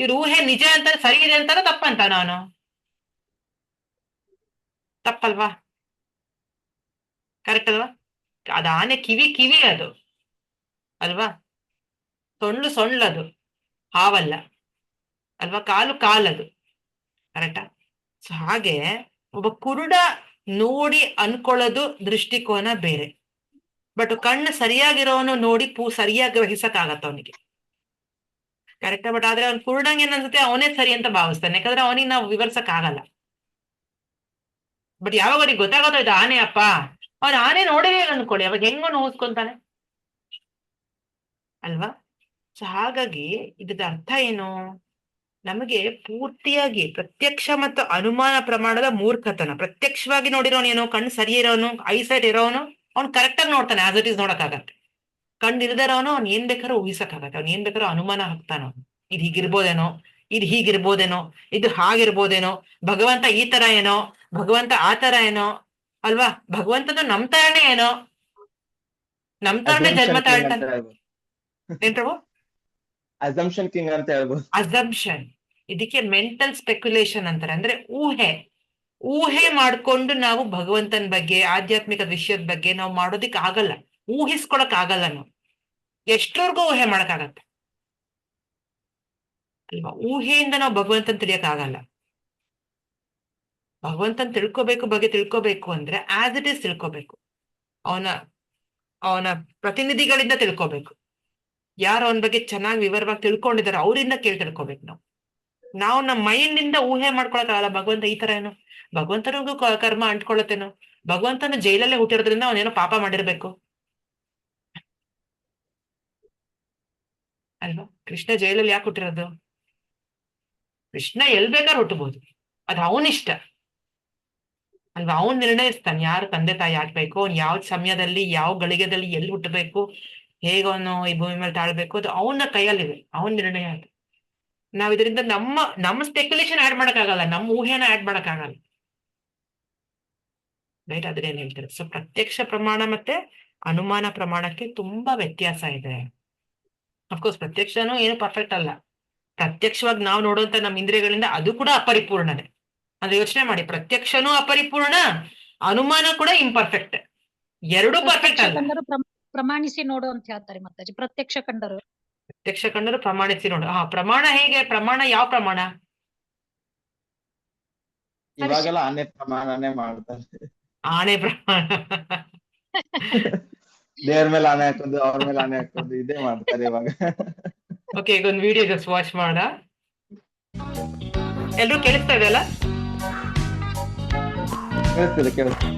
ಇವ್ರ ಊಹೆ ನಿಜ ಅಂತ ಸರಿ ಇದೆ ಅಂತಾನೋ ತಪ್ಪಂತಾನ ಅವನು? ತಪ್ಪಲ್ವಾ? ಕರೆಕ್ಟ್ ಅಲ್ವಾ? ಅದು ಆನೆ ಕಿವಿ ಅದು ಅಲ್ವಾ? ಸೊಳ್ಳು ಹಾವಲ್ಲ ಅಲ್ವಾ? ಕಾಲದು ಕರೆಕ್ಟಾ? ಸೊ ಹಾಗೆ ಒಬ್ಬ ಕುರುಡ ನೋಡಿ ಅನ್ಕೊಳ್ಳೋದು ದೃಷ್ಟಿಕೋನ ಬೇರೆ. ಬಟ್ ಕಣ್ಣು ಸರಿಯಾಗಿರೋನು ನೋಡಿ ಸರಿಯಾಗಿ ಗ್ರಹಿಸಕ್ ಆಗತ್ತ ಅವನಿಗೆ. ಕರೆಕ್ಟಾ? ಬಟ್ ಆದ್ರೆ ಅವ್ನು ಕುರುಡಂಗೆ ಏನ್ ಅನ್ಸುತ್ತೆ, ಅವನೇ ಸರಿ ಅಂತ ಭಾವಿಸ್ತಾನೆ, ಯಾಕಂದ್ರೆ ಅವನಿಗೆ ನಾವು ವಿವರಿಸಕ್ ಆಗಲ್ಲ. ಬಟ್ ಯಾವಾಗ ಅವ್ರಿಗೆ ಗೊತ್ತಾಗೋದು ಇದು ಆನೆ ಅಪ್ಪ, ಅವ್ನು ಆನೆ ನೋಡಿರೇ ಅನ್ಕೊಳ್ಳಿ, ಅವಾಗ ಹೆಂಗೋ ಊಹಿಸ್ಕೊಂತಾನೆ ಅಲ್ವಾ? ಸೊ ಹಾಗಾಗಿ ಇದ್ರದ ಅರ್ಥ ಏನು? ನಮಗೆ ಪೂರ್ತಿಯಾಗಿ ಪ್ರತ್ಯಕ್ಷ ಮತ್ತು ಅನುಮಾನ ಪ್ರಮಾಣದ ಮೂರ್ಖತನ. ಪ್ರತ್ಯಕ್ಷವಾಗಿ ನೋಡಿರೋನು ಏನೋ, ಕಣ್ಣು ಸರಿ ಇರೋನು, ಐಸೈಟ್ ಇರೋನು, ಅವ್ನು ಕರೆಕ್ಟ್ ಆಗಿ ನೋಡ್ತಾನೆ, ಆಸ್ ಇಟ್ ಈಸ್ ನೋಡಕ್ಕಾಗತ್ತೆ. ಕಣ್ಣು ಇಲ್ದಿರೋನು ಅವ್ನು ಏನ್ ಬೇಕಾದ್ರೂ ಊಹಿಸಕ್ಕಾಗತ್ತೆ, ಅವ್ನು ಏನ್ ಬೇಕಾದ್ರೂ ಅನುಮಾನ ಹಾಕ್ತಾನೋ, ಇದು ಹೀಗಿರ್ಬೋದೇನೋ, ಇದು ಹೀಗಿರ್ಬೋದೇನೋ, ಇದು ಹಾಗಿರ್ಬೋದೇನೋ, ಭಗವಂತ ಈ ತರ ಏನೋ, ಭಗವಂತ ಆ ತರ ಏನೋ ಅಲ್ವಾ? ಭಗವಂತನು ನಮ್ ತರನೇ ಏನೋ, ನಮ್ ತರನೇ ಜನ್ಮ ತಾಳ್ತಾನೆ. ಏನ್ರವು? ಅಸಂಪ್ಷನ್ ಕಿಂಗ್ ಅಂತ ಹೇಳ್ಬೋದು. ಅಸಂಪ್ಷನ್. ಇದಕ್ಕೆ ಮೆಂಟಲ್ ಸ್ಪೆಕ್ಯುಲೇಷನ್ ಅಂತಾರೆ. ಅಂದ್ರೆ ಊಹೆ ಮಾಡ್ಕೊಂಡು ನಾವು ಭಗವಂತನ ಬಗ್ಗೆ, ಆಧ್ಯಾತ್ಮಿಕ ವಿಷಯದ ಬಗ್ಗೆ ನಾವು ಮಾಡೋದಿಕ್ ಆಗಲ್ಲ, ಊಹಿಸ್ಕೊಳಕ್ ಆಗಲ್ಲ. ನಾವು ಎಷ್ಟರವರೆಗೂ ಊಹೆ ಮಾಡಕ್ಕಾಗತ್ತೆ ಅಲ್ವಾ? ಊಹೆಯಿಂದ ನಾವು ಭಗವಂತನ ತಿಳಿಯಕ್ ಆಗಲ್ಲ. ಭಗವಂತನ ತಿಳ್ಕೋಬೇಕು ಅಂದ್ರೆ ಆಸ್ ಇಟ್ ಈಸ್ ತಿಳ್ಕೋಬೇಕು. ಅವನ ಪ್ರತಿನಿಧಿಗಳಿಂದ ತಿಳ್ಕೋಬೇಕು. ಯಾರು ಅವನ ಬಗ್ಗೆ ಚೆನ್ನಾಗಿ ವಿವರವಾಗಿ ತಿಳ್ಕೊಂಡಿದಾರೆ ಅವರಿಂದ ಕೇಳಿ ತಿಳ್ಕೋಬೇಕು. ನಾವು ನಮ್ಮ ಮೈಂಡ್ ಇಂದ ಊಹೆ ಮಾಡ್ಕೊಳಕ್ಕಾಗಲ್ಲ ಭಗವಂತ ಈ ತರ ಏನೋ, ಭಗವಂತನಿಗೂ ಕರ್ಮ ಅಂಟ್ಕೊಳತ್ತೇನೋ, ಭಗವಂತನ ಜೈಲಲ್ಲೇ ಹುಟ್ಟಿರೋದ್ರಿಂದ ಅವನೇನೋ ಪಾಪ ಮಾಡಿರ್ಬೇಕು ಅಲ್ವಾ? ಕೃಷ್ಣ ಜೈಲಲ್ಲಿ ಯಾಕೆ ಹುಟ್ಟಿರೋದು? ಕೃಷ್ಣ ಎಲ್ ಬೇಕಾದ್ರೆ ಹುಟ್ಟಬಹುದು, ಅದು ಅವನಿಷ್ಟ ಅಲ್ವಾ? ಅವನ್ ನಿರ್ಣಯಿಸ್ತಾನೆ ಯಾರು ತಂದೆ ತಾಯಿ ಆಗ್ಬೇಕು, ಅವ್ನು ಯಾವ ಸಮಯದಲ್ಲಿ ಯಾವ ಗಳಿಗೆದಲ್ಲಿ ಎಲ್ಲಿ ಹುಟ್ಟಬೇಕು, ಹೇಗ ಅವನು ಈ ಭೂಮಿ ಮೇಲೆ ತಾಳ್ಬೇಕು, ಅದು ಅವನ ಕೈಯಲ್ಲಿದೆ, ಅವನ್ ನಿರ್ಣಯ ಅದು. ನಾವ್ ಇದರಿಂದ ನಮ್ಮ ಸ್ಪೆಕ್ಯುಲೇಷನ್ ಆಡ್ ಮಾಡಕ್ಕಾಗಲ್ಲ, ನಮ್ಮ ಊಹೆನ ಆಡ್ ಮಾಡಕ್ಕಾಗಲ್ಲ. ರೈಟ್, ಅದನ್ನೇನ್ ಹೇಳ್ತಾರೆ. ಸೊ ಪ್ರತ್ಯಕ್ಷ ಪ್ರಮಾಣ ಮತ್ತೆ ಅನುಮಾನ ಪ್ರಮಾಣಕ್ಕೆ ತುಂಬಾ ವ್ಯತ್ಯಾಸ ಇದೆ. ಅಫ್ಕೋರ್ಸ್ ಪ್ರತ್ಯಕ್ಷನೂ ಏನು ಪರ್ಫೆಕ್ಟ್ ಅಲ್ಲ. ಪ್ರತ್ಯಕ್ಷವಾಗಿ ನಾವು ನೋಡುವಂತ ನಮ್ಮ ಇಂದ್ರಿಯಗಳಿಂದ ಅದು ಕೂಡ ಅಪರಿಪೂರ್ಣನೆ. ಅಂದ್ರೆ ಯೋಚನೆ ಮಾಡಿ, ಪ್ರತ್ಯಕ್ಷನೂ ಅಪರಿಪೂರ್ಣ, ಅನುಮಾನ ಕೂಡ ಇಂಪರ್ಫೆಕ್ಟ್, ಎರಡೂ ಪರ್ಫೆಕ್ಟ್ ಪ್ರತ್ಯಕ್ಷ ಅಲ್ಲ. ಕಂಡರು ಪ್ರಮಾಣಿಸಿ ನೋಡು ಅಂತ ಹೇಳ್ತಾರೆ ಮಾತಾಜಿ. ಪ್ರತ್ಯಕ್ಷ ಕಂಡರು ಪ್ರಮಾಣಿಸಿ ನೋಡು. ಪ್ರಮಾಣ ಹೇಗೆ? ಪ್ರಮಾಣ ಯಾವ ಪ್ರಮಾಣ? ಇವಾಗೆಲ್ಲ ಆನೆ ಪ್ರಮಾಣನೇ ಮಾಡ್ತಾರೆ. ಆನೆ ಪ್ರಮಾಣ ದೇವ್ರ ಮೇಲೆ ಆನೆ ಹಾಕೋದು, ಅವ್ರ ಮೇಲೆ ಆನೆ ಹಾಕೋದು, ಇದೇ ಮಾಡ್ತಾರೆ ಇವಾಗ. ಓಕೆ, ಈಗ ಒಂದು ವಿಡಿಯೋ ಜಸ್ಟ್ ವಾಚ್ ಮಾಡ. ಎಲ್ರು ಕೇಳಿಸ್ತಾ ಇದೆಯಲ್ಲ? ಕೇಳಿಸ್ತಿದೆ.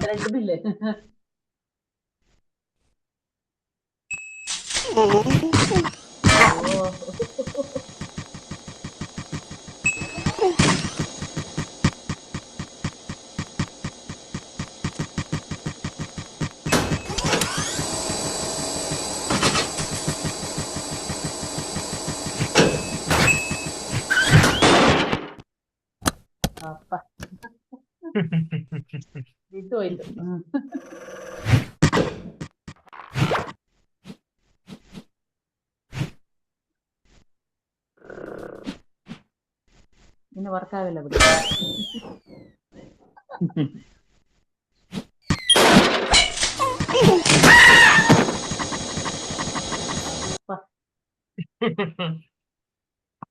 ಕರೆಂಟ್ ಬಿಲ್ ಅಪ್ಪ ಬಿಟ್ಟು ಹೋಯ್ತು. ಇನ್ನು ವರ್ಕ್ ಆಗಿಲ್ಲ ಬಿಡಿ.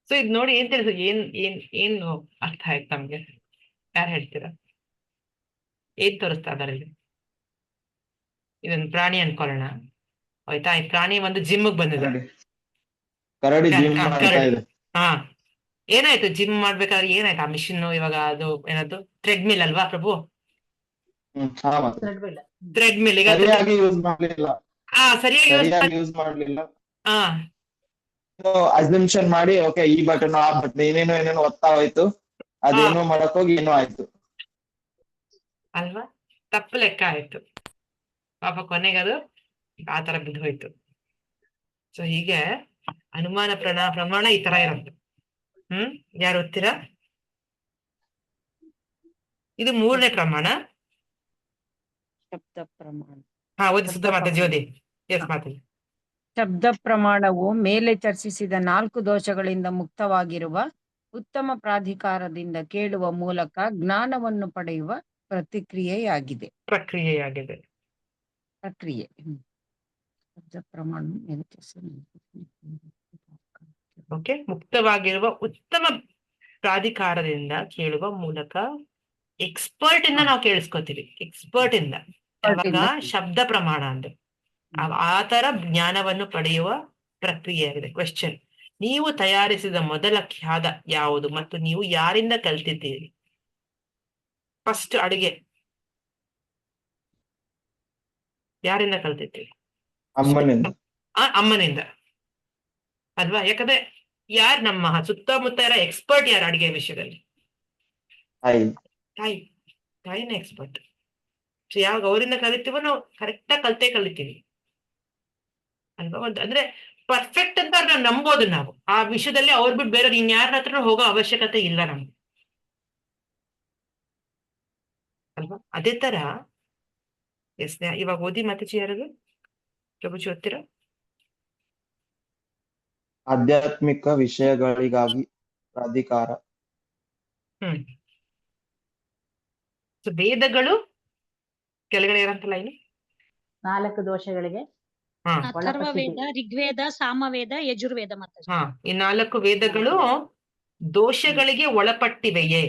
ಸೊ ಇದ್ ನೋಡಿ, ಏನ್ ತಿಳಿಸು, ಏನು ಅರ್ಥ ಆಯ್ತು ನಮ್ಗೆ? ಯಾರು ಹೇಳ್ತೀರಾ? ಏನ್ ತೋರಿಸ್ತಾ ಇದಾರೆ ಇಲ್ಲಿ? ಇದೊಂದು ಪ್ರಾಣಿ ಅನ್ಕೊಳ್ಳೋಣ, ಆಯ್ತಾ? ಈ ಪ್ರಾಣಿ ಒಂದು ಜಿಮ್ಗೆ ಬಂದಿದೆ. ಕರಡಿ ಜಿಮ್ ಮಾಡ್ತಾ ಇದೆ. ಹಾ, ಏನಾಯ್ತು? ಜಿಮ್ ಮಾಡ್ಬೇಕಾದ್ರೆ ಏನಾಯ್ತು? ಆ ಮಿಷಿನ್ ಇವಾಗ ಅದು ಏನದು ಟ್ರೆಡ್ಮಿಲ್ ಅಲ್ವಾ ಪ್ರಭು? ಟ್ರೆಡ್ಮಿಲ್ ಈಗ ಸರಿಯಾಗಿ ಯೂಸ್ ಮಾಡ್ಲಿಲ್ಲ. ಸರಿಯಾಗಿ ಯೂಸ್ ಮಾಡ್ಲಿಲ್ಲ. ಹಾ, ಅಸಂಪ್ಷನ್ ಮಾಡಿ ಓಕೆ ಈ ಬಟನ್ ಆ ಬಟನ್ ಏನೇನೋ ಒತ್ತಾ ಹೋಯ್ತು, ಅದೇನೋ ಮಾಡಕ್ ಹೋಗಿ ಏನೋ ಆಯ್ತು ಅಲ್ವಾ? ತಪ್ಪು ಲೆಕ್ಕ ಆಯ್ತು ಪಾಪ, ಕೊನೆಗೆ ಅದು ಆ ತರ ಬಿದ್ದು ಹೋಯ್ತು. ಸೊ ಹೀಗೆ ಅನುಮಾನ ಪ್ರಮಾಣ ಈ ತರ ಇರುತ್ತೆ. ಯಾರು ಓದ್ತೀರಾ? ಇದು 3ನೇ ಪ್ರಮಾಣ. ಶಬ್ದ ಪ್ರಮಾಣ. ಓದಿ ಸುದ್ದ ಮಾತಾಜಿ, ಓದಿ. ಎಸ್ ಮಾತಾಜಿ. ಶಬ್ದ ಪ್ರಮಾಣವು ಮೇಲೆ ಚರ್ಚಿಸಿದ 4 ದೋಷಗಳಿಂದ ಮುಕ್ತವಾಗಿರುವ ಉತ್ತಮ ಪ್ರಾಧಿಕಾರದಿಂದ ಕೇಳುವ ಮೂಲಕ ಜ್ಞಾನವನ್ನು ಪಡೆಯುವ ಪ್ರಕ್ರಿಯೆಯಾಗಿದೆ. ಶಬ್ದ ಪ್ರಮಾಣ ಓಕೆ, ಮುಕ್ತವಾಗಿರುವ ಉತ್ತಮ ಪ್ರಾಧಿಕಾರದಿಂದ ಕೇಳುವ ಮೂಲಕ ಎಕ್ಸ್ಪರ್ಟ್ ಇಂದ ನಾವು ಕೇಳಿಸ್ಕೊತೀವಿ. ಎಕ್ಸ್ಪರ್ಟ್ ಇಂದ ಯಾವಾಗ ಶಬ್ದ ಪ್ರಮಾಣ ಅಂದ್ರೆ ಆ ತರ ಜ್ಞಾನವನ್ನು ಪಡೆಯುವ ಪ್ರಕ್ರಿಯೆಯಾಗಿದೆ. ಕ್ವೆಶ್ಚನ್: ನೀವು ತಯಾರಿಸಿದ ಮೊದಲ ಖ್ಯಾದ ಯಾವುದು ಮತ್ತು ನೀವು ಯಾರಿಂದ ಕಲ್ತಿದ್ದೀರಿ? ಫಸ್ಟ್ ಅಡಿಗೆ ಯಾರಿಂದ ಕಲ್ತಿದ್ದೀರಿ? ಅಮ್ಮನಿಂದ ಅಲ್ವಾ? ಯಾಕಂದ್ರೆ ಯಾರು ನಮ್ಮ ಸುತ್ತಮುತ್ತ ಇರೋ ಎಕ್ಸ್ಪರ್ಟ್ ಯಾರು ಅಡಿಗೆ ವಿಷಯದಲ್ಲಿ? ತಾಯಿನ ಎಕ್ಸ್ಪರ್ಟ್. ಸೊ ಯಾವಾಗ ಅವರಿಂದ ಕಲಿತೀವೋ ನಾವು ಕರೆಕ್ಟಾಗಿ ಕಲಿತೀವಿ ಅಲ್ವಾ? ಅಂದ್ರೆ ಪರ್ಫೆಕ್ಟ್ ಅಂತ ನಾವು ನಂಬೋದು. ನಾವು ಆ ವಿಷಯದಲ್ಲಿ ಅವ್ರು ಬಿಟ್ಟು ಬೇರೆ ಇನ್ಯಾರ ಹತ್ರ ಹೋಗೋ ಅವಶ್ಯಕತೆ ಇಲ್ಲ ನಮ್ಗೆ ಅಲ್ವಾ? ಅದೇ ತರ ಎಸ್, ಇವಾಗ ಓದಿ ಮಾತಾಜಿ. ಯಾರಿಗೂ ಪ್ರಭುಜಿ ಓದ್ತೀರಾ? ಆಧ್ಯಾತ್ಮಿಕ ವಿಷಯಗಳಿಗಾಗಿ ಪ್ರಾಧಿಕಾರ. ವೇದಗಳು ಕೆಳಗಡೆ ಇರಂತಲ್ಲ ಇಲ್ಲಿ 4 ದೋಷಗಳಿಗೆ ಅಥರ್ವವೇದ, ಋಗ್ವೇದ, ಸಾಮವೇದ, ಯಜುರ್ವೇದ. ಮಾತಾಜಿ ಈ 4 ವೇದಗಳು ದೋಷಗಳಿಗೆ ಒಳಪಟ್ಟಿವೆಯೇ?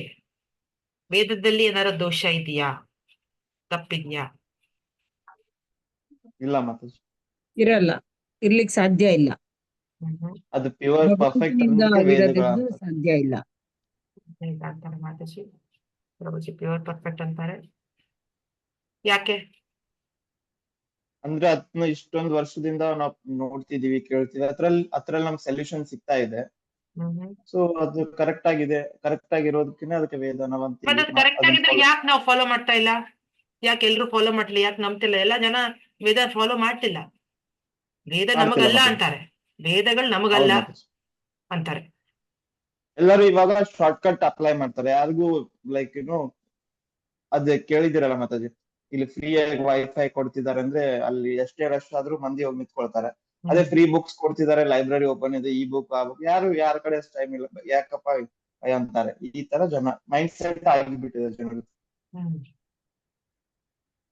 ವೇದದಲ್ಲಿ ಏನಾರ ದೋಷ ಇದೆಯಾ, ತಪ್ಪಿದ್ಯಾ? ಇಲ್ಲ ಮಾತಾಜಿ, ಇರಲ್ಲ, ಇರ್ಲಿಕ್ಕೆ ಸಾಧ್ಯ ಇಲ್ಲ. ಅದು ಪ್ಯೂರ್ ಪರ್ಫೆಕ್ಟ್ ಸಾಧ್ಯ ಇಲ್ಲ ಅಂತಾರೆ ಮಾತಾಜಿ. ಪ್ರಭುಜಿ ಪ್ಯೂರ್ ಪರ್ಫೆಕ್ಟ್ ಅಂತಾರೆ. ಯಾಕೆ? ಅಂದ್ರೆ ಅದನ್ನ ಇಷ್ಟೊಂದು ವರ್ಷದಿಂದ ನಾವು ನೋಡ್ತಿದೀವಿ, ಕೇಳ್ತಿದೀವಿ, ಅದ್ರಲ್ಲಿ ನಮ್ಗೆ ಸೊಲ್ಯೂಷನ್ ಸಿಗ್ತಾ ಇದೆ. ಸೊ ಅದು ಕರೆಕ್ಟ್ ಆಗಿರೋದಕ್ಕಿಂತ ಅದಕ್ಕೆ ವೇದ ನಾವು ಮತ್ತೆ ಅಂತೀವಿ. ಅದು ಕರೆಕ್ಟ್ ಆಗಿದ್ರೆ ಯಾಕೆ ನಾವು ಫಾಲೋ ಮಾಡ್ತಾ ಇಲ್ಲ? ಯಾಕೆ ಎಲ್ರು ಫಾಲೋ ಮಾಡ್ಲಿಲ್ಲ? ಯಾಕೆ ನಂಬ್ತಿಲ್ಲ? ಎಲ್ಲ ಜನ ವೇದ ಫಾಲೋ ಮಾಡ್ತಿಲ್ಲ. ವೇದ ನಮಗಲ್ಲ ಅಂತಾರೆ, ವೇದಗಳು ನಮಗಲ್ಲ ಅಂತಾರೆ. ಎಲ್ಲರೂ ಇವಾಗ ಶಾರ್ಟ್ ಕಟ್ ಅಪ್ಲೈ ಮಾಡ್ತಾರೆ. ಯಾರಿಗೂ ಲೈಕ್ ಅದೇ ಕೇಳಿದಿರಲ್ಲ ಮಾತಾಜಿ, ಇಲ್ಲಿ ಫ್ರೀ ಆಗಿ ವೈಫೈ ಕೊಡ್ತಿದ್ದಾರೆ ಅಂದ್ರೆ ಅಲ್ಲಿ ಎಷ್ಟೇ ರಶ್ ಆದ್ರೂ ಮಂದಿ ಹೋಗಿ ನಿಂತ್ಕೊಳ್ತಾರೆ. ಅದೇ ಫ್ರೀ ಬುಕ್ಸ್ ಕೊಡ್ತಿದ್ದಾರೆ, ಲೈಬ್ರರಿ ಓಪನ್ ಇದೆ, ಈ ಬುಕ್ ಆ ಬುಕ್, ಯಾರ ಕಡೆ ಅಷ್ಟು ಟೈಮ್ ಇಲ್ಲ, ಯಾಕಪ್ಪ ಅಂತಾರೆ. ಈ ತರ ಜನ ಮೈಂಡ್ ಸೆಟ್ ಆಗಿಬಿಟ್ಟಿದೆ ಜನರು.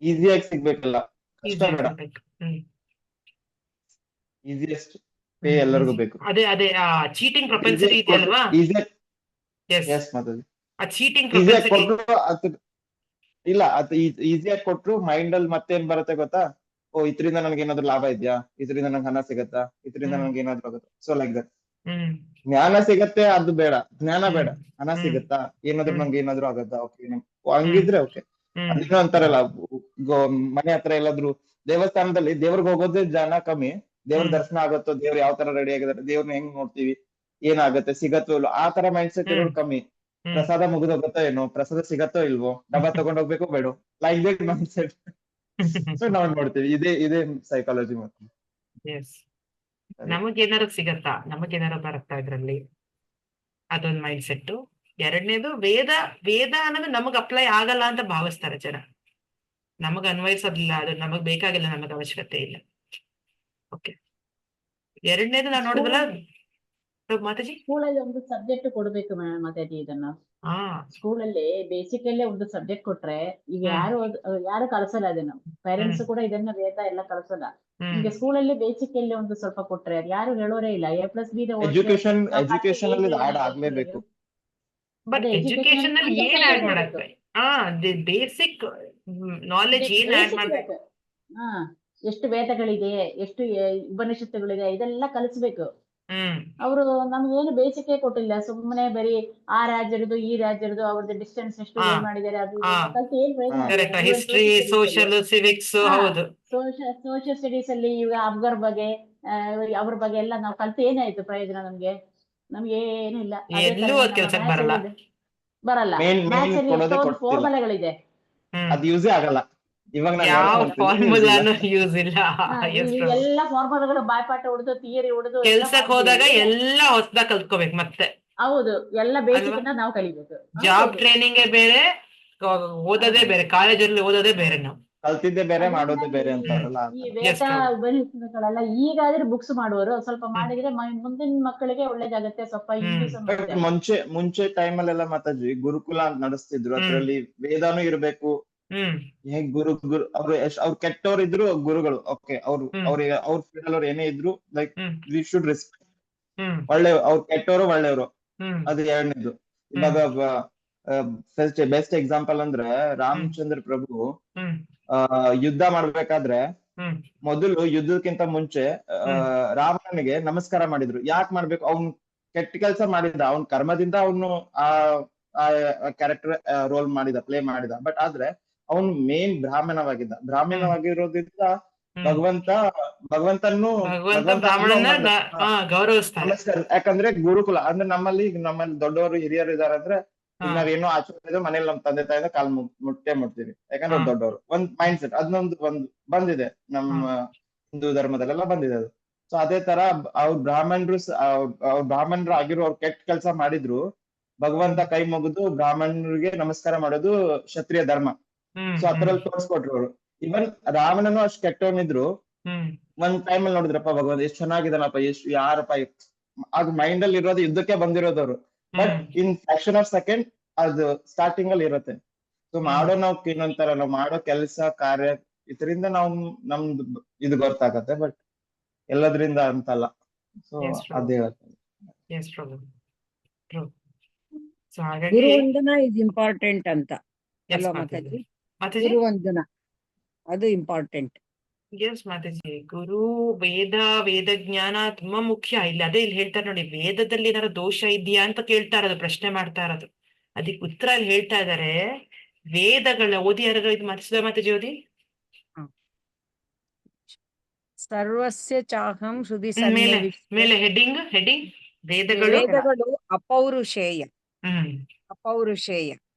ಈಸಿಯಾಗಿ ಸಿಗ್ಬೇಕಲ್ಲ, ಕಷ್ಟ ಬೇಡ, ಈಸಿಯೆಸ್ಟ್ ಪೇ ಎಲ್ಲರಿಗೂ ಬೇಕು. ಅದೇ ಚೀಟಿಂಗ್ ಪ್ರೊಪೆನ್ಸಿಟಿ ಇದೆ ಅಲ್ವಾ? ಎಸ್ ಮಾತಾಜಿ, ಆ ಚೀಟಿಂಗ್ ಈಸಿಯಾಗಿ ಕೊಟ್ರು ಇಲ್ಲ, ಅದು ಈಸಿಯಾಗಿ ಕೊಟ್ರು ಮೈಂಡ್ ಅಲ್ಲಿ ಮತ್ತೇನ್ ಬರುತ್ತೆ ಗೊತ್ತಾ? ಓ, ಇದರಿಂದ ನನಗೆ ಏನಾದ್ರು ಲಾಭ ಇದೆಯಾ, ಇದರಿಂದ ನಂಗೆ ಹಣ ಸಿಗತ್ತಾ, ಇದರಿಂದ ನಂಗೆ ಏನಾದ್ರು ಆಗುತ್ತಾ? So like that. ಜ್ಞಾನ ಸಿಗತ್ತೆ, ಅದು ಬೇಡ. ಜ್ಞಾನ ಬೇಡ, ಹಣ ಸಿಗತ್ತಾ, ಏನಾದ್ರು ನಂಗೆ ಏನಾದ್ರು ಆಗತ್ತಾ, ಓಕೆ ಹಂಗಿದ್ರೆ ಓಕೆ. ಅದೇನೋ ಅಂತಾರಲ್ಲ, ಮನೆ ಹತ್ರ ಎಲ್ಲಾದ್ರು ದೇವಸ್ಥಾನದಲ್ಲಿ ದೇವ್ರಿಗೆ ಹೋಗೋದೇ ಜನ ಕಮ್ಮಿ, ದೇವ್ರ ದರ್ಶನ ಆಗತ್ತೋ, ದೇವ್ರು ಯಾವ ತರ ರೆಡಿ ಆಗಿದಾರೆ, ದೇವ್ರನ್ನ ಹೆಂಗ್ ನೋಡ್ತೀವಿ, ಏನಾಗತ್ತೆ, ಸಿಗತ್ತೋ ಇಲ್ವೋ, ಆ ತರ ಮೈಂಡ್ ಸೆಟ್ ಇರೋರು ಕಮ್ಮಿ. ಪ್ರಸಾದ ಮುಗಿದೋಗುತ್ತೋ ಏನೋ, ಪ್ರಸಾದ ಸಿಗತ್ತೋ ಇಲ್ವೋ, ಡಬ್ಬ ತಗೊಂಡ್ ಹೋಗ್ಬೇಕು ಬೇಡ, like that mind set. So ನಾವ್ ನೋಡ್ತೀವಿ, ಇದೇ ಸೈಕಾಲಜಿ. ಮತ್ತೆ ನಮಗೇನಾರು ಸಿಗತ್ತಾ, ನಮಗೇನಾರು ಬರುತ್ತಾ ಇದ್ರಲ್ಲಿ, ಅದೊಂದು ಮೈಂಡ್ ಸೆಟ್. ಎರಡನೇದು ವೇದ ಅನ್ನೋದು ನಮಗ್ ಅಪ್ಲೈ ಆಗಲ್ಲ ಅಂತ ಭಾವಿಸ್ತಾರೆ ಜನ. ನಮಗ್ ಅನ್ವಯಿಸೋದಿಲ್ಲ, ಅದು ನಮಗ್ ಬೇಕಾಗಿಲ್ಲ, ನಮಗ್ ಅವಶ್ಯಕತೆ ಇಲ್ಲ. ಓಕೆ. ಎರಡನೇದು ನಾವು ನೋಡಿದ್ವಲ್ಲ ಮಾತಾಜಿ, ಸ್ಕೂಲಲ್ಲಿ ಒಂದು ಸಬ್ಜೆಕ್ಟ್ ಕೊಡ್ಬೇಕು ಮಾತಾಜಿ. ಇದನ್ನ ಸ್ಕೂಲಲ್ಲಿ ಬೇಸಿಕ್ ಅಲ್ಲೇ ಒಂದು ಸಬ್ಜೆಕ್ಟ್ ಕೊಟ್ರೆ ಈಗ ಯಾರು ಕಳ್ಸಲ್ಲ ಅದನ್ನ. ಪೇರೆಂಟ್ಸ್ ಕೂಡ ಇದನ್ನ ವೇದ ಎಲ್ಲ ಕಳ್ಸಲ್ಲ. ಈಗ ಸ್ಕೂಲಲ್ಲಿ ಬೇಸಿಕ್ ಅಲ್ಲಿ ಒಂದು ಸ್ವಲ್ಪ ಕೊಟ್ರೆ ಯಾರು ಹೇಳೋರೇ ಇಲ್ಲ. A+B ಎಜುಕೇಶನ್ ಅಲ್ಲಿ ಆಡ್ ಆಗ್ಲೇಬೇಕು. ಬಟ್ ಎಜುಕೇಶನ್ ಅಲ್ಲಿ ಏನ್ ಆಡ್ ಮಾಡಕ್ಕೆ? ಬೇಸಿಕ್ ನಾಲೆಜ್ ಏನ್ ಆಡ್ ಮಾಡ್ಬೇಕು? ಎಷ್ಟು ವೇದಗಳಿದೆ, ಎಷ್ಟು ಉಪನಿಷತ್ತುಗಳಿದೆ, ಇದೆಲ್ಲ ಕಲಿಸ್ಬೇಕು. ಅವರು ನಮ್ಗೇನು ಬೇಸಿಕೆ ಕೊಟ್ಟಿಲ್ಲ. ಸುಮ್ಮನೆ ಬರೀ ಆ ರಾಜ್ಯರದು ಈ ರಾಜ್ಯರದು ಅವ್ರದ್ದು ಡಿಸ್ಟೆನ್ಸ್ ಎಷ್ಟು ಏನ್ ಮಾಡಿದ್ದಾರೆ, ಅದು ಕಲ್ತು ಏನ್ ಪ್ರಯೋಜನ? History, social, civics, social studies ಅಲ್ಲಿ ಈಗ ಅಫ್ಗರ್ ಬಗ್ಗೆ ಅವ್ರ ಬಗ್ಗೆ ಎಲ್ಲ ನಾವು ಕಲ್ತು ಏನಾಯ್ತು ಪ್ರಯೋಜನ? ನಮ್ಗೆ ಏನು ಇಲ್ಲ. ಬರಲ್ಲ. ಫಾರ್ಮುಲೆಗಳಿದೆ, ಅದು ಯೂಸೇ ಆಗಲ್ಲ. ಇವಾಗ ಎಲ್ಲ ಫಾರ್ಮುಲೆಗಳು ಬಾಯ್ಪಾಠ ಹೊಡೆದು, ಥಿಯರಿ ಹೊಡೆದು, ಕೆಲ್ಸಕ್ಕೆ ಹೋದಾಗ ಎಲ್ಲ ಹೊಸದಾಗಿ ಕಲ್ತ್ಕೋಬೇಕು ಮತ್ತೆ. ಹೌದು, ಎಲ್ಲ ಬೇಸಿಕ್ ಇಂದ ನಾವು ಕಲಿಬೇಕು. ಜಾಬ್ ಟ್ರೈನಿಂಗ್ ಬೇರೆ, ಓದೋದೇ ಬೇರೆ, ಕಾಲೇಜಲ್ಲಿ ಓದೋದೇ ಬೇರೆ, ನಾವು ಕಲ್ತಿದ್ದೆ ಬೇರೆ, ಮಾಡೋದೇ ಬೇರೆ ಅಂತಾರಲ್ಲ. ಈ ವೇದ ಉಪನಿಷತ್ತುಗಳೆಲ್ಲ ಈಗಾದ್ರೆ ಬುಕ್ಸ್ ಮಾಡುವರು ಸ್ವಲ್ಪ ಮಾಡಿದ್ರೆ ಮುಂದಿನ ಮಕ್ಕಳಿಗೆ ಒಳ್ಳೇದಾಗತ್ತೆ. ಸ್ವಲ್ಪ ಇಂಗ್ಲಿಷ್ ಮುಂಚೆ ಟೈಮ್ ಅಲ್ಲೆಲ್ಲ ಮಾತಾಜಿ ಗುರುಕುಲ ಅಂತ ನಡೆಸ್ತಿದ್ರು. ಅದ್ರಲ್ಲಿ ವೇದಾನು ಇರ್ಬೇಕು. ಹೇಗ್ ಅವ್ರು ಕೆಟ್ಟವ್ರು ಇದ್ರು ಗುರುಗಳು, ಓಕೆ, ಅವ್ರ ಫೀಲ್ಡ್ ಅವ್ರು ಏನೇ ಇದ್ರು ಲೈಕ್ ವಿ ಶುಡ್ ರೆಸ್ಪೆಕ್ಟ್. ಅವ್ರು ಕೆಟ್ಟವರು ಒಳ್ಳೆಯವರು, ಅದು ಎರಡನೇದು. ಇವಾಗ ಬೆಸ್ಟ್ ಎಕ್ಸಾಂಪಲ್ ಅಂದ್ರೆ ರಾಮಚಂದ್ರ ಪ್ರಭು ಯುದ್ಧ ಮಾಡ್ಬೇಕಾದ್ರೆ ಮೊದಲು ಯುದ್ಧಕ್ಕಿಂತ ಮುಂಚೆ ರಾವಣನಿಗೆ ನಮಸ್ಕಾರ ಮಾಡಿದ್ರು. ಯಾಕೆ ಮಾಡ್ಬೇಕು? ಅವ್ನು ಕೆಟ್ಟ ಕೆಲಸ ಮಾಡಿದ, ಅವ್ನ ಕರ್ಮದಿಂದ ಅವನು ಆ ಕ್ಯಾರೆಕ್ಟರ್ ರೋಲ್ ಪ್ಲೇ ಮಾಡಿದ. ಬಟ್ ಆದ್ರೆ ಅವನು ಮೇನ್ ಬ್ರಾಹ್ಮಣವಾಗಿರೋದ್ರಿಂದ ಭಗವಂತನ್ನು ನಮಸ್ಕಾರ. ಯಾಕಂದ್ರೆ ಗುರುಕುಲ ಅಂದ್ರೆ ನಮ್ಮಲ್ಲಿ ದೊಡ್ಡವರು ಹಿರಿಯರು ಇದಾರೆ ಅಂದ್ರೆ ನಾವೇನೋ ಆಚರಣೆ ಮನೇಲಿ ನಮ್ ತಂದೆ ತಾಯಿದ ಕಾಲ್ ಮುಟ್ತೀವಿ, ಯಾಕಂದ್ರೆ ದೊಡ್ಡವರು. ಒಂದ್ ಮೈಂಡ್ ಸೆಟ್ ಅದನ್ನೊಂದು ಬಂದಿದೆ ನಮ್ಮ ಹಿಂದೂ ಧರ್ಮದಲ್ಲೆಲ್ಲ ಬಂದಿದೆ ಅದು. ಸೊ ಅದೇ ತರ ಅವ್ರ ಬ್ರಾಹ್ಮಣರು ಆಗಿರೋ ಅವ್ರು ಕೆಟ್ಟ ಕೆಲಸ ಮಾಡಿದ್ರು, ಭಗವಂತ ಕೈ ಮುಗಿದು ಬ್ರಾಹ್ಮಣರಿಗೆ ನಮಸ್ಕಾರ ಮಾಡೋದು ಕ್ಷತ್ರಿಯ ಧರ್ಮ. ಸೊ ಅದ್ರಲ್ಲಿ ತೋರ್ಸ್ಕೊಟ್ರು ಅವರು. ಇವನ್ ರಾವಣನು ಅಷ್ಟ್ ಕೆಟ್ಟವನಿದ್ರು, ಒಂದ್ ಟೈಮ್ ಅಲ್ಲಿ ನೋಡಿದ್ರಪ್ಪ ಭಗವಂತ ಎಷ್ಟು ಚೆನ್ನಾಗಿದ್ದಾನಪ್ಪ, ಯಾರಪ್ಪ ಅದು ಮೈಂಡ್ ಅಲ್ಲಿ ಇರೋದು, ಯುದ್ಧಕ್ಕೆ ಬಂದಿರೋದವ್ರು. But in fraction of second ಅದು ಸ್ಟಾರ್ಟಿಂಗ್ ಅಲ್ಲಿ ಇರುತ್ತೆ. ಸೊ ನಾವು ಏನಂತಾರ, ನಾವು ಮಾಡೋ ಕೆಲಸ ಕಾರ್ಯ ಇದರಿಂದ ನಮ್ದು ಇದು ಗೊತ್ತಾಗತ್ತೆ, ಬಟ್ ಎಲ್ಲದ್ರಿಂದ ಅಂತಲ್ಲ. ಸೊ ಅದೇ ಗುರುವಂದನ ಇಸ್ ಇಂಪಾರ್ಟೆಂಟ್ ಅಂತ ಅಲ್ವಾ ಮಾತಾಜಿ? ಗುರುವಂದನ ಅದು ಇಂಪಾರ್ಟೆಂಟ್. ಎಸ್ ಮಾತಾಜಿ, ಗುರು ವೇದ ಜ್ಞಾನ ತುಂಬಾ ಮುಖ್ಯ. ಇಲ್ಲಿ ಹೇಳ್ತಾರೆ ನೋಡಿ, ವೇದದಲ್ಲಿ ಏನಾದ್ರು ದೋಷ ಇದೆಯಾ ಅಂತ ಕೇಳ್ತಾ ಇರೋದು, ಪ್ರಶ್ನೆ ಮಾಡ್ತಾ ಇರೋದು. ಅದಕ್ಕೆ ಉತ್ತರ ಅಲ್ಲಿ ಹೇಳ್ತಾ ಇದಾರೆ. ವೇದಗಳ ಓದಿ ಯಾರು ಇದು ಮಾತಾಜಿ ಓದಿ. ಸರ್ವಸ್ಯ ಚಾಹಂ ಹೃದಯ ಮೇಲೆ ಹೆಡ್ಡಿಂಗ್ ವೇದಗಳು ವೇದಗಳು ಅಪೌರುಷೇಯ. ಹ್ಮ್ ಅಪೌರುಷೇಯ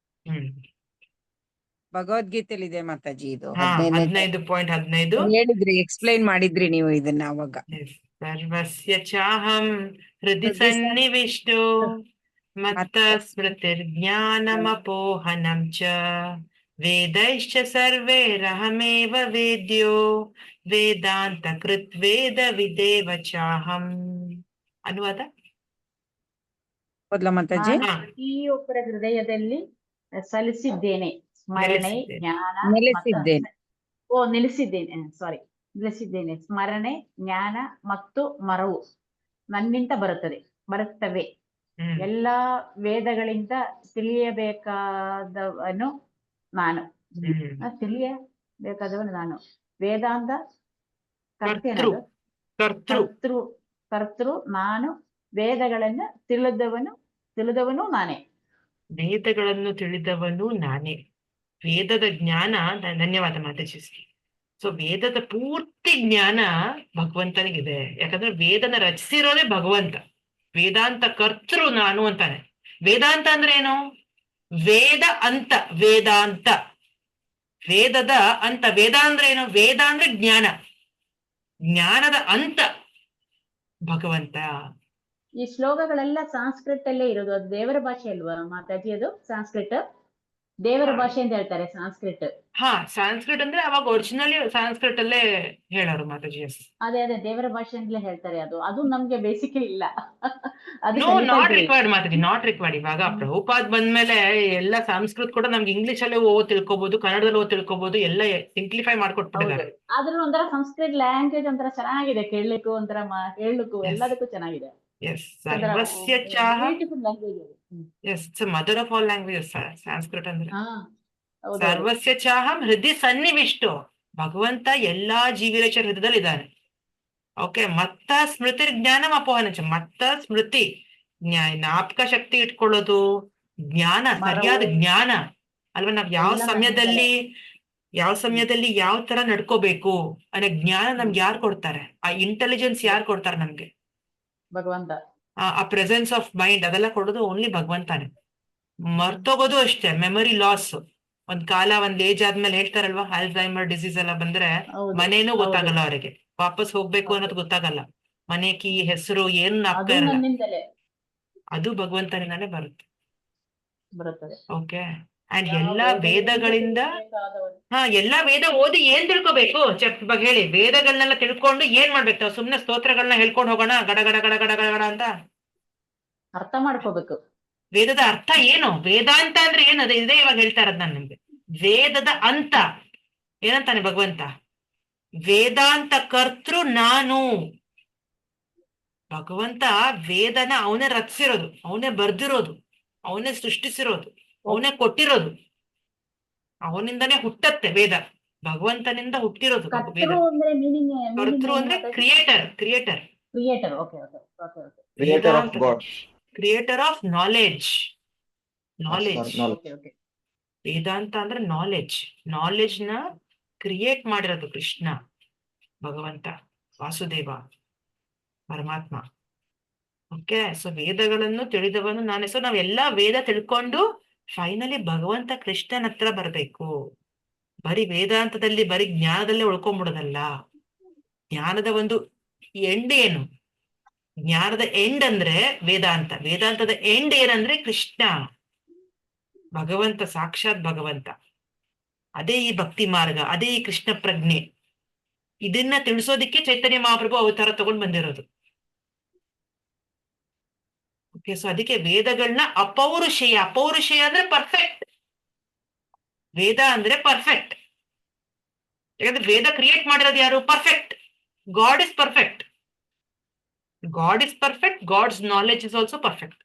ಹ್ಮ್ ಭಗವದ್ಗೀತೆಲಿದೆ ಮಾತಾಜಿ ಇದು. ಹಾ 15ನೇ 15.15 ಹೇಳಿದ್ರಿ, ಎಕ್ಸ್ಪ್ಲೈನ್ ಮಾಡಿದ್ರಿ ನೀವು ಇದನ್ನ ಅವಾಗ. ಸರ್ವಸ್ಯ ಚಾಹಂ ಹೃದಯ ಹೃದಯ ಸನ್ನಿವಿಷ್ಟೋ ಮತ್ತ ಮತ್ತ ಸ್ಮೃತಿರ್ಜ್ಞಾನಮಪೋಹನಂ ಚ ವೇದೈಶ್ಚ ಸರ್ವೈರಹಮೇವ ವೇದ್ಯೋ ವೇದಾಂತ ಕೃತ್ ವೇದ ವಿದೇವ ಚಾಹಂ. ಅನುವಾದ ಓದ್ಲಾ ಮಾತಾಜಿ? ನಾನು ಹಾ ಪ್ರತಿಯೊಬ್ಬರ ಹೃದಯದಲ್ಲಿ ಸಲ್ಲಿಸಿದ್ದೇನೆ ಸ್ಮರಣೆ, ನೆಲೆಸಿದ್ದೇನೆ. ಜ್ಞಾನ ನೆಲೆಸಿದ್ದೇನೆ. ನಿಲ್ಲಿಸಿದ್ದೇನೆ. ಸಾರಿ, ನಿಲ್ಲಿಸಿದ್ದೇನೆ. ಸ್ಮರಣೆ, ಜ್ಞಾನ ಮತ್ತು ಮರವು ನನ್ನಿಂದ ಬರುತ್ತವೆ. ಹ್ಮ್ ಎಲ್ಲಾ ವೇದಗಳಿಂದ ತಿಳಿಯಬೇಕಾದವನು ನಾನು. ತಿಳಿಯಬೇಕಾದವನು ನಾನು. ವೇದಾಂತ ಕರ್ತೃ ಕರ್ತೃ ಕರ್ತೃ ನಾನು. ವೇದಗಳನ್ನು ತಿಳಿದವನು ನಾನೇ. ವೇದಗಳನ್ನು ತಿಳಿದವನು ನಾನೇ. ವೇದದ ಜ್ಞಾನ, ಧನ್ಯವಾದ ಮಾತಾಜಿ. ಸೊ ವೇದದ ಪೂರ್ತಿ ಜ್ಞಾನ ಭಗವಂತನಿಗಿದೆ. ಯಾಕಂದ್ರೆ ವೇದನ ರಚಿಸಿರೋದೇ ಭಗವಂತ. ವೇದಾಂತ ಕರ್ತೃ ನಾನು ಅಂತಾನೆ. ವೇದಾಂತ ಅಂದ್ರೆ ಏನು? ವೇದ ಅಂತ, ವೇದಾಂತ ವೇದದ ಅಂತ. ವೇದ ಅಂದ್ರೆ ಏನು? ವೇದ ಅಂದ್ರೆ ಜ್ಞಾನ, ಜ್ಞಾನದ ಅಂತ ಭಗವಂತ. ಈ ಶ್ಲೋಕಗಳೆಲ್ಲ ಸಂಸ್ಕೃತ ಅಲ್ಲೇ ಇರೋದು. ಅದು ದೇವರ ಭಾಷೆ ಅಲ್ವಾ ಮಾತಾಜಿ? ಅದು ಸಂಸ್ಕೃತ ದೇವರ ಭಾಷೆ ಅಂತ ಹೇಳ್ತಾರೆ, ಸಂಸ್ಕೃತ. ಹಾ, ಸಂಸ್ಕೃತ್ ಅಂದ್ರೆ ಅವಾಗ ಒರಿಜಿನಲಿ ಸಂಸ್ಕೃತ್ ಅಲ್ಲೇ ಹೇಳೋರು ಮಾತಾಜಿ. ಅದೇ ದೇವರ ಭಾಷೆ ಅಂತಲೇ ಹೇಳ್ತಾರೆ. ಅದು ನಮ್ಗೆ ಬೇಸಿಕಲಿ ಇಲ್ಲ. ಅದು ನೋ, ನಾಟ್ ರಿಕ್ವೈರ್ಡ್ ಮಾತಾಜಿ, ನಾಟ್ ರಿಕ್ವೈರ್ಡ್. ಇವಾಗ ಪ್ರಭುಪಾದ್ ಬಂದ್ಮೇಲೆ ಎಲ್ಲ ಸಂಸ್ಕೃತ್ ಕೂಡ ನಮ್ಗೆ ಇಂಗ್ಲಿಷ್ ಅಲ್ಲೇ ತಿಳ್ಕೊಬಹುದು, ಕನ್ನಡದಲ್ಲಿ ತಿಳ್ಕೊಬಹುದು, ಎಲ್ಲ ಸಿಂಪ್ಲಿಫೈ ಮಾಡ್ಕೊಟ್ಬಿಟ್ಟಿದ್ದಾರೆ. ಆದ್ರೂ ಒಂಥರ ಸಂಸ್ಕೃತ್ ಲ್ಯಾಂಗ್ವೇಜ್ ಒಂಥರ ಚೆನ್ನಾಗಿದೆ, ಕೇಳಲಿಕ್ಕೂ ಒಂಥರ ಹೇಳಲಿಕ್ಕೂ ಎಲ್ಲದಕ್ಕೂ ಚೆನ್ನಾಗಿದೆ. ಎಸ್, ಸರ್ವಸ್ಯ ಚಾಹ. Beautiful language. Yes, mother of all languages Sanskrit ಅಂದ್ರೆ. ಹೌದು. ಸರ್ವಸ್ಯ ಚಾಹಂ ಹೃದಯ ಸನ್ನಿವಿಷ್ಟೋ. ಭಗವಂತ ಎಲ್ಲಾ ಜೀವಿರೇಚರ ಹೃದಯದಲ್ಲಿ ಇದ್ದಾನೆ. ಓಕೆ. ಮತ್ತ ಸ್ಮೃತಿ ಜ್ಞಾನಂ ಅಪೋಹನ. ಮತ್ತ ಸ್ಮೃತಿ, ಜ್ಞಾಪಕ ಶಕ್ತಿ ಇಟ್ಕೊಳ್ಳೋದು, ಜ್ಞಾನ, ಸರಿಯಾದ ಜ್ಞಾನ ಅಲ್ವಾ? ನಾವ್ ಯಾವ ಸಮಯದಲ್ಲಿ ಯಾವ ತರ ನಡ್ಕೋಬೇಕು ಅನ್ನೋ ಜ್ಞಾನ ನಮ್ಗೆ ಯಾರು ಕೊಡ್ತಾರೆ? ಆ ಇಂಟೆಲಿಜೆನ್ಸ್ ಯಾರು ಕೊಡ್ತಾರೆ ನಮ್ಗೆ? ಭಗವಂತ. ಆ ಪ್ರೆಸೆನ್ಸ್ ಆಫ್ ಮೈಂಡ್ ಅದೆಲ್ಲ ಕೊಡೋದು ಓನ್ಲಿ ಭಗವಂತಾನೆ. ಮರ್ತೋಗೋದು ಅಷ್ಟೇ, ಮೆಮೊರಿ ಲಾಸ್. ಒಂದ್ ಏಜ್ ಆದ್ಮೇಲೆ ಹೇಳ್ತಾರಲ್ವಾ, ಆಲ್ಝೈಮರ್ ಡಿಸೀಸ್ ಎಲ್ಲ ಬಂದ್ರೆ ಮನೇನೂ ಗೊತ್ತಾಗಲ್ಲ ಅವರಿಗೆ. ವಾಪಸ್ ಹೋಗ್ಬೇಕು ಅನ್ನೋದು ಗೊತ್ತಾಗಲ್ಲ. ಮನೆ ಕೀ, ಹೆಸರು ಏನು ನಾಪ್ಕ ಇರಲ್ಲ. ಅದು ಭಗವಂತನಿಂದಾನೇ ಬರುತ್ತೆ. ಓಕೆ. ಅಂಡ್ ಎಲ್ಲಾ ವೇದಗಳಿಂದ, ಎಲ್ಲಾ ವೇದ ಓದಿ ಏನ್ ತಿಳ್ಕೊಬೇಕು ಬಗ್ಗೆ ಹೇಳಿ. ವೇದಗಳನ್ನೆಲ್ಲ ತಿಳ್ಕೊಂಡು ಏನ್ ಮಾಡ್ಬೇಕು? ನಾವು ಸುಮ್ನೆ ಸ್ತೋತ್ರಗಳನ್ನ ಹೇಳ್ಕೊಂಡು ಹೋಗೋಣ ಗಡ ಗಡ ಗಡ ಗಡ ಗಡ ಗಡ ಅಂತ? ಅರ್ಥ ಮಾಡ್ಕೋಬೇಕು. ವೇದದ ಅರ್ಥ ಏನು? ವೇದಾಂತ ಅಂದ್ರೆ ಏನದು? ಇದೇ ಇವಾಗ ಹೇಳ್ತಾ ಇರೋದು ನಾನು ನಿಮ್ಗೆ. ವೇದದ ಅಂತ ಏನಂತಾನೆ ಭಗವಂತ? ವೇದಾಂತ ಕರ್ತೃ ನಾನು. ಭಗವಂತ ವೇದನ ಅವನೇ ರಚಿಸಿರೋದು, ಅವನೇ ಬರ್ದಿರೋದು, ಅವನೇ ಸೃಷ್ಟಿಸಿರೋದು, ಅವನೇ ಕೊಟ್ಟಿರೋದು. ಅವನಿಂದನೇ ಹುಟ್ಟತ್ತೆ ವೇದ. ಭಗವಂತನಿಂದ ಹುಟ್ಟಿರೋದು ವೇದ. ಕರ್ತೃ ಅಂದ್ರೆ creator. Creator of knowledge. Vedanta ಅಂದ್ರೆ ನಾಲೆಡ್ಜ್ ನ ಕ್ರಿಯೇಟ್ ಮಾಡಿರೋದು ಕೃಷ್ಣ, ಭಗವಂತ, ವಾಸುದೇವ, ಪರಮಾತ್ಮ. ಓಕೆ. ಸೊ ವೇದಗಳನ್ನು ತಿಳಿದವನು ನಾನೇ. ಸೊ ನಾವೆಲ್ಲಾ ವೇದ ತಿಳ್ಕೊಂಡು ಫೈನಲಿ ಭಗವಂತ ಕೃಷ್ಣನ ಹತ್ರ ಬರ್ಬೇಕು. ಬರೀ ವೇದಾಂತದಲ್ಲಿ, ಬರೀ ಜ್ಞಾನದಲ್ಲೇ ಉಳ್ಕೊಂಡ್ಬಿಡೋದಲ್ಲ. ಜ್ಞಾನದ ಒಂದು ಎಂಡ್ ಏನು? ಜ್ಞಾನದ ಎಂಡ್ ಅಂದ್ರೆ ವೇದಾಂತ. ವೇದಾಂತದ ಎಂಡ್ ಏನಂದ್ರೆ ಕೃಷ್ಣ, ಭಗವಂತ, ಸಾಕ್ಷಾತ್ ಭಗವಂತ. ಅದೇ ಈ ಭಕ್ತಿ ಮಾರ್ಗ, ಅದೇ ಈ ಕೃಷ್ಣ ಪ್ರಜ್ಞೆ. ಇದನ್ನ ತಿಳಿಸೋದಿಕ್ಕೆ ಚೈತನ್ಯ ಮಹಾಪ್ರಭು ಅವತಾರ ತಗೊಂಡ್ ಬಂದಿರೋದು. ಓಕೆ. ಸೊ ಅದಕ್ಕೆ ವೇದಗಳನ್ನ ಅಪೌರುಷೇಯ ಅಂದ್ರೆ ಪರ್ಫೆಕ್ಟ್. ವೇದ ಅಂದ್ರೆ ಪರ್ಫೆಕ್ಟ್. ಯಾಕಂದ್ರೆ ವೇದ ಕ್ರಿಯೇಟ್ ಮಾಡಿರೋದು ಯಾರು? Perfect. God is perfect. God's knowledge is also perfect.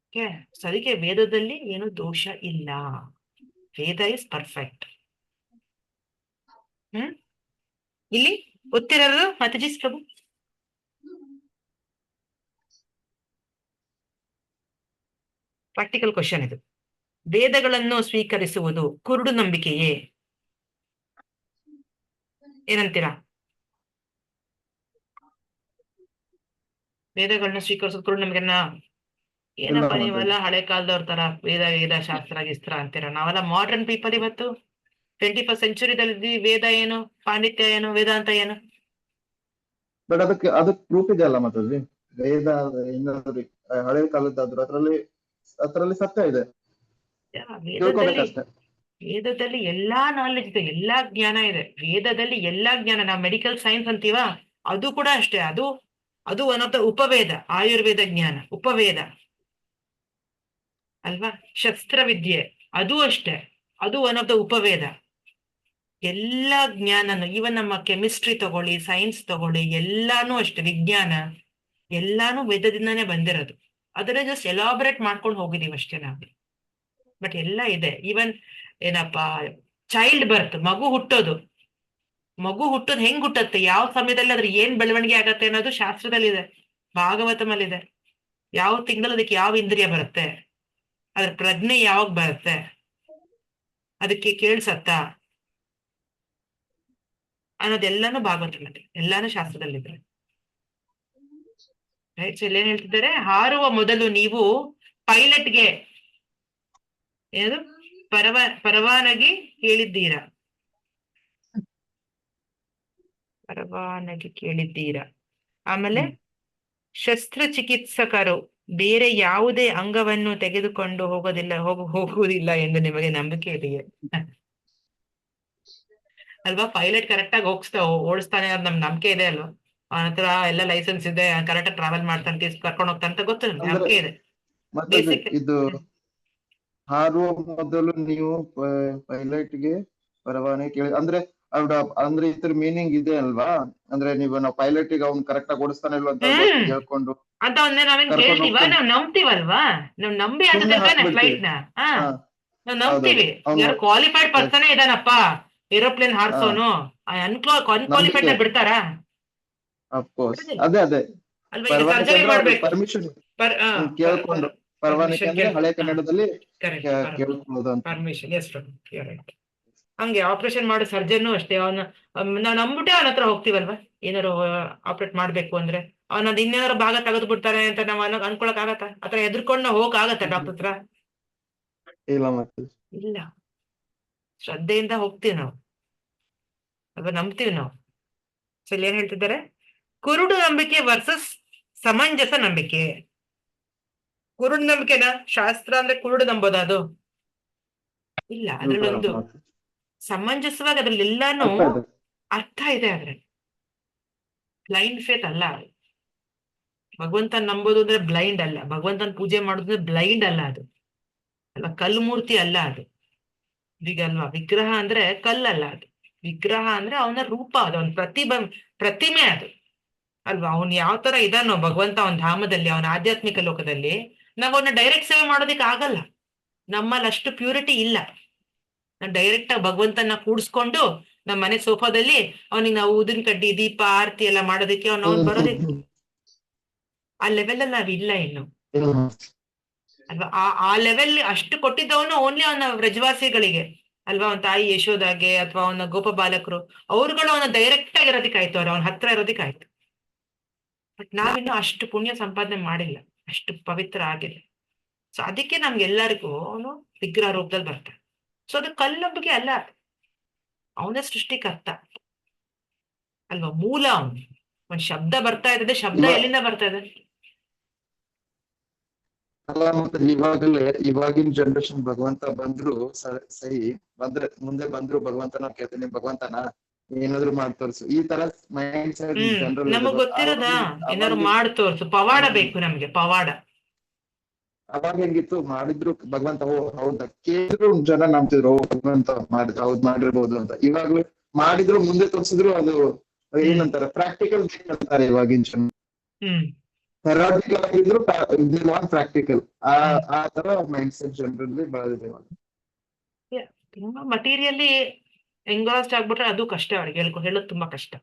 Okay. So ಅದಕ್ಕೆ ವೇದದಲ್ಲಿ ಏನು ದೋಷ ಇಲ್ಲ. Veda is perfect. ಇಲ್ಲಿ ಗೊತ್ತಿರೋದು ಮಾತಾಜಿ ಪ್ರಭು. ಪ್ರಾಕ್ಟಿಕಲ್ ಕ್ವಶನ್ ಇದು. ವೇದಗಳನ್ನು ಸ್ವೀಕರಿಸುವುದು ಕುರುಡು ನಂಬಿಕೆಯೇ? ಏನಂತೀರಾ? ವೇದಗಳನ್ನ ಸ್ವೀಕರಿಸಿದ್ರು ನಮ್ಗೆನ್ನ ಏನಪ್ಪ ನೀವೆಲ್ಲ ಹಳೆ ಕಾಲದವ್ರ ತರ ವೇದ ಶಾಸ್ತ್ರ ಗಿಸ್ತ್ರ ಅಂತೀರ. ನಾವೆಲ್ಲ ಮಾಡರ್ನ್ ಪೀಪಲ್ ಇವತ್ತು 21st ಸೆಂಚುರಿದಲ್ಲಿ ವೇದ ಏನು, ಪಾಂಡಿತ್ಯ ಏನು, ವೇದಾಂತ ಏನು? ಬಟ್ ಅದಕ್ಕೆ ಪ್ರೂಫ್ ಇದೆ ಅಲ್ಲ ಮಾತಾಜಿ. ವೇದ ಏನಾದ್ರು ಹಳೆ ಕಾಲದ್ದಾದ್ರು ಅದ್ರಲ್ಲಿ ಸತ್ಯ ಇದೆ, ತಿಳ್ಕೊಬೇಕಷ್ಟೇ. ವೇದದಲ್ಲಿ ಎಲ್ಲಾ ನಾಲೆಜ್ ಇದೆ, ಎಲ್ಲಾ ಜ್ಞಾನ ಇದೆ. ವೇದದಲ್ಲಿ ಎಲ್ಲಾ ಜ್ಞಾನ, ನಾವು ಮೆಡಿಕಲ್ ಸೈನ್ಸ್ ಅಂತೀವ, ಅದು ಕೂಡ ಅಷ್ಟೇ. ಅದು ಒನ್ ಆಫ್ ದ ಉಪವೇದ. ಆಯುರ್ವೇದ ಜ್ಞಾನ ಉಪವೇದ ಅಲ್ವಾ? ಶಸ್ತ್ರವಿದ್ಯೆ ಅದು ಅಷ್ಟೇ, ಅದು ಒನ್ ಆಫ್ ದ ಉಪವೇದ. ಎಲ್ಲಾ ಜ್ಞಾನನು, ಈವನ್ ನಮ್ಮ ಕೆಮಿಸ್ಟ್ರಿ ತಗೊಳ್ಳಿ, ಸೈನ್ಸ್ ತಗೊಳ್ಳಿ, ಎಲ್ಲಾನು ಅಷ್ಟೇ, ವಿಜ್ಞಾನ ಎಲ್ಲಾನು ವೇದದಿಂದಾನೇ ಬಂದಿರೋದು. ಅದನ್ನ ಜಸ್ಟ್ ಎಲಾಬರೇಟ್ ಮಾಡ್ಕೊಂಡು ಹೋಗಿದೀವಿ ಅಷ್ಟೇ ನಾವು. ಬಟ್ ಎಲ್ಲ ಇದೆ. ಈವನ್ ಏನಪ್ಪಾ, ಚೈಲ್ಡ್ ಬರ್ತ್, ಮಗು ಹುಟ್ಟೋದು ಹೆಂಗ್ ಹುಟ್ಟತ್ತೆ, ಯಾವ ಸಮಯದಲ್ಲಿ ಅದ್ರ ಏನ್ ಬೆಳವಣಿಗೆ ಆಗತ್ತೆ ಅನ್ನೋದು ಶಾಸ್ತ್ರದಲ್ಲಿದೆ, ಭಾಗವತಮಲ್ಲಿದೆ. ಯಾವ ತಿಂಗಳು ಅದಕ್ಕೆ ಯಾವ ಇಂದ್ರಿಯ ಬರುತ್ತೆ, ಅದ್ರ ಪ್ರಜ್ಞೆ ಯಾವಾಗ ಬರುತ್ತೆ, ಅದಕ್ಕೆ ಕೇಳ್ಸತ್ತಾ ಅನ್ನೋದೆಲ್ಲಾನು ಭಾಗವತದಲ್ಲಿ, ಎಲ್ಲಾನು ಶಾಸ್ತ್ರದಲ್ಲಿದೆ. ರೈಟ್. ಸೊ ಏನ್ ಹೇಳ್ತಿದ್ದಾರೆ, ಹಾರುವ ಮೊದಲು ನೀವು ಪೈಲಟ್ಗೆ ಏನು ಪರವಾನಗಿ ಕೇಳಿದ್ದೀರಾ, ಪರವಾನಗಿ ಕೇಳಿದ್ದೀರಾ. ಆಮೇಲೆ ಶಸ್ತ್ರಚಿಕಿತ್ಸಕರು ಬೇರೆ ಯಾವುದೇ ಅಂಗವನ್ನು ತೆಗೆದುಕೊಂಡು ಹೋಗುವುದಿಲ್ಲ ಎಂದು ನಿಮಗೆ ನಂಬಿಕೆ ಇದೆಯೇ? ಅಲ್ವಾ? ಪೈಲಟ್ ಕರೆಕ್ಟ್ ಆಗಿ ಓಡಿಸ್ತಾನೆ ಅನ್ನೋದು ನಮ್ಗೆ ನಂಬಿಕೆ ಇದೆ ಅಲ್ವಾ? ಅವನ ಹತ್ರ ಎಲ್ಲ ಲೈಸೆನ್ಸ್ ಇದೆ, ಕರೆಕ್ಟ್ ಆಗಿ ಟ್ರಾವೆಲ್ ಮಾಡ್ತಾನೆ, ಕರ್ಕೊಂಡು ಹೋಗ್ತಾನೆ ಅಂತ ಗೊತ್ತು, ನಂಬಿಕೆ ಇದೆ. ಮತ್ತೆ ಇದು ಹಾರುವ ಮೊದಲು ನೀವು ಪೈಲಟ್ಗೆ ಪರವಾನಗಿ ಕೇಳಿ ಅಂದ್ರೆ ಇದ್ರ ಮೀನಿಂಗ್ ಇದೆ ಅಲ್ವಾ? ಅಂದ್ರೆ ನಾವು ಪೈಲಟ್ಗೆ ಅವ್ನು ಕರೆಕ್ಟ್ ಆಗಿ ಓಡಿಸ್ತಾನೆ ಇಲ್ವಾ ಅಂತ ಹೇಳ್ಕೊಂಡು ಅಂತ ಒಂದೇ ನಾವೇನ್ ಕೇಳ್ತೀವ, ನಾವ್ ನಂಬ್ತೀವಲ್ವಾ? ನಾವ್ ನಂಬಿ ಫ್ಲೈಟ್ ನ ನಾವ್ ನಂಬ್ತೀವಿ. ಯಾರು ಕ್ವಾಲಿಫೈಡ್ ಪರ್ಸನ್ ಇದಾನಪ್ಪ ಏರೋಪ್ಲೇನ್ ಹಾರ್ಸೋನು, ಅನ್ಕ್ವಾಲಿಫೈಡ್ ನ ಬಿಡ್ತಾರಾ? ಅದೇ ಅಲ್ವಾ? ಈಗ ಸರ್ಜರಿ ಮಾಡ್ಬೇಕು, ಪರ್ಮಿಷನ್ ಕೇಳ್ಕೊಂಡು, ಪರವಾನಗಿ ಅಂದ್ರೆ ಹಳೆ ಕನ್ನಡದಲ್ಲಿ ಪರ್ಮಿಷನ್. Yes right. ಹಂಗೆ ಆಪರೇಷನ್ ಮಾಡೋ ಸರ್ಜನ್ ಅಷ್ಟೇ, ನಾವ್ ನಂಬಿಟ್ಟೆ ಅವನ ಹತ್ರ ಹೋಗ್ತೀವಲ್ವಾ? ಏನಾರು ಆಪರೇಟ್ ಮಾಡ್ಬೇಕು ಅಂದ್ರೆ ಅವನದ್ ಇನ್ನೇನಾರು ಭಾಗ ತೆಗೆದು ಬಿಡ್ತಾರೆ ಅಂತ ನಾವ್ ಅನ್ಕೊಳಕ್ ಆಗತ್ತ? ಆತರ ಎದ್ರಕೊಂಡು ನಾವು ಹೋಗಕ್ ಆಗತ್ತ ಡಾಕ್ಟರ್ ಹತ್ರ? ಇಲ್ಲ. ಶ್ರದ್ಧೆಯಿಂದ ಹೋಗ್ತೀವಿ ನಾವು ಅಲ್ವಾ, ನಂಬ್ತೀವಿ ನಾವು. ಸೊ ಇಲ್ಲಿ ಏನ್ ಹೇಳ್ತಿದ್ದಾರೆ, ಕುರುಡು ನಂಬಿಕೆ ವರ್ಸಸ್ ಸಮಂಜಸ ನಂಬಿಕೆ. ಕುರುಡು ನಂಬಿಕೆನ ಶಾಸ್ತ್ರ ಅಂದ್ರೆ ಕುರುಡು ನಂಬೋದ? ಅದು ಇಲ್ಲ. ಅದ್ರಲ್ಲೊಂದು ಸಮಂಜಸವಾಗಿ ಅದ್ರಲ್ಲಿ ಎಲ್ಲಾನು ಅರ್ಥ ಇದೆ. ಆದ್ರೆ ಬ್ಲೈಂಡ್ ಫೇತ್ ಅಲ್ಲ. ಭಗವಂತನ ನಂಬೋದು ಅಂದ್ರೆ ಬ್ಲೈಂಡ್ ಅಲ್ಲ, ಭಗವಂತನ ಪೂಜೆ ಮಾಡೋದ್ರೆ ಬ್ಲೈಂಡ್ ಅಲ್ಲ ಅದು ಅಲ್ವಾ? ಕಲ್ಲು ಮೂರ್ತಿ ಅಲ್ಲ ಅದು ಈಗ ಅಲ್ವಾ? ವಿಗ್ರಹ ಅಂದ್ರೆ ಕಲ್ಲಲ್ಲ ಅದು, ವಿಗ್ರಹ ಅಂದ್ರೆ ಅವನ ರೂಪ, ಅದು ಅವನ ಪ್ರತಿಮೆ ಅದು ಅಲ್ವಾ? ಅವ್ನು ಯಾವ ತರ ಇದಾನೋ ಭಗವಂತ ಅವನ ಧಾಮದಲ್ಲಿ, ಅವನ ಆಧ್ಯಾತ್ಮಿಕ ಲೋಕದಲ್ಲಿ, ನಾವ್ ಅವನ್ನ ಡೈರೆಕ್ಟ್ ಸೇವೆ ಮಾಡೋದಿಕ್ ಆಗಲ್ಲ. ನಮ್ಮಲ್ಲಿ ಅಷ್ಟು ಪ್ಯೂರಿಟಿ ಇಲ್ಲ. ನಾವು ಡೈರೆಕ್ಟ್ ಆಗಿ ಭಗವಂತನ ಕೂಡಿಸ್ಕೊಂಡು ನಮ್ಮ ಮನೆ ಸೋಫಾದಲ್ಲಿ ಅವನಿಗೆ ನಾವು ಊದಿನ ಕಡ್ಡಿ, ದೀಪ, ಆರತಿ ಎಲ್ಲ ಮಾಡೋದಕ್ಕೆ ಅವ್ನು ಬರೋದಿಕ್ಕೆ ಆ ಲೆವೆಲ್ ಅಲ್ಲಿ ನಾವಿಲ್ಲ ಇನ್ನು ಅಲ್ವಾ? ಆ ಲೆವೆಲ್ ಅಷ್ಟು ಕೊಟ್ಟಿದ್ದವನು ಓನ್ಲಿ ಅವನ ವ್ರಜವಾಸಿಗಳಿಗೆ ಅಲ್ವಾ? ಅವನ ತಾಯಿ ಯಶೋದಾಗೆ ಅಥವಾ ಅವನ ಗೋಪ ಬಾಲಕರು, ಅವ್ರುಗಳು ಅವನ ಡೈರೆಕ್ಟ್ ಆಗಿರೋದಕ್ಕಾಯ್ತು, ಅವ್ರ ಅವನ ಹತ್ರ ಇರೋದಕ್ಕಾಯ್ತು. ಬಟ್ ನಾವಿನ್ನು ಅಷ್ಟು ಪುಣ್ಯ ಸಂಪಾದನೆ ಮಾಡಿಲ್ಲ, ಅಷ್ಟು ಪವಿತ್ರ ಆಗಿಲ್ಲ. ಸೊ ಅದಕ್ಕೆ ನಮ್ಗೆಲ್ಲರಿಗೂ ಅವನು ವಿಗ್ರಹ ರೂಪದಲ್ಲಿ ಬರ್ತಾನೆ. ಸೊ ಅದು ಕಲ್ಲೊಬ್ಬಿಗೆ ಅಲ್ಲ, ಅವನ ಸೃಷ್ಟಿಕರ್ತ ಅಲ್ವಾ? ಮೂಲ ಅವನು. ಒಂದ್ ಶಬ್ದ ಬರ್ತಾ ಇದೆ, ಶಬ್ದ ಎಲ್ಲಿಂದ ಬರ್ತಾ ಇದೆ? ಅಲ್ಲ, ಮತ್ತೆ ಇವಾಗಿನ ಜನರೇಷನ್ ಭಗವಂತ ಬಂದ್ರು ಸಹಿ, ಮುಂದೆ ಬಂದ್ರು ಭಗವಂತನ ಕೇಳ್ತೀನಿ, ಭಗವಂತನ ಏನಾದ್ರು ಮಾಡಿ ತೋರ್ಸು, ಈ ತರ ಮೈಂಡ್ ಸೆಟ್ ಜನರಲ್. ನಮಗ್ ಗೊತ್ತಿರೋದ ಏನಾದ್ರು ಮಾಡಿ ತೋರ್ಸು, ಪವಾಡ ಬೇಕು ನಮ್ಗೆ, ಪವಾಡ. ಅವಾಗ ಹೆಂಗಿತ್ತು, ಮಾಡಿದ್ರು ಭಗವಂತ ಹೌದಾ ಕೇಳಿದ್ರು ಜನ ನಂಬ್ತಿದ್ರು, ಭಗವಂತ ಮಾಡಿರ್ಬೋದು ಅಂತ. ಇವಾಗ್ಲೂ ಮಾಡಿದ್ರು ಮುಂದೆ ತೋರ್ಸಿದ್ರು ಅದು ಏನಂತಾರೆ, ಪ್ರಾಕ್ಟಿಕಲ್ ಅಂತಾರೆ ಇವಾಗಿನ ಜನ. ಥೆರಾಟಿಕಲ್ ಆಗಿದ್ರು ಪ್ರಾಕ್ಟಿಕಲ್, ಆ ತರ ಮೈಂಡ್ ಸೆಟ್ ಜನರಲ್ಲಿ ಬೆಳೆದಿದೆ. ತುಂಬಾ ಮಟೀರಿಯಲಿ ಎಂಗಾಸ್ಟ್ ಆಗ್ಬಿಟ್ರೆ ಅದು ಕಷ್ಟ, ಅವ್ರಿಗೆ ಹೇಳೋದು ತುಂಬಾ ಕಷ್ಟ.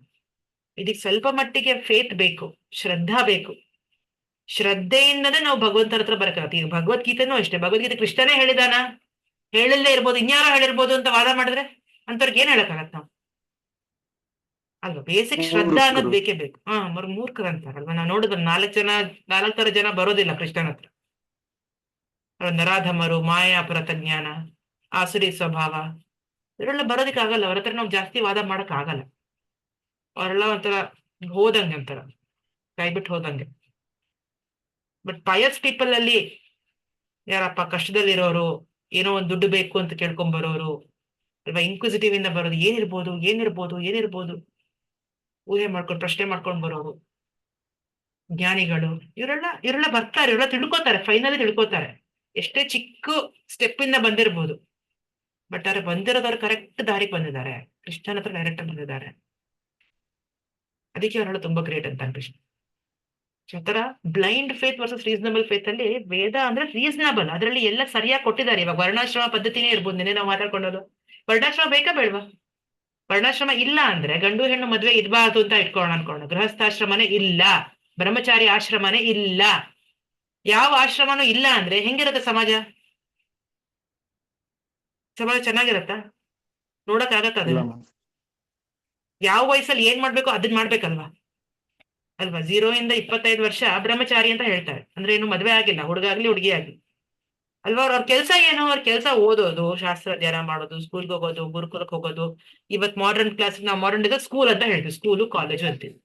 ಇದಕ್ಕೆ ಸ್ವಲ್ಪ ಮಟ್ಟಿಗೆ ಫೇತ್ ಬೇಕು, ಶ್ರದ್ಧಾ ಬೇಕು. ಶ್ರದ್ಧೆಯಿಂದನೇ ನಾವು ಭಗವಂತನ ಹತ್ರ ಬರಕಾಗತ್ತೆ. ಈಗ ಭಗವದ್ಗೀತೆನೂ ಅಷ್ಟೇ, ಭಗವದ್ಗೀತೆ ಕೃಷ್ಣನೇ ಹೇಳಿದಾನ, ಹೇಳಲ್ಲೇ ಇರ್ಬೋದು, ಇನ್ಯಾರೋ ಹೇಳಿರ್ಬೋದು ಅಂತ ವಾದ ಮಾಡಿದ್ರೆ ಅಂತವ್ರಿಗೆ ಏನ್ ಹೇಳಕ್ಕಾಗತ್ತೆ ನಾವು? ಅಲ್ವಾ? ಬೇಸಿಕ್ ಶ್ರದ್ಧಾ ಅನ್ನೋದು ಬೇಕೇ ಬೇಕು. ಮೂರ್ಖರಂತಾರಲ್ವಾ? ನಾವು ನೋಡಿದ್ರೆ 4 ತರ ಜನ ಬರೋದಿಲ್ಲ ಕೃಷ್ಣನ ಹತ್ರ. ನರಾಧಮರು, ಮಾಯಾಪುರತ ಜ್ಞಾನ, ಆಸುರಿ ಸ್ವಭಾವ, ಇವರೆಲ್ಲ ಬರೋದಿಕ್ಕಾಗಲ್ಲ. ಅವ್ರ ಹತ್ರ ನಾವು ಜಾಸ್ತಿ ವಾದ ಮಾಡಕ್ ಆಗಲ್ಲ. ಅವರೆಲ್ಲ ಒಂಥರ ಹೋದಂಗೆ ಅಂತಾರ, ಕೈ ಬಿಟ್ಟು ಹೋದಂಗೆ. ಬಟ್ ಪಯಸ್ ಪೀಪಲ್ ಅಲ್ಲಿ ಯಾರಪ್ಪ ಕಷ್ಟದಲ್ಲಿರೋರು, ಏನೋ ಒಂದು ದುಡ್ಡು ಬೇಕು ಅಂತ ಕೇಳ್ಕೊಂಡ್ ಬರೋರು ಅಲ್ವಾ, ಇನ್ಕ್ವಿಸಿಟಿವ್ ಇಂದ ಬರೋದು, ಏನಿರ್ಬೋದು ಊಹೆ ಮಾಡ್ಕೊಂಡು ಪ್ರಶ್ನೆ ಮಾಡ್ಕೊಂಡು ಬರೋರು, ಜ್ಞಾನಿಗಳು, ಇವರೆಲ್ಲ ಬರ್ತಾರೆ, ಇವರೆಲ್ಲ ತಿಳ್ಕೊತಾರೆ, ಫೈನಲಿ ತಿಳ್ಕೊತಾರೆ. ಎಷ್ಟೇ ಚಿಕ್ಕ ಸ್ಟೆಪ್ ಇಂದ ಬಂದಿರ್ಬೋದು, ಬಟ್ ಅವ್ರು ಬಂದಿರೋದವ್ರು ಕರೆಕ್ಟ್ ದಾರಿಗೆ ಬಂದಿದ್ದಾರೆ, ಕೃಷ್ಣನ ಹತ್ರ ಡೈರೆಕ್ಟ್ ಬಂದಿದ್ದಾರೆ. ಅದಕ್ಕೆ ಅವರೆಲ್ಲ ತುಂಬಾ ಗ್ರೇಟ್ ಅಂತ ಕೃಷ್ಣ. ಆತರ blind faith versus reasonable faith ಅಲ್ಲಿ ವೇದ ಅಂದ್ರೆ ರೀಸನಬಲ್, ಅದರಲ್ಲಿ ಎಲ್ಲ ಸರಿಯಾಗಿ ಕೊಟ್ಟಿದ್ದಾರೆ. ಇವಾಗ ವರ್ಣಾಶ್ರಮ ಪದ್ಧತಿನೇ ಇರ್ಬೋದು. ನಿನ್ನೆ ನಾವು ಮಾತಾಡ್ಕೊಂಡೋದು, ವರ್ಣಾಶ್ರಮ ಬೇಕಾ ಬೇಡವಾ? ವರ್ಣಾಶ್ರಮ ಇಲ್ಲ ಅಂದ್ರೆ ಗಂಡು ಹೆಣ್ಣು ಮದ್ವೆ ಇರ್ಬಾರ್ದು ಅಂತ ಅನ್ಕೊಂಡು ಗೃಹಸ್ಥಾಶ್ರಮನೇ ಇಲ್ಲ, ಬ್ರಹ್ಮಚಾರಿ ಆಶ್ರಮನೇ ಇಲ್ಲ, ಯಾವ ಆಶ್ರಮನೂ ಇಲ್ಲ ಅಂದ್ರೆ ಹೆಂಗಿರುತ್ತೆ ಸಮಾಜ? ಚೆನ್ನಾಗಿರತ್ತಾ? ನೋಡಕ್ ಆಗತ್ತ? ಅದನ್ನ ಯಾವ ವಯಸ್ಸಲ್ಲಿ ಏನ್ ಮಾಡ್ಬೇಕು ಅದನ್ನ ಮಾಡ್ಬೇಕಲ್ವಾ? ಅಲ್ವಾ? 0 ಇಂದ 25 ವರ್ಷ ಬ್ರಹ್ಮಚಾರಿ ಅಂತ ಹೇಳ್ತಾರೆ. ಅಂದ್ರೆ ಏನು ಮದ್ವೆ ಆಗಿಲ್ಲ, ಹುಡುಗ ಆಗ್ಲಿ ಹುಡುಗಿ ಆಗ್ಲಿ ಅಲ್ವಾ? ಅವ್ರ ಕೆಲ್ಸ ಏನು? ಅವ್ರ ಕೆಲ್ಸ ಓದೋದು, ಶಾಸ್ತ್ರ ಅಧ್ಯಯನ ಮಾಡೋದು, ಸ್ಕೂಲ್ಗೆ ಹೋಗೋದು, ಗುರುಕುಲಕ್ಕೆ ಹೋಗೋದು. ಇವತ್ ಮಾಡರ್ನ್ ಕ್ಲಾಸ್, ನಾವು ಮಾಡರ್ನ್ ಇದ್ರೆ ಸ್ಕೂಲ್ ಅಂತ ಹೇಳ್ತೀವಿ, ಸ್ಕೂಲು ಕಾಲೇಜು ಅಂತೀವಿ.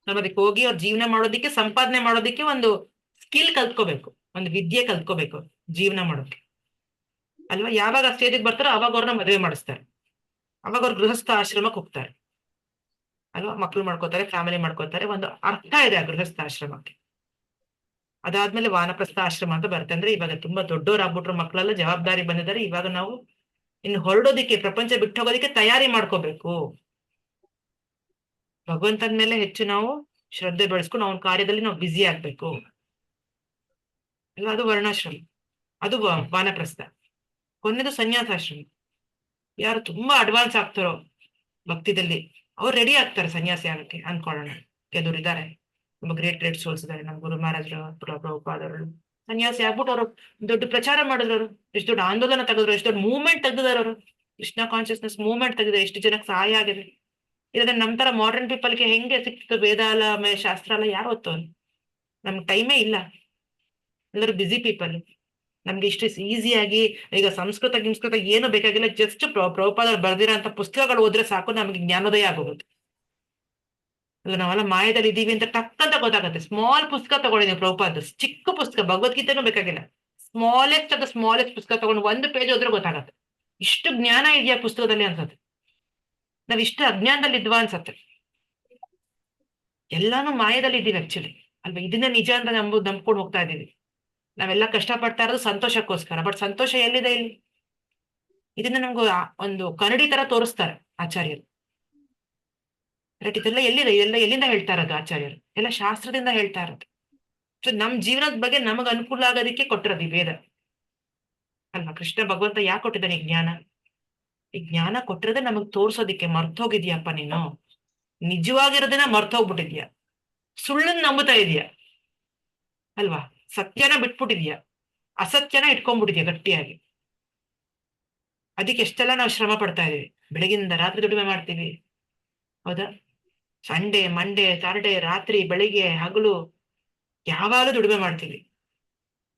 ನಾವು ಅದಕ್ಕೆ ಹೋಗಿ ಅವ್ರ ಜೀವನ ಮಾಡೋದಿಕ್ಕೆ, ಸಂಪಾದನೆ ಮಾಡೋದಿಕ್ಕೆ ಒಂದು ಸ್ಕಿಲ್ ಕಲ್ತ್ಕೋಬೇಕು, ಒಂದು ವಿದ್ಯೆ ಕಲ್ತ್ಕೋಬೇಕು ಜೀವನ ಮಾಡೋಕೆ ಅಲ್ವಾ? ಯಾವಾಗ ಸ್ಟೇಜಿಗೆ ಬರ್ತಾರೋ ಅವಾಗ ಅವ್ರನ್ನ ಮದುವೆ ಮಾಡಿಸ್ತಾರೆ, ಅವಾಗ ಅವ್ರ ಗೃಹಸ್ಥ ಆಶ್ರಮಕ್ಕೆ ಹೋಗ್ತಾರೆ ಅಲ್ವಾ? ಮಕ್ಳು ಮಾಡ್ಕೋತಾರೆ, ಫ್ಯಾಮಿಲಿ ಮಾಡ್ಕೋತಾರೆ, ಒಂದು ಅರ್ಥ ಇದೆ ಆ ಗೃಹಸ್ಥ ಆಶ್ರಮಕ್ಕೆ. ಅದಾದ್ಮೇಲೆ ವಾನಪ್ರಸ್ಥ ಆಶ್ರಮ ಅಂತ ಬರುತ್ತೆ. ಅಂದ್ರೆ ಇವಾಗ ತುಂಬಾ ದೊಡ್ಡವರಾಗ್ಬಿಟ್ರು, ಮಕ್ಕಳೆಲ್ಲ ಜವಾಬ್ದಾರಿ ಬಂದಿದ್ದಾರೆ. ಇವಾಗ ನಾವು ಇನ್ನು ಹೊರಡೋದಿಕ್ಕೆ, ಪ್ರಪಂಚ ಬಿಟ್ಟು ಹೋಗೋದಿಕ್ಕೆ ತಯಾರಿ ಮಾಡ್ಕೋಬೇಕು. ಭಗವಂತನ ಮೇಲೆ ಹೆಚ್ಚು ನಾವು ಶ್ರದ್ಧೆ ಬೆಳೆಸ್ಕೊಂಡು ಅವನ ಕಾರ್ಯದಲ್ಲಿ ನಾವು ಬ್ಯುಸಿ ಆಗ್ಬೇಕು ಅಲ್ಲ? ಅದು ವರ್ಣಾಶ್ರಮ, ಅದು ವಾನಪ್ರಸ್ಥ. ಕೊನೆದು ಸನ್ಯಾಸಾಶ್ರಮ. ಯಾರು ತುಂಬಾ ಅಡ್ವಾನ್ಸ್ ಆಗ್ತಾರೋ ಭಕ್ತಿದಲ್ಲಿ, ಅವ್ರು ರೆಡಿ ಆಗ್ತಾರೆ ಸನ್ಯಾಸಿ ಆಗಕ್ಕೆ ಅನ್ಕೊಳ್ಳೋಣ. ಕೆಲವ್ರು ಇದ್ದಾರೆ, ತುಂಬಾ ಗ್ರೇಟ್ ಸೋಲ್ಸ್ ಇದ್ದಾರೆ. ನಮ್ಮ ಗುರು ಮಹಾರಾಜರು, ಪ್ರಭುಪಾದರು ಸನ್ಯಾಸಿ ಆಗ್ಬಿಟ್ಟು ಅವರು ದೊಡ್ಡ ಪ್ರಚಾರ ಮಾಡಿದ್ರು, ಎಷ್ಟು ದೊಡ್ಡ ಆಂದೋಲನ ತೆಗೆದ್ರು, ಎಷ್ಟು ದೊಡ್ಡ ಮೂವ್ಮೆಂಟ್ ತೆಗೆದಿದ್ದಾರೆ ಅವರು. ಕೃಷ್ಣ ಕಾನ್ಶಿಯಸ್ನೆಸ್ ಮೂವ್ಮೆಂಟ್ ತೆಗೆದಿದೆ, ಎಷ್ಟು ಜನಕ್ಕೆ ಸಹಾಯ ಆಗಿದೆ. ಇಲ್ಲದ್ರೆ ನಮ್ ತರ ಮಾಡರ್ನ್ ಪೀಪಲ್ಗೆ ಹೆಂಗೆ ಸಿಕ್ತು ವೇದ ಅಲ್ಲ, ಆಮೇಲೆ ಶಾಸ್ತ್ರ ಅಲ್ಲ, ಯಾರು ಓದ್ತವ್ರು? ನಮ್ಗೆ ಟೈಮೇ ಇಲ್ಲ, ಎಲ್ಲರೂ ಬಿಸಿ ಪೀಪಲ್. ನಮ್ಗೆ ಇಷ್ಟು ಈಸಿಯಾಗಿ ಈಗ ಸಂಸ್ಕೃತ ಏನು ಬೇಕಾಗಿಲ್ಲ, ಜಸ್ಟ್ ಪ್ರಭುಪಾದರು ಬರ್ದಿರೋ ಅಂತ ಪುಸ್ತಕಗಳು ಓದ್ರೆ ಸಾಕು, ನಮ್ಗೆ ಜ್ಞಾನೋದಯ ಆಗೋಗುತ್ತೆ. ಇಲ್ಲ ನಾವೆಲ್ಲ ಮಾಯದಲ್ಲಿ ಇದೀವಿ ಅಂತ ಟಕ್ಕಂತ ಗೊತ್ತಾಗುತ್ತೆ. ಸ್ಮಾಲ್ ಪುಸ್ತಕ ತಗೊಳ್ಳಿ ನೀವು, ಪ್ರಭುಪಾದ ಚಿಕ್ಕ ಪುಸ್ತಕ, ಭಗವದ್ಗೀತೆನೂ ಬೇಕಾಗಿಲ್ಲ, ಸ್ಮಾಲೆಸ್ಟ್ ಪುಸ್ತಕ ತಗೊಂಡು 1 ಪೇಜ್ ಓದ್ರೆ ಗೊತ್ತಾಗತ್ತೆ ಇಷ್ಟು ಜ್ಞಾನ ಇದೆಯಾ ಪುಸ್ತಕದಲ್ಲಿ ಅನ್ಸತ್ತೆ. ನಾವ್ ಇಷ್ಟು ಅಜ್ಞಾನದಲ್ಲಿ ಇದ್ವಾ ಅನ್ಸತ್ತೆ. ಎಲ್ಲಾನು ಮಾಯದಲ್ಲಿ ಇದ್ದೀವಿ ಆಕ್ಚುಲಿ ಅಲ್ವಾ? ಇದನ್ನ ನಿಜ ಅಂತ ನಂಬ್ಕೊಂಡು ಹೋಗ್ತಾ ಇದೀವಿ. ನಾವೆಲ್ಲ ಕಷ್ಟಪಡ್ತಾ ಇರೋದು ಸಂತೋಷಕ್ಕೋಸ್ಕರ, ಬಟ್ ಸಂತೋಷ ಎಲ್ಲಿದೆ ಇಲ್ಲಿ? ಇದನ್ನ ನಮ್ಗೆ ಒಂದು ಕನ್ನಡಿ ತರ ತೋರಿಸ್ತಾರೆ ಆಚಾರ್ಯರು. ರೈಟ್? ಇದೆಲ್ಲ ಎಲ್ಲಿದೆ? ಎಲ್ಲಿಂದ ಹೇಳ್ತಾ ಇರೋದು ಆಚಾರ್ಯರು? ಎಲ್ಲ ಶಾಸ್ತ್ರದಿಂದ ಹೇಳ್ತಾ ಇರೋದು. ಸೊ ನಮ್ ಜೀವನದ ಬಗ್ಗೆ ನಮಗ್ ಅನುಕೂಲ ಆಗೋದಕ್ಕೆ ಕೊಟ್ಟಿರೋದು ಈ ವೇದ ಅಲ್ವಾ? ಕೃಷ್ಣ ಭಗವಂತ ಯಾಕೆ ಕೊಟ್ಟಿದ್ದಾನೆ ಈ ಜ್ಞಾನ ಕೊಟ್ಟಿರೋದೇ ನಮಗ್ ತೋರ್ಸೋದಿಕ್ಕೆ. ಮರ್ತೋಗಿದ್ಯಪ್ಪ ನೀನು, ನಿಜವಾಗಿರೋದನ್ನ ಮರ್ತೋಗ್ಬಿಟ್ಟಿದ್ಯಾ, ಸುಳ್ಳನ್ನ ನಂಬುತ್ತಾ ಇದೀಯಾ ಅಲ್ವಾ? ಸತ್ಯನ ಬಿಟ್ಬಿಟ್ಟಿದ್ಯಾ, ಅಸತ್ಯನ ಇಟ್ಕೊಂಡ್ಬಿಟ್ಟಿದ್ಯಾ ಗಟ್ಟಿಯಾಗಿ. ಅದಕ್ಕೆ ಎಷ್ಟೆಲ್ಲ ನಾವು ಶ್ರಮ ಪಡ್ತಾ ಇದೀವಿ, ಬೆಳಗಿನಿಂದ ರಾತ್ರಿ ದುಡಿಮೆ ಮಾಡ್ತೀವಿ ಹೌದಾ? ಸಂಡೇ, ಮಂಡೇ, ಸಾಟರ್ಡೇ, ರಾತ್ರಿ, ಬೆಳಿಗ್ಗೆ, ಹಗಲು, ಯಾವಾಗಲೂ ದುಡಿಮೆ ಮಾಡ್ತೀವಿ,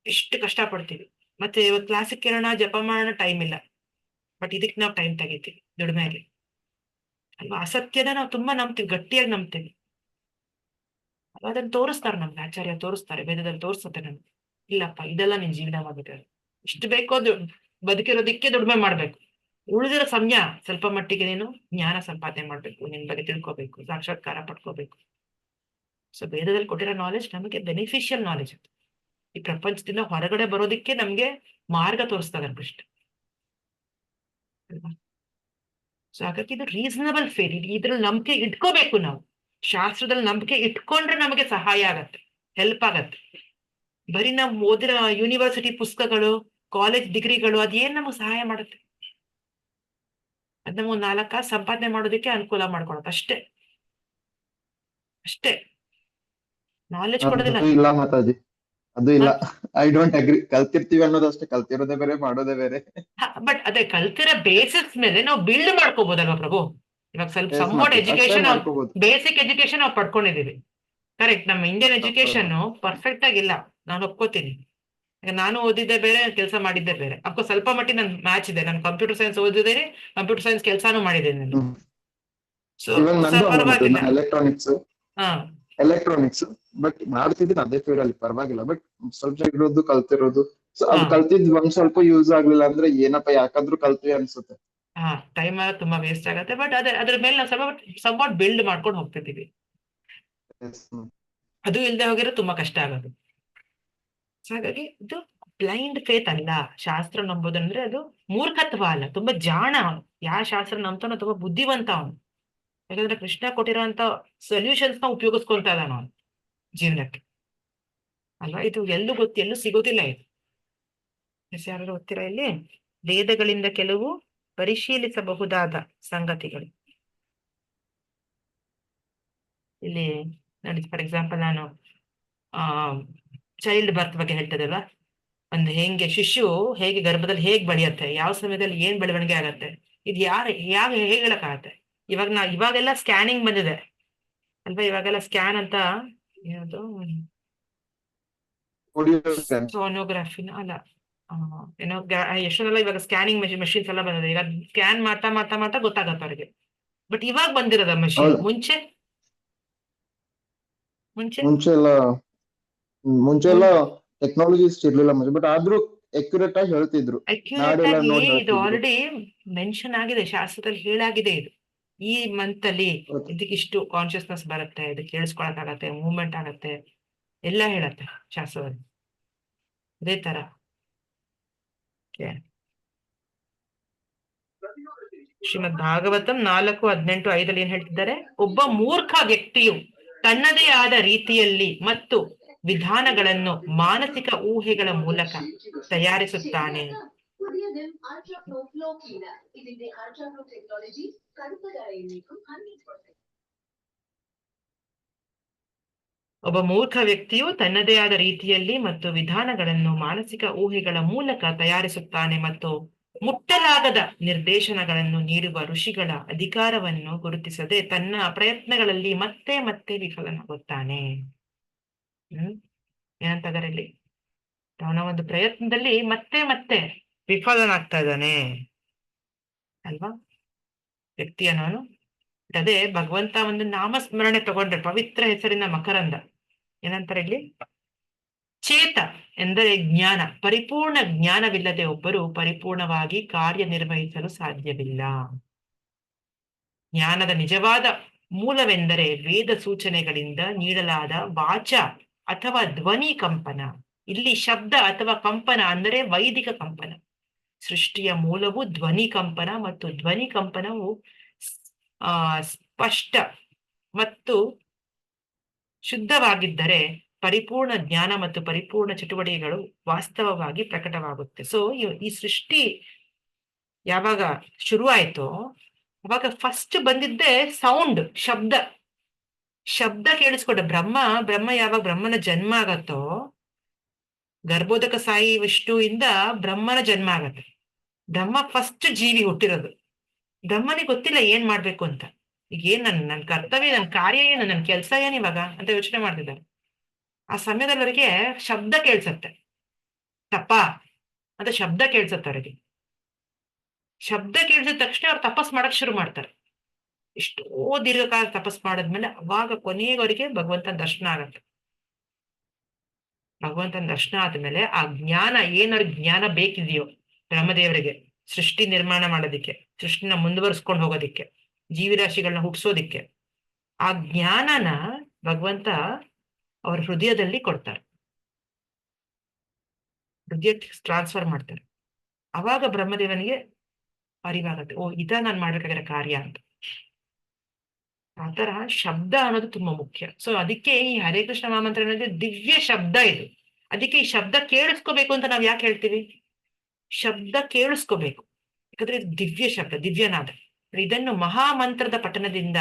ಎಷ್ಟು ಕಷ್ಟ ಪಡ್ತೀವಿ. ಮತ್ತೆ ಇವತ್ತು ಕ್ಲಾಸಿಗೆ ಕೇಳೋಣ, ಜಪ ಮಾಡೋಣ, ಟೈಮ್ ಇಲ್ಲ. ಬಟ್ ಇದಕ್ಕೆ ನಾವು ಟೈಮ್ ತೆಗಿತೀವಿ ದುಡಿಮೆಗೆ ಅಲ್ವಾ? ಅಸತ್ಯನ ನಾವು ತುಂಬಾ ನಂಬ್ತೀವಿ, ಗಟ್ಟಿಯಾಗಿ ನಂಬ್ತೀವಿ. ಅದನ್ನ ತೋರಿಸ್ತಾರೆ ನಮ್ಗೆ ಆಚಾರ್ಯ, ತೋರಿಸ್ತಾರೆ, ವೇದದಲ್ಲಿ ತೋರಿಸುತ್ತೆ ನಮ್ಗೆ. ಇಲ್ಲಪ್ಪ ಇದೆಲ್ಲ ನಿನ್ ಜೀವನ ಮಾಡ್ಬೇಕು, ಇಷ್ಟು ಬೇಕೋ ಬದುಕಿರೋದಿಕ್ಕೆ ದುಡಿಮೆ ಮಾಡ್ಬೇಕು, ಉಳಿದಿರೋ ಸಮಯ ಸ್ವಲ್ಪ ಮಟ್ಟಿಗೆ ನೀನು ಜ್ಞಾನ ಸಂಪಾದನೆ ಮಾಡ್ಬೇಕು, ನಿನ್ ಬಗ್ಗೆ ತಿಳ್ಕೊಬೇಕು, ಸಾಕ್ಷಾತ್ಕಾರ ಪಡ್ಕೋಬೇಕು. ಸೊ ವೇದದಲ್ಲಿ ಕೊಟ್ಟಿರೋ ನಾಲೆಜ್ ನಮಗೆ ಬೆನಿಫಿಷಿಯಲ್ ನಾಲೆಜ್. ಈ ಪ್ರಪಂಚದಿಂದ ಹೊರಗಡೆ ಬರೋದಿಕ್ಕೆ ನಮ್ಗೆ ಮಾರ್ಗ ತೋರಿಸ್ತಾ ಇದ್ದಾರೆ ಕೃಷ್ಣ ಅಲ್ವಾ? ಸೊ ಹಾಗಾಗಿ ಇದು ರೀಸನಬಲ್ ಫೇತ್. ಇದ್ರಲ್ಲಿ ನಂಬಿಕೆ ಇಟ್ಕೋಬೇಕು ನಾವು. ಶಾಸ್ತ್ರದಲ್ಲಿ ನಂಬಿಕೆ ಇಟ್ಕೊಂಡ್ರೆ ನಮಗೆ ಸಹಾಯ ಆಗತ್ತೆ, ಹೆಲ್ಪ್ ಆಗತ್ತೆ. ಬರೀ ನಾವು ಓದಿರೋ ಯೂನಿವರ್ಸಿಟಿ ಪುಸ್ತಕಗಳು, ಕಾಲೇಜ್ ಡಿಗ್ರಿಗಳು ಅದೇನ್ ನಮಗೆ ಸಹಾಯ ಮಾಡುತ್ತೆ? ಅದ್ ನಮಗೆ 4 ಕಾಸು ಸಂಪಾದನೆ ಮಾಡೋದಕ್ಕೆ ಅನುಕೂಲ ಮಾಡ್ಕೊಳತ್ತೆ ಅಷ್ಟೇ. ನಾಲೆಜ್ ಕೊಡೋದಿಲ್ಲ. ಇಲ್ಲ ಮಾತಾಜಿ, ಅದು ಇಲ್ಲ. I don't agree. ಕಲ್ತಿರ್ತೀವಿ ಅನ್ನೋದಷ್ಟೇ, ಕಲ್ತಿರೋದೇ ಬೇರೆ, ಮಾಡೋದೇ ಬೇರೆ. ಬಟ್ ಅದೇ ಕಲ್ತಿರೋ ಬೇಸಿಸ್ ಮೇಲೆ ನಾವು ಬಿಲ್ಡ್ ಮಾಡ್ಕೋಬಹುದಲ್ವಾ ಪ್ರಭು? ಇವಾಗ ಸ್ವಲ್ಪ Yes, ಸಮ್ವಾಟ್ ಮಾತಾಡಿ. ಅಷ್ಟೇ ಎಜುಕೇಶನ್, ಮಾಡ್ಕೋಬಹುದು. ಬೇಸಿಕ್ ಎಜುಕೇಶನ್ ನಾವು ಪಡ್ಕೊಂಡಿದೀವಿ. ಕರೆಕ್ಟ್, ನಮ್ಮ ಇಂಡಿಯನ್ ಎಜುಕೇಶನ್ ಪರ್ಫೆಕ್ಟ್ ಆಗಿಲ್ಲ, ನಾನು ಒಪ್ಕೋತೀನಿ. ಈಗ ನಾನು ಓದಿದ್ದೆ ಬೇರೆ, ಕೆಲಸ ಮಾಡಿದ್ದೆ ಬೇರೆ. ಅಫ್ಕೋರ್ಸ್ ಸ್ವಲ್ಪ ಮಟ್ಟಿಗೆ ನನ್ ಮ್ಯಾಚ್ ಇದೆ, ನಾನು ಕಂಪ್ಯೂಟರ್ ಸೈನ್ಸ್ ಓದಿದ್ದೀನಿ, ಕಂಪ್ಯೂಟರ್ ಸೈನ್ಸ್ ಕೆಲಸನೂ ಮಾಡಿದ್ದೀನಿ ನಾನು. ಸೊ ಇವಾಗ ನಂದು ಪರವಾಗಿಲ್ಲ. ಹಾ ಎಲೆಕ್ಟ್ರಾನಿಕ್ಸ್ ಬಟ್ ಮಾಡ್ತಿದ್ದೀನಿ ಅದೇ ಫೀಲ್ಡ್ ಅಲ್ಲಿ, ಪರವಾಗಿಲ್ಲ. ಬಟ್ ಸಬ್ಜೆಕ್ಟ್ ಇರೋದು ಕಲ್ತಿರೋದು, ಅದು ಹಾ. ಕಲ್ತಿದ್ ಒಂದ್ ಸ್ವಲ್ಪ ಯೂಸ್ ಆಗ್ಲಿಲ್ಲ ಅಂದ್ರೆ ಏನಪ್ಪ ಯಾಕಾದ್ರೂ ಕಲ್ತ್ವಿ ಅನ್ಸುತ್ತೆ. ಹಾ, ಟೈಮ್ ತುಂಬಾ ವೇಸ್ಟ್ ಆಗುತ್ತೆ. ಬಟ್ ಅದ್ರ ಮೇಲೆ ನಾವು ಸಮ್ವಾಟ್ ಬಿಲ್ಡ್ ಮಾಡ್ಕೊಂಡು ಹೋಗ್ತಿದೀವಿ. Yes, ma'am. ಅದು ಇಲ್ಲದೆ ಹೋಗಿರೋ ತುಂಬಾ ಕಷ್ಟ ಆಗೋದು. ಹಾಗಾಗಿ ಇದು ಬ್ಲೈಂಡ್ ಫೇತ್ ಅಲ್ಲ. ಶಾಸ್ತ್ರ ನಂಬೋದಂದ್ರೆ ಅದು ಮೂರ್ಖತ್ವ ಅಲ್ಲ, ತುಂಬಾ ಜಾಣ ಅವನು. ಯಾವ ಶಾಸ್ತ್ರ ನಂಬ್ತಾನೋ ತುಂಬಾ ಬುದ್ಧಿವಂತ ಅವನು. ಯಾಕಂದ್ರೆ ಕೃಷ್ಣ ಕೊಟ್ಟಿರೋಂತ ಸೊಲ್ಯೂಷನ್ಸ್ ನ ಉಪಯೋಗಿಸ್ಕೊಂತ ಇದ್ದಾನ ಅವನು ಜೀವನಕ್ಕೆ ಅಲ್ವಾ. ಇದು ಎಲ್ಲೂ ಸಿಗೋದಿಲ್ಲ ಇದು. ಯಾರು ಗೊತ್ತಿರ ಇಲ್ಲಿ ವೇದಗಳಿಂದ ಕೆಲವು ಪರಿಶೀಲಿಸಬಹುದಾದ ಸಂಗತಿಗಳು ಇಲ್ಲಿ ನೋಡಿ. ಫಾರ್ ಎಕ್ಸಾಂಪಲ್, ನಾನು ಚೈಲ್ಡ್ ಬರ್ತ್ ಬಗ್ಗೆ ಹೇಳ್ತದಲ್ವಾ, ಒಂದು ಹೆಂಗೆ ಶಿಶು ಹೇಗೆ ಗರ್ಭದಲ್ಲಿ ಹೇಗೆ ಬೆಳೆಯುತ್ತೆ, ಯಾವ ಸಮಯದಲ್ಲಿ ಏನ್ ಬೆಳವಣಿಗೆ ಆಗತ್ತೆ, ಇದು ಹೇಗೆ ಹೇಳಕ್ಕಾಗತ್ತೆ. ಇವಾಗೆಲ್ಲ ಸ್ಕ್ಯಾನಿಂಗ್ ಬಂದಿದೆ ಅಲ್ವಾ. ಇವಾಗೆಲ್ಲ ಸ್ಕ್ಯಾನ್ ಅಂತ ಏನದು, ಸೋನೋಗ್ರಫಿನ ಅಲ್ಲ, ಏನೋ ಎಷ್ಟೊಂದೆಲ್ಲ ಇವಾಗ ಸ್ಕ್ಯಾನಿಂಗ್ ಮೆಷಿನ್ಸ್ ಎಲ್ಲ ಬಂದಿದೆ. ಈಗ ಸ್ಕ್ಯಾನ್ ಮಾಡ್ತಾ ಮಾಡ್ತಾ ಮಾಡ್ತಾ ಗೊತ್ತಾಗತ್ತೆ ಅವ್ರಿಗೆ. ಬಟ್ ಇವಾಗ ಬಂದಿರೋದ ಮಷಿನ್, ಮುಂಚೆ ಎಲ್ಲ ಟೆಕ್ನಾಲಜೀಸ್ ಇರ್ಲಿಲ್ಲ, ಬಟ್ ಆದ್ರೂ ಅಕ್ಯುರೇಟ್ ಆಗಿ ಹೇಳ್ತಿದ್ರು. ಅಕ್ಯುರೇಟ್ ಆಗಿ ಇದು ಆಲ್ರೆಡಿ ಮೆನ್ಷನ್ ಆಗಿದೆ, ಶಾಸ್ತ್ರದಲ್ಲಿ ಹೇಳಾಗಿದೆ. ಇದು ಈ ಮಂತ್ ಅಲ್ಲಿ ಇದಕ್ಕಿಷ್ಟು ಕಾನ್ಶಿಯಸ್ನೆಸ್ ಬರುತ್ತೆ, ಇದು ಕೇಳಿಸ್ಕೊಳಕ್ಕಾಗತ್ತೆ, ಮೂವ್ಮೆಂಟ್ ಆಗತ್ತೆ, ಎಲ್ಲ ಹೇಳತ್ತೆ ಶಾಸ್ತ್ರದಲ್ಲಿ. ಅದೇ ತರ ಶ್ರೀಮದ್ ಭಾಗವತಂ 4:18-5 ಏನ್ ಹೇಳ್ತಿದ್ದಾರೆ, ಒಬ್ಬ ಮೂರ್ಖ ವ್ಯಕ್ತಿಯು ತನ್ನದೇ ಆದ ರೀತಿಯಲ್ಲಿ ಮತ್ತು ವಿಧಾನಗಳನ್ನು ಮಾನಸಿಕ ಊಹೆಗಳ ಮೂಲಕ ತಯಾರಿಸುತ್ತಾನೆ. ಒಬ್ಬ ಮೂರ್ಖ ವ್ಯಕ್ತಿಯು ತನ್ನದೇ ಆದ ರೀತಿಯಲ್ಲಿ ಮತ್ತು ವಿಧಾನಗಳನ್ನು ಮಾನಸಿಕ ಊಹೆಗಳ ಮೂಲಕ ತಯಾರಿಸುತ್ತಾನೆ ಮತ್ತು ಮುಟ್ಟಲಾಗದ ನಿರ್ದೇಶನಗಳನ್ನು ನೀಡುವ ಋಷಿಗಳ ಅಧಿಕಾರವನ್ನು ಗುರುತಿಸದೆ ತನ್ನ ಪ್ರಯತ್ನಗಳಲ್ಲಿ ಮತ್ತೆ ಮತ್ತೆ ವಿಫಲನಾಗುತ್ತಾನೆ. ಏನಂತದರಲ್ಲಿ, ಅವನ ಒಂದು ಪ್ರಯತ್ನದಲ್ಲಿ ಮತ್ತೆ ಮತ್ತೆ ವಿಫಲನಾಗ್ತಾ ಇದ್ದಾನೆ ಅಲ್ವಾ ವ್ಯಕ್ತಿಯನ್ನವನು. ಅದೇ ಭಗವಂತ ಒಂದು ನಾಮಸ್ಮರಣೆ ತಗೊಂಡ್ರೆ, ಪವಿತ್ರ ಹೆಸರಿನ ಮಕರಂದ, ಏನಂತಾರೆ ಇಲ್ಲಿ, ಚೇತ ಎಂದರೆ ಜ್ಞಾನ. ಪರಿಪೂರ್ಣ ಜ್ಞಾನವಿಲ್ಲದೆ ಒಬ್ಬರು ಪರಿಪೂರ್ಣವಾಗಿ ಕಾರ್ಯನಿರ್ವಹಿಸಲು ಸಾಧ್ಯವಿಲ್ಲ. ಜ್ಞಾನದ ನಿಜವಾದ ಮೂಲವೆಂದರೆ ವೇದ ಸೂಚನೆಗಳಿಂದ ನೀಡಲಾದ ವಾಚ ಅಥವಾ ಧ್ವನಿ ಕಂಪನ. ಇಲ್ಲಿ ಶಬ್ದ ಅಥವಾ ಕಂಪನ ಅಂದರೆ ವೈದಿಕ ಕಂಪನ. ಸೃಷ್ಟಿಯ ಮೂಲವು ಧ್ವನಿ ಕಂಪನ ಮತ್ತು ಧ್ವನಿ ಕಂಪನವು ಸ್ಪಷ್ಟ ಮತ್ತು ಶುದ್ಧವಾಗಿದ್ದರೆ ಪರಿಪೂರ್ಣ ಜ್ಞಾನ ಮತ್ತು ಪರಿಪೂರ್ಣ ಚಟುವಟಿಕೆಗಳು ವಾಸ್ತವವಾಗಿ ಪ್ರಕಟವಾಗುತ್ತೆ. ಸೊ ಈ ಸೃಷ್ಟಿ ಯಾವಾಗ ಶುರುವಾಯ್ತೋ ಅವಾಗ ಫಸ್ಟ್ ಬಂದಿದ್ದೆ ಸೌಂಡ್, ಶಬ್ದ ಕೇಳಿಸ್ಕೊಂಡ. ಬ್ರಹ್ಮ ಯಾವಾಗ ಬ್ರಹ್ಮನ ಜನ್ಮ ಆಗತ್ತೋ, ಗರ್ಭೋದಕ ಸಾಯಿ ವಿಷ್ಣುವಿಂದ ಬ್ರಹ್ಮನ ಜನ್ಮ ಆಗತ್ತೆ. ಬ್ರಹ್ಮ ಫಸ್ಟ್ ಜೀವಿ ಹುಟ್ಟಿರೋದು. ಬ್ರಹ್ಮನಿಗೆ ಗೊತ್ತಿಲ್ಲ ಏನ್ ಮಾಡ್ಬೇಕು ಅಂತ. ಈಗ ಏನ್ ನನ್ ಕರ್ತವ್ಯ, ನನ್ ಕಾರ್ಯ ಏನು, ನನ್ ಕೆಲ್ಸ ಏನ್ ಇವಾಗ ಅಂತ ಯೋಚನೆ ಮಾಡ್ತಿದ್ದಾರೆ. ಆ ಸಮಯದಲ್ಲಿ ಅವರಿಗೆ ಶಬ್ದ ಕೇಳ್ಸತ್ತೆ, ತಪ್ಪ ಅಂತ ಶಬ್ದ ಕೇಳ್ಸತ್ತೆ ಅವರಿಗೆ. ಶಬ್ದ ಕೇಳಿಸಿದ ತಕ್ಷಣ ಅವ್ರು ತಪಸ್ ಮಾಡಕ್ ಶುರು ಮಾಡ್ತಾರೆ. ಎಷ್ಟೋ ದೀರ್ಘಕಾಲ ತಪಸ್ ಮಾಡಿದ್ಮೇಲೆ ಅವಾಗ ಕೊನೆಯವರಿಗೆ ಭಗವಂತನ ದರ್ಶನ ಆಗತ್ತೆ. ಭಗವಂತನ ದರ್ಶನ ಆದ್ಮೇಲೆ ಆ ಜ್ಞಾನ, ಏನವ್ರಿಗೆ ಜ್ಞಾನ ಬೇಕಿದೆಯೋ ಬ್ರಹ್ಮದೇವರಿಗೆ ಸೃಷ್ಟಿ ನಿರ್ಮಾಣ ಮಾಡೋದಿಕ್ಕೆ, ಸೃಷ್ಟಿನ ಮುಂದುವರಿಸ್ಕೊಂಡು ಹೋಗೋದಿಕ್ಕೆ, ಜೀವಿರಾಶಿಗಳನ್ನ ಹುಟ್ಟಿಸೋದಿಕ್ಕೆ, ಆ ಜ್ಞಾನನ ಭಗವಂತ ಅವ್ರ ಹೃದಯದಲ್ಲಿ ಕೊಡ್ತಾರೆ, ಹೃದಯಕ್ಕೆ ಟ್ರಾನ್ಸ್ಫರ್ ಮಾಡ್ತಾರೆ. ಅವಾಗ ಬ್ರಹ್ಮದೇವನಿಗೆ ಅರಿವಾಗತ್ತೆ, ಓ ಇದ ನಾನ್ ಮಾಡ್ಬೇಕಾಗಿರೋ ಕಾರ್ಯ ಅಂತ. ಆತರ ಶಬ್ದ ಅನ್ನೋದು ತುಂಬಾ ಮುಖ್ಯ. ಸೊ ಅದಕ್ಕೆ ಈ ಹರೇ ಕೃಷ್ಣ ಮಹಾಮಂತ್ರ ಅನ್ನೋದು ದಿವ್ಯ ಶಬ್ದ ಇದು. ಅದಕ್ಕೆ ಈ ಶಬ್ದ ಕೇಳಿಸ್ಕೋಬೇಕು ಅಂತ ನಾವ್ ಯಾಕೆ ಹೇಳ್ತೀವಿ? ಶಬ್ದ ಕೇಳಿಸ್ಕೋಬೇಕು, ಯಾಕಂದ್ರೆ ಇದು ದಿವ್ಯ ಶಬ್ದ, ದಿವ್ಯನಾದ. ಇದನ್ನು ಮಹಾಮಂತ್ರದ ಪಠಣದಿಂದ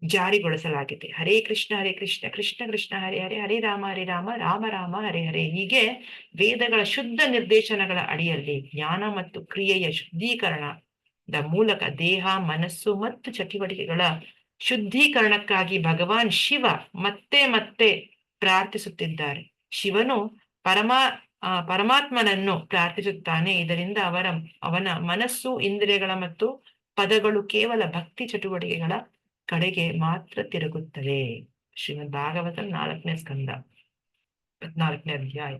ಜಾರಿಗೊಳಿಸಲಾಗಿದೆ. ಹರೇ ಕೃಷ್ಣ ಕೃಷ್ಣ ಕೃಷ್ಣ ಹರೇ ಹರೇ, ಹರೇ ರಾಮ ರಾಮ ರಾಮ ಹರೇ ಹರೇ. ಹೀಗೆ ವೇದಗಳ ಶುದ್ಧ ನಿರ್ದೇಶನಗಳ ಅಡಿಯಲ್ಲಿ ಜ್ಞಾನ ಮತ್ತು ಕ್ರಿಯೆಯ ಶುದ್ಧೀಕರಣ ಮೂಲಕ ದೇಹ, ಮನಸ್ಸು ಮತ್ತು ಚಟುವಟಿಕೆಗಳ ಶುದ್ಧೀಕರಣಕ್ಕಾಗಿ ಭಗವಾನ್ ಶಿವ ಮತ್ತೆ ಮತ್ತೆ ಪ್ರಾರ್ಥಿಸುತ್ತಿದ್ದಾರೆ. ಶಿವನು ಪರಮಾತ್ಮನನ್ನು ಪ್ರಾರ್ಥಿಸುತ್ತಾನೆ. ಇದರಿಂದ ಅವನ ಮನಸ್ಸು, ಇಂದ್ರಿಯಗಳ ಮತ್ತು ಪದಗಳು ಕೇವಲ ಭಕ್ತಿ ಚಟುವಟಿಕೆಗಳ ಕಡೆಗೆ ಮಾತ್ರ ತಿರುಗುತ್ತವೆ. ಶ್ರೀಮದ್ ಭಾಗವತ 4ನೇ ಸ್ಕಂದ 14ನೇ ಅಧ್ಯಾಯ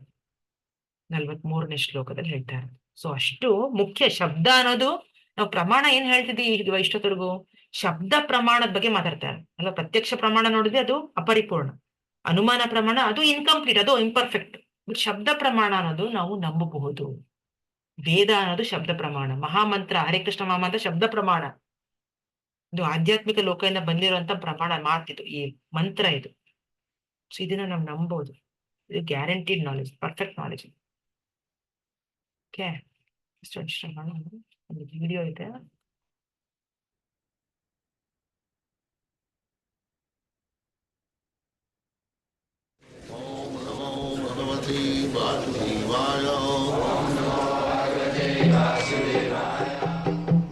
43ನೇ ಶ್ಲೋಕದಲ್ಲಿ ಹೇಳ್ತಾರೆ. ಸೊ ಅಷ್ಟು ಮುಖ್ಯ ಶಬ್ದ ಅನ್ನೋದು. ನಾವು ಪ್ರಮಾಣ ಏನ್ ಹೇಳ್ತಿದ್ದೀವಿ ಇಷ್ಟೊತ್ತರೆಗೂ? ಶಬ್ದ ಪ್ರಮಾಣದ ಬಗ್ಗೆ ಮಾತಾಡ್ತಾರೆ ಅಲ್ಲ. ಪ್ರತ್ಯಕ್ಷ ಪ್ರಮಾಣ ನೋಡಿದ್ರೆ ಅದು ಅಪರಿಪೂರ್ಣ, ಅನುಮಾನ ಪ್ರಮಾಣ ಅದು ಇನ್ಕಂಪ್ಲೀಟ್, ಅದು ಇಂಪರ್ಫೆಕ್ಟ್. ಬಟ್ ಶಬ್ದ ಪ್ರಮಾಣ ಅನ್ನೋದು ನಾವು ನಂಬಬಹುದು. ವೇದ ಅನ್ನೋದು ಶಬ್ದ ಪ್ರಮಾಣ, ಮಹಾಮಂತ್ರ ಹರೇ ಕೃಷ್ಣ ಮಹಾಮಂತ್ರ ಶಬ್ದ ಪ್ರಮಾಣ. ಇದು ಆಧ್ಯಾತ್ಮಿಕ ಲೋಕದಿಂದ ಬಂದಿರುವಂತ ಪ್ರಮಾಣ ಮಾತಿದು, ಈ ಮಂತ್ರ ಇದು. ಸೊ ಇದನ್ನ ನಾವು ನಂಬೋದು. ಇದು guaranteed knowledge, perfect knowledge. Okay, ಒಂದು ವಿಡಿಯೋ ಇದೆ.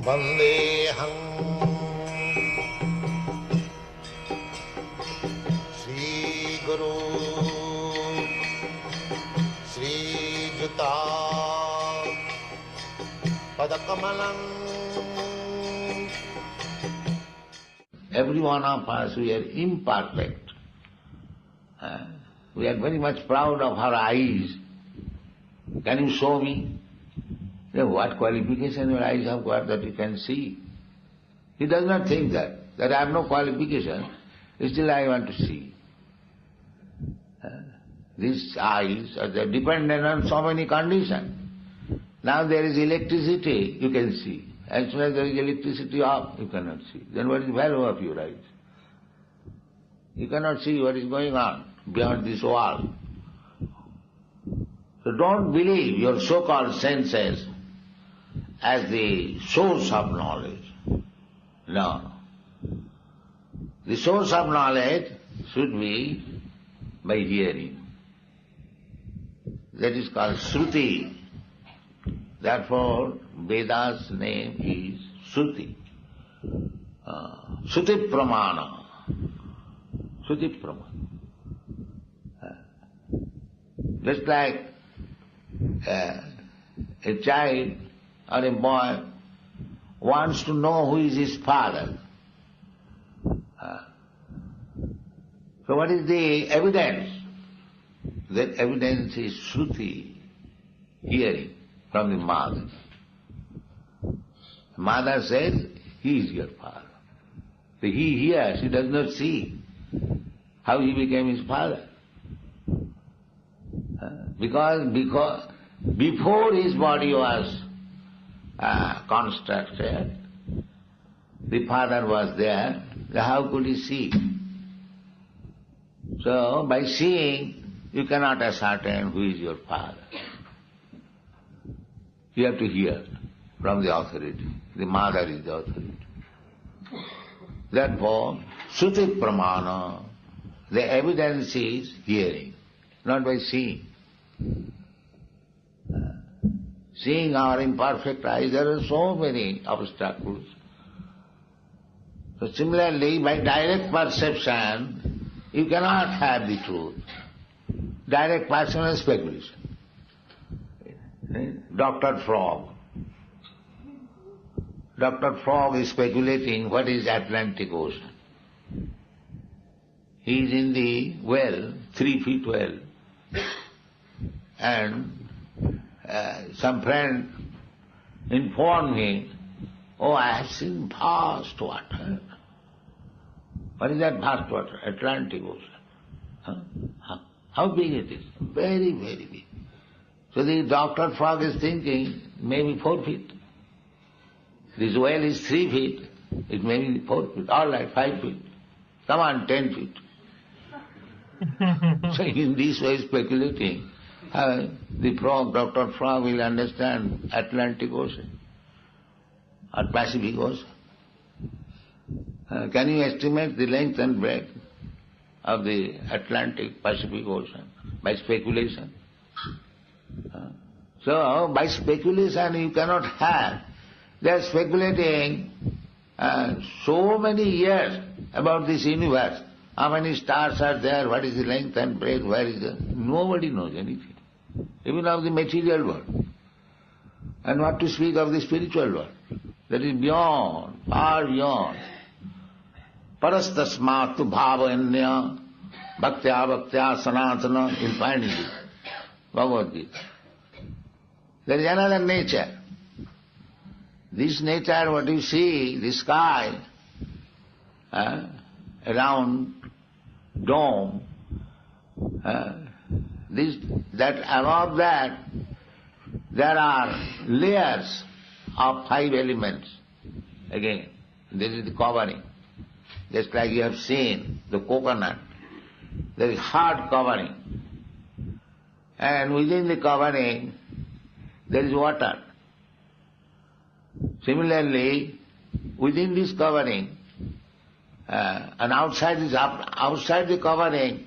ವಂದೇಹಂ ಶ್ರೀಗುರು ಶ್ರೀಯುತಾ ಪದಕಮಲಂ. Every one of us, we are imperfect. We are very much proud of our eyes. Can you show me? What qualification your eyes have got that you can see? He does not think that I have no qualification, still I want to see. These eyes are dependent on so many conditions. Now there is electricity, you can see. As soon as there is electricity off, you cannot see. Then what is the value of your eyes? You cannot see what is going on beyond this wall. So don't believe your so-called senses as the source of knowledge. No. The source of knowledge should be by hearing. That is called Shruti. Therefore, Veda's name is Shruti. Shruti Pramana. Shruti Pramana. Just like a child or a boy wants to know who is his father. So what is the evidence? That evidence is Shruti, hearing from the mother. Mother says, he is your father. So he hears, he does not see how he became his father. Because before his body was constructed, the father was there, how could he see? So by seeing, you cannot ascertain who is your father. You have to hear from the authority. The mother is the authority. Therefore, Shruti Pramana, the evidence is hearing, not by seeing. Seeing our imperfect eyes, there are so many obstacles. So similarly, by direct perception, you cannot have the truth. Direct personal speculation. Dr. Frog is speculating what is Atlantic Ocean. He is in the well, 3 feet well, and some friend informed me, oh, I have seen vast water. What is that vast water? Atlantic Ocean. How big it is? Very, very big. So the Dr. Frog is thinking, maybe 4 feet. This well is 3 feet, it may be 4 feet, all right, 5 feet. Come on, 10 feet. So in this way speculating, the frog, Dr. Frog will understand Atlantic Ocean or Pacific Ocean. Can you estimate the length and breadth of the Atlantic Pacific Ocean by speculation? So by speculation you cannot have They are speculating so many years about this universe. How many stars are there? What is the length and breadth? Where is the... Nobody knows anything, even of the material world. And what to speak of the spiritual world? That is beyond, far beyond. Parastasmatu bhavanya bhaktya bhaktya sanatana. You'll find it. Bhagavad Gita. There is another nature. This nature, what you see, the sky, around dome, that above that, there are layers of 5 elements. Again, this is the covering. Just like you have seen the coconut, there is hard covering. And within the covering, there is water. Similarly, within this covering, and outside the covering,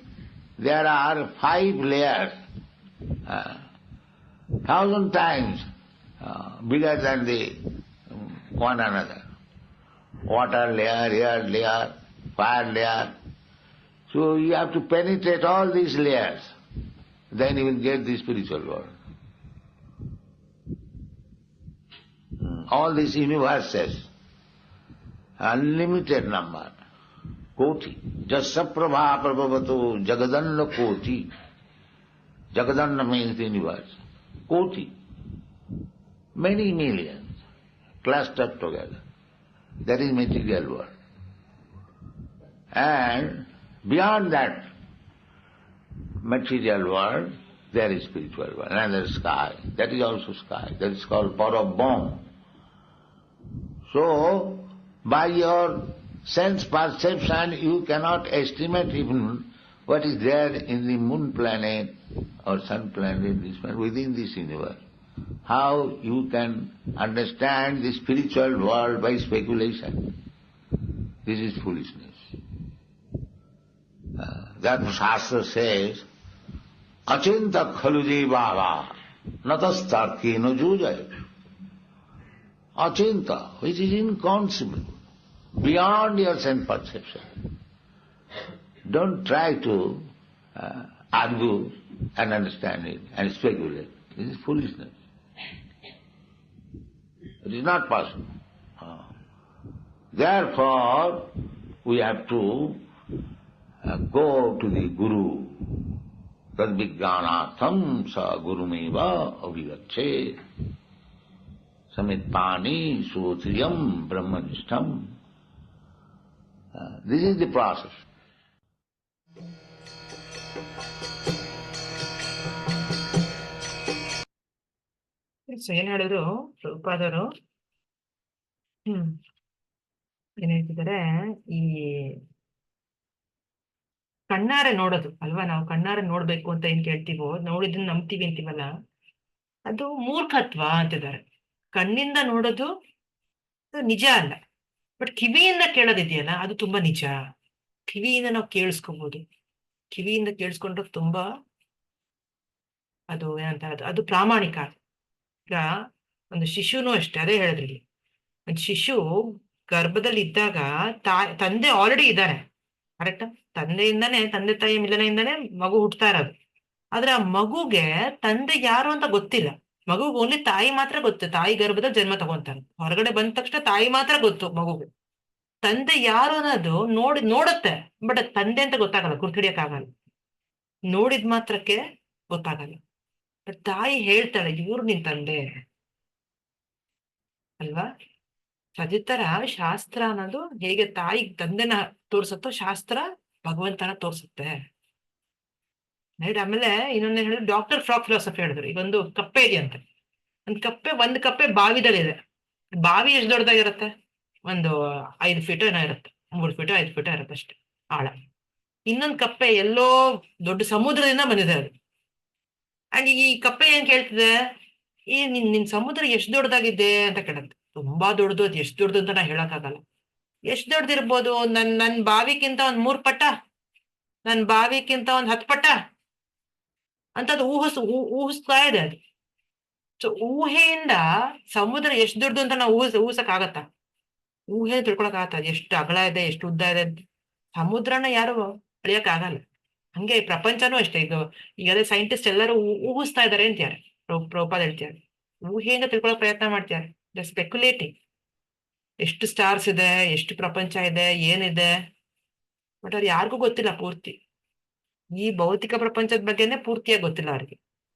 there are 5 layers, 1,000 times bigger than the one another. Water layer, air layer, fire layer. So you have to penetrate all these layers, then you will get the spiritual world. All these universes, unlimited number, koti. Jasaprabha prabhavato jagadanna koti. Jagadanna means the universe. Koti. Many millions clustered together. That is material world. And beyond that material world, there is spiritual world, another sky. That is also sky. That is called Parabham. So, by your sense perception, you cannot estimate even what is there in the moon planet or sun planet, this planet, within this universe. How you can understand the spiritual world by speculation. This is foolishness. That Shastra says, Achinta khalu jivava natastarki no jujay. Achinta, which is inconceivable, beyond your sense perception. Don't try to argue and understand it and speculate. This is foolishness. It is not possible. Therefore, we have to go to the Guru. Tadvijnanatham sa gurumeva avigache samitpani sutriyam brahmanishtam. This is the process. So ಏನ್ ಹೇಳಿದ್ರು ಪ್ರಭುಪಾದರು, ಏನ್ ಹೇಳ್ತಿದ್ದಾರೆ, ಈ ಕಣ್ಣಾರೆ ನೋಡೋದು ಅಲ್ವಾ, ನಾವು ಕಣ್ಣಾರೆ ನೋಡ್ಬೇಕು ಅಂತ ಏನ್ ಕೇಳ್ತೀವೋ, ನೋಡಿದ್ದನ್ನ ನಂಬ್ತೀವಿ ಅಂತೀವಲ್ಲ, ಅದು ಮೂರ್ಖತ್ವ ಅಂತಿದ್ದಾರೆ. ಕಣ್ಣಿಂದ ನೋಡೋದು ನಿಜ ಅಲ್ಲ, ಬಟ್ ಕಿವಿಯಿಂದ ಕೇಳೋದಿದೆಯಲ್ಲ ಅದು ತುಂಬಾ ನಿಜ. ಕಿವಿಯಿಂದ ನಾವು ಕೇಳಿಸ್ಕೋಬಹುದು, ಕಿವಿಯಿಂದ ಕೇಳಿಸ್ಕೊಂಡ್ರೆ ತುಂಬಾ ಅದು ಏನಂತ ಅದು ಪ್ರಾಮಾಣಿಕ. ಈಗ ಒಂದು ಶಿಶುನು ಅಷ್ಟೇ, ಅದೇ ಹೇಳಿದ್ರಿ, ಒಂದು ಶಿಶು ಗರ್ಭದಲ್ಲಿ ಇದ್ದಾಗ ತಂದೆ ಆಲ್ರೆಡಿ ಇದ್ದಾರೆ, ಕರೆಕ್ಟಾ? ತಂದೆ ತಾಯಿ ಮಿಲನೆಯಿಂದಾನೆ ಮಗು ಹುಟ್ಟತಾ ಇರೋದು. ಆದ್ರೆ ಆ ಮಗುಗೆ ತಂದೆ ಯಾರು ಅಂತ ಗೊತ್ತಿಲ್ಲ. ಮಗುಗೆ ಓನ್ಲಿ ತಾಯಿ ಮಾತ್ರ ಗೊತ್ತು. ತಾಯಿ ಗರ್ಭದಲ್ಲಿ ಜನ್ಮ ತಗೊಂತಾರೆ, ಹೊರಗಡೆ ಬಂದ ತಕ್ಷಣ ತಾಯಿ ಮಾತ್ರ ಗೊತ್ತು ಮಗುಗೆ. ತಂದೆ ಯಾರು ಅನ್ನೋದು ನೋಡುತ್ತೆ, ಬಟ್ ತಂದೆ ಅಂತ ಗೊತ್ತಾಗಲ್ಲ, ಗುರ್ತಿಡಿಯಕ್ಕಾಗಲ್ಲ, ನೋಡಿದ ಮಾತ್ರಕ್ಕೆ ಗೊತ್ತಾಗಲ್ಲ. ಬಟ್ ತಾಯಿ ಹೇಳ್ತಾಳೆ, ಇವ್ರು ನಿನ್ ತಂದೆ ಅಲ್ವಾ? ಅದೇ ತರ ಶಾಸ್ತ್ರ ಅನ್ನೋದು ಹೇಗೆ ತಾಯಿ ತಂದೆನ ತೋರ್ಸತ್ತೋ, ಶಾಸ್ತ್ರ ಭಗವಂತನ ತೋರ್ಸುತ್ತೆ. ರೈಟ್? ಆಮೇಲೆ ಇನ್ನೊಂದು ಹೇಳಿದ್ರು, ಡಾಕ್ಟರ್ ಫ್ರಾಕ್ ಫಿಲಾಸಫಿ ಹೇಳಿದ್ರು, ಈಗ ಒಂದು ಕಪ್ಪೆ ಇದೆಯಂತೆ. ಒಂದು ಕಪ್ಪೆ ಬಾವಿದಲ್ಲಿದೆ. ಬಾವಿ ಎಷ್ಟು ದೊಡ್ಡದಾಗಿರುತ್ತೆ? ಒಂದು 5 ಫೀಟ್ ಏನೋ ಇರುತ್ತೆ, 3 ಫೀಟ್ 5 ಫೀಟ್ ಇರುತ್ತೆ ಅಷ್ಟೇ ಆಳ. ಇನ್ನೊಂದು ಕಪ್ಪೆ ಎಲ್ಲೋ ದೊಡ್ಡ ಸಮುದ್ರದಿಂದ ಬಂದಿದೆ ಅದು. ಅಂಡ್ ಈ ಕಪ್ಪೆ ಏನ್ ಕೇಳ್ತಿದೆ, ನಿನ್ ಸಮುದ್ರ ಎಷ್ಟು ದೊಡ್ಡದಾಗಿದೆ ಅಂತ ಕೇಳುತ್ತೆ. ತುಂಬಾ ದೊಡ್ಡದು, ಅದು ಎಷ್ಟು ದೊಡ್ಡದು ಅಂತ ನಾ ಹೇಳಕ್ಕಾಗಲ್ಲ. ಎಷ್ಟು ದೊಡ್ಡದಿರ್ಬೋದು? ನನ್ ಬಾವಿಕ್ಕಿಂತ 3 ಪಟ್ಟ, ನನ್ ಬಾವಿಕ್ಕಿಂತ 10 ಪಟ್ಟ ಅಂತ ಅದು ಊಹಿಸ್ತಾ ಇದೆ ಅದು. ಸೊ ಊಹೆಯಿಂದ ಸಮುದ್ರ ಎಷ್ಟು ದೊಡ್ಡದು ಅಂತ ನಾವು ಊಹಿಸಕ್ ಆಗತ್ತಾ? ಊಹೆ ತಿಳ್ಕೊಳಕ್ ಆಗತ್ತ ಎಷ್ಟು ಅಗಲ ಇದೆ, ಎಷ್ಟು ಉದ್ದ ಇದೆ ಅಂತ? ಸಮುದ್ರನ ಯಾರು ಅಳಿಯಕ್ ಆಗಲ್ಲ. ಹಂಗೆ ಪ್ರಪಂಚನೂ ಅಷ್ಟೇ. ಇದು ಈಗ ಅದೇ ಸೈಂಟಿಸ್ಟ್ ಎಲ್ಲರೂ ಊಹಿಸ್ತಾ ಇದಾರೆ ಅಂತಾರೆ. ಪ್ರಭುಪಾದ ಹೇಳ್ತಾರೆ, ಊಹೆಯಿಂದ ತಿಳ್ಕೊಳಕ್ ಪ್ರಯತ್ನ ಮಾಡ್ತಾರೆ. ಸ್ಪೆಕ್ಯುಲೇಟಿಂಗ್. ಎಷ್ಟು ಸ್ಟಾರ್ಸ್ ಇದೆ, ಎಷ್ಟು ಪ್ರಪಂಚ ಇದೆ, ಏನಿದೆ, ಬಟ್ ಅವ್ರು ಯಾರಿಗೂ ಗೊತ್ತಿಲ್ಲ ಪೂರ್ತಿ. ಈ ಭೌತಿಕ ಪ್ರಪಂಚದ ಬಗ್ಗೆನೆ ಪೂರ್ತಿಯಾಗಿ ಗೊತ್ತಿಲ್ಲ ಅವ್ರಿಗೆ.